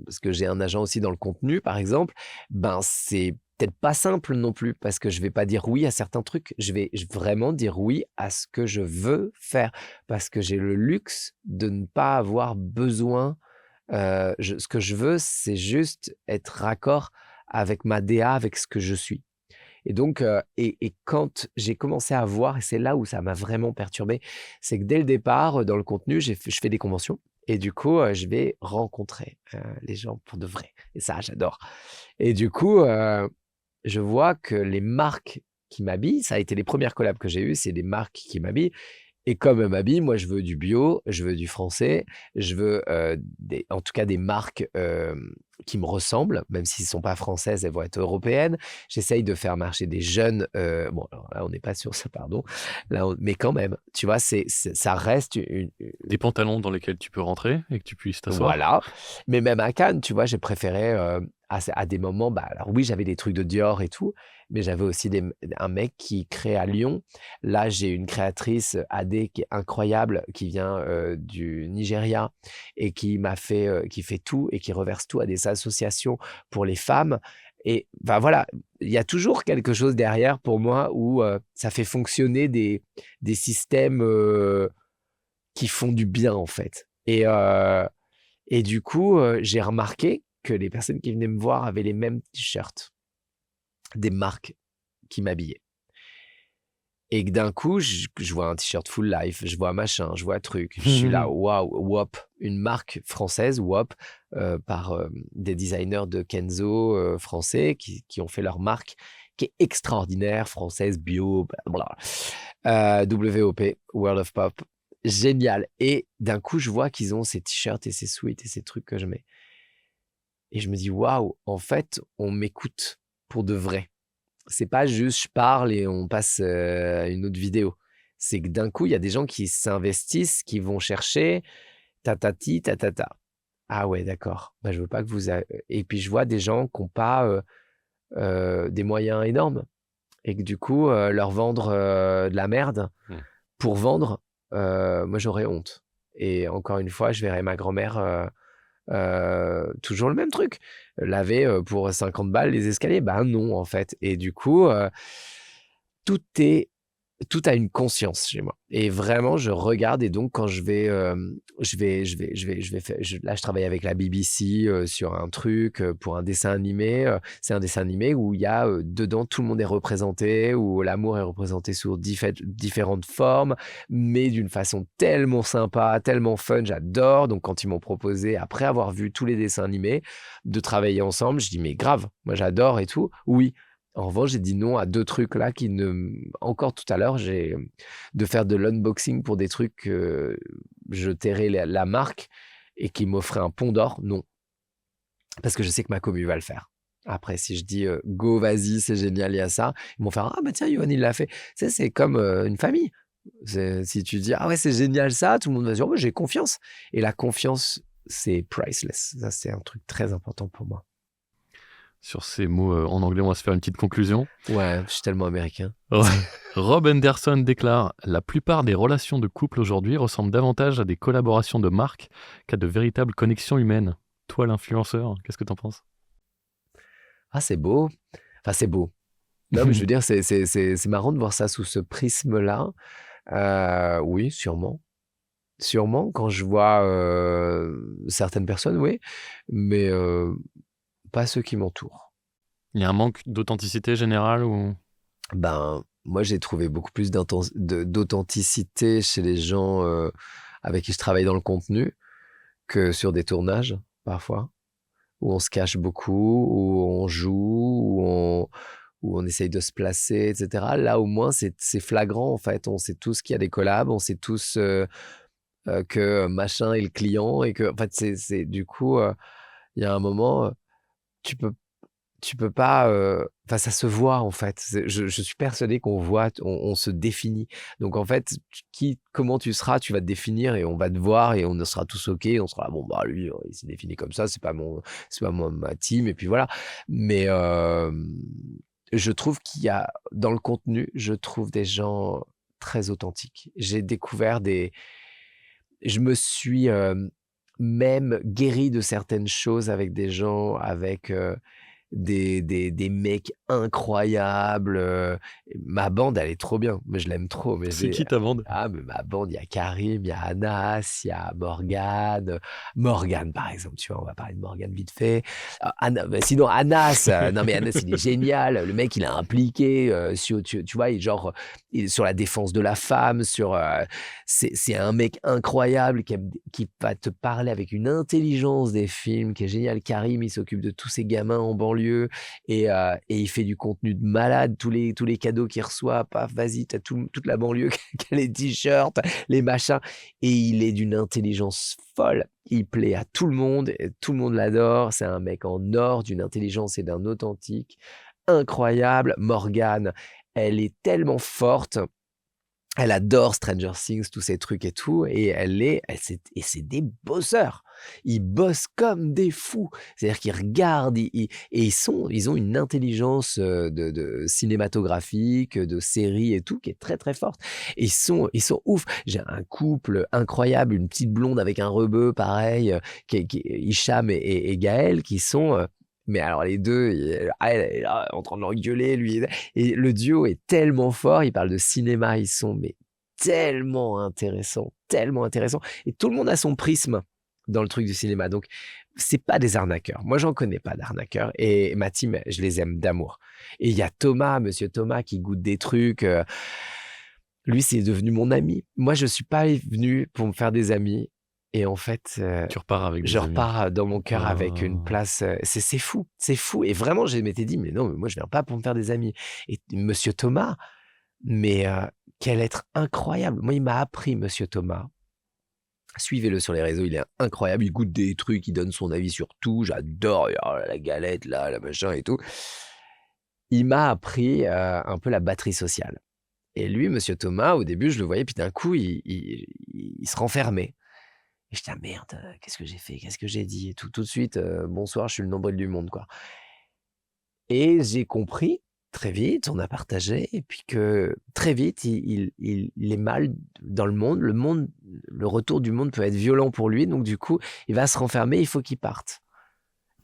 parce que j'ai un agent aussi dans le contenu, par exemple, ben c'est peut-être pas simple non plus, parce que je vais pas dire oui à certains trucs, je vais vraiment dire oui à ce que je veux faire, parce que j'ai le luxe de ne pas avoir besoin. Ce que je veux, c'est juste être raccord avec ma DA, avec ce que je suis. Et donc, et quand j'ai commencé à voir, et c'est là où ça m'a vraiment perturbé, c'est que dès le départ, dans le contenu, je fais des conventions. Et du coup, je vais rencontrer les gens pour de vrai. Et ça, j'adore. Et du coup, je vois que les marques qui m'habillent, ça a été les premières collabs que j'ai eues, c'est des marques qui m'habillent. Et comme elles m'habillent, moi, je veux du bio, je veux du français, je veux en tout cas des marques qui me ressemblent, même s'ils ne sont pas françaises, elles vont être européennes. J'essaye de faire marcher des jeunes. Bon, alors là, on n'est pas sur ça, pardon. Là, mais quand même, tu vois, ça reste des pantalons dans lesquels tu peux rentrer et que tu puisses t'asseoir. Voilà. Mais même à Cannes, tu vois, j'ai préféré à des moments. Bah, alors oui, j'avais des trucs de Dior et tout, mais j'avais aussi un mec qui crée à Lyon. Là, j'ai une créatrice, Adé, qui est incroyable, qui vient du Nigeria et qui fait tout et qui reverse tout à des associations pour les femmes. Et ben voilà, il y a toujours quelque chose derrière pour moi où ça fait fonctionner des systèmes qui font du bien en fait. Et du coup, j'ai remarqué que les personnes qui venaient me voir avaient les mêmes t-shirts des marques qui m'habillaient. Et que d'un coup, je vois un t-shirt Full Life, je vois machin, je vois truc. Je suis là, waouh, WOP, une marque française, WOP, par des designers de Kenzo français qui ont fait leur marque, qui est extraordinaire, française, bio, blablabla. WOP, World of Pop. génial. Et d'un coup, je vois qu'ils ont ces t-shirts et ces sweats et ces trucs que je mets. Et je me dis, waouh, en fait, on m'écoute pour de vrai. C'est pas juste je parle et on passe à une autre vidéo. C'est que d'un coup, il y a des gens qui s'investissent, qui vont chercher tatati, tatata. Ah ouais, d'accord. Bah, je veux pas que vous... Et puis, je vois des gens qui n'ont pas des moyens énormes et que du coup, leur vendre de la merde pour vendre, moi, j'aurais honte. Et encore une fois, je verrais ma grand-mère... toujours le même truc. Laver pour 50 balles les escaliers, ben non en fait. Et du coup, tout a une conscience chez moi. Et vraiment, je regarde et donc quand là, je travaille avec la BBC sur un truc pour un dessin animé. C'est un dessin animé où il y a dedans tout le monde est représenté, où l'amour est représenté sous différentes formes, mais d'une façon tellement sympa, tellement fun. J'adore. Donc quand ils m'ont proposé, après avoir vu tous les dessins animés, de travailler ensemble, je dis mais grave, moi j'adore et tout. Oui. En revanche, j'ai dit non à 2 trucs là qui ne... Encore tout à l'heure, j'ai de faire de l'unboxing pour des trucs que je tairais la marque et qui m'offraient un pont d'or. Non. Parce que je sais que ma commu va le faire. Après, si je dis go, vas-y, c'est génial, il y a ça, ils vont faire ah bah tiens, Yoann, il l'a fait. C'est comme une famille. Si tu dis ah ouais, c'est génial ça, tout le monde va dire oh, j'ai confiance. Et la confiance, c'est priceless. Ça, c'est un truc très important pour moi. Sur ces mots en anglais, on va se faire une petite conclusion. Ouais, je suis tellement américain. Rob Henderson déclare « La plupart des relations de couple aujourd'hui ressemblent davantage à des collaborations de marque qu'à de véritables connexions humaines. » Toi, l'influenceur, qu'est-ce que t'en penses ? Ah, c'est beau. Enfin, c'est beau. Non, mais je veux dire, c'est marrant de voir ça sous ce prisme-là. Oui, sûrement. Sûrement, quand je vois certaines personnes, oui. Mais... pas ceux qui m'entourent. Il y a un manque d'authenticité générale ou... Ben, moi, j'ai trouvé beaucoup plus d'authenticité chez les gens avec qui je travaille dans le contenu que sur des tournages, parfois, où on se cache beaucoup, où on joue, où on essaye de se placer, etc. Là, au moins, c'est flagrant, en fait. On sait tous qu'il y a des collabs, on sait tous que machin est le client et que, en fait, du coup, il y a un moment... tu peux pas... Enfin, ça se voit, en fait. Je suis persuadé qu'on voit, on se définit. Donc, en fait, comment tu seras, tu vas te définir et on va te voir et on sera tous OK. On sera là, bon, bah, lui, il s'est défini comme ça, c'est pas ma team. Et puis voilà. Mais je trouve qu'il y a, dans le contenu, je trouve des gens très authentiques. J'ai découvert je me suis... même guéri de certaines choses avec des gens, avec des mecs incroyables. Ma bande, elle est trop bien, mais je l'aime trop. Mais c'est qui ta bande ? Ah, mais ma bande, il y a Karim, il y a Anas, il y a Morgane. Morgane, par exemple, tu vois, on va parler de Morgane vite fait. Sinon, Anas, non mais Anas, il est génial. Le mec, il est impliqué sur, tu vois, genre, sur la défense de la femme, c'est un mec incroyable qui va te parler avec une intelligence des films qui est génial. Karim, il s'occupe de tous ces gamins en banlieue et il fait du contenu de malade. Tous les cadeaux qu'il reçoit, paf, vas-y, t'as toute la banlieue qui a les t-shirts, les machins. Et il est d'une intelligence folle. Il plaît à tout le monde, et tout le monde l'adore. C'est un mec en or, d'une intelligence et d'un authentique incroyable. Morgane, elle est tellement forte. Elle adore Stranger Things, tous ces trucs et tout, et c'est des bosseurs. Ils bossent comme des fous. C'est-à-dire qu'ils regardent, ils ont une intelligence de cinématographique, de série et tout, qui est très très forte. Et ils sont ouf. J'ai un couple incroyable, une petite blonde avec un rebeu, pareil, Hicham et Gaël, qui sont... mais alors les deux, elle est là en train de l'engueuler, lui. Et le duo est tellement fort, ils parlent de cinéma, ils sont mais tellement intéressants. Et tout le monde a son prisme dans le truc du cinéma. Donc, c'est pas des arnaqueurs. Moi, j'en connais pas d'arnaqueurs. Et ma team, je les aime d'amour. Et il y a monsieur Thomas, qui goûte des trucs. Lui, c'est devenu mon ami. Moi, je suis pas venu pour me faire des amis. Et en fait, tu repars avec je repars dans mon cœur avec une place. C'est fou. Et vraiment, je m'étais dit, mais non, mais moi, je viens pas pour me faire des amis. Et monsieur Thomas, Mais quel être incroyable. Moi, il m'a appris, Monsieur Thomas. Suivez-le sur les réseaux, il est incroyable. Il goûte des trucs, il donne son avis sur tout. J'adore la galette, là, la machin et tout. Il m'a appris un peu la batterie sociale. Et lui, Monsieur Thomas, au début, je le voyais, puis d'un coup, il se renfermait. Et je dis, ah merde, qu'est-ce que j'ai fait? Qu'est-ce que j'ai dit? Et tout de suite, bonsoir, je suis le nombril du monde, quoi. Et j'ai compris très vite, on a partagé, et puis que très vite, il est mal dans le monde. Le retour du monde peut être violent pour lui, donc du coup, il va se renfermer, il faut qu'il parte.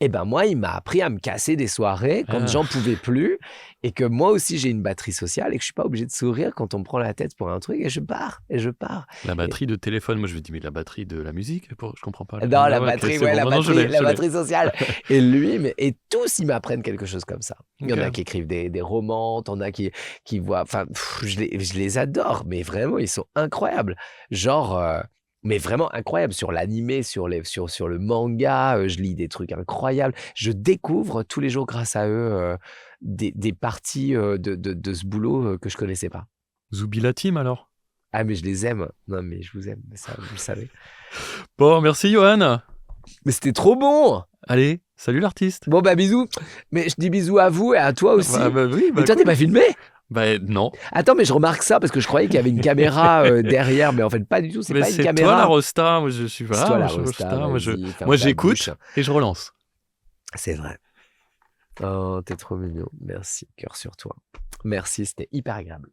Et ben moi, il m'a appris à me casser des soirées quand j'en pouvais plus, et que moi aussi j'ai une batterie sociale et que je suis pas obligé de sourire quand on me prend la tête pour un truc, et je pars. La batterie de téléphone, moi je me dis, mais la batterie de la musique, je comprends pas. Non, la batterie, la batterie sociale. Et lui, et tous ils m'apprennent quelque chose comme ça. Il y en a qui écrivent des romans, t'en as qui voient, enfin, je les adore, mais vraiment, ils sont incroyables. Genre, mais vraiment incroyable sur l'animé, sur le manga, je lis des trucs incroyables. Je découvre tous les jours grâce à eux des parties de ce boulot que je connaissais pas. Zoubi la team alors? Ah mais je les aime. Non mais je vous aime, mais ça vous le savez. Bon, merci Johan. Mais c'était trop bon. Allez, salut l'artiste. Bon bah bisous. Mais je dis bisous à vous et à toi aussi. Oui, mais toi t'es pas filmé? Non. Attends, mais je remarque ça parce que je croyais qu'il y avait une caméra derrière, mais en fait pas du tout, c'est pas une caméra. C'est toi la rosta, moi je suis pas. C'est toi la rosta, moi j'écoute et je relance. C'est vrai. Oh, t'es trop mignon. Merci, cœur sur toi. Merci, c'était hyper agréable.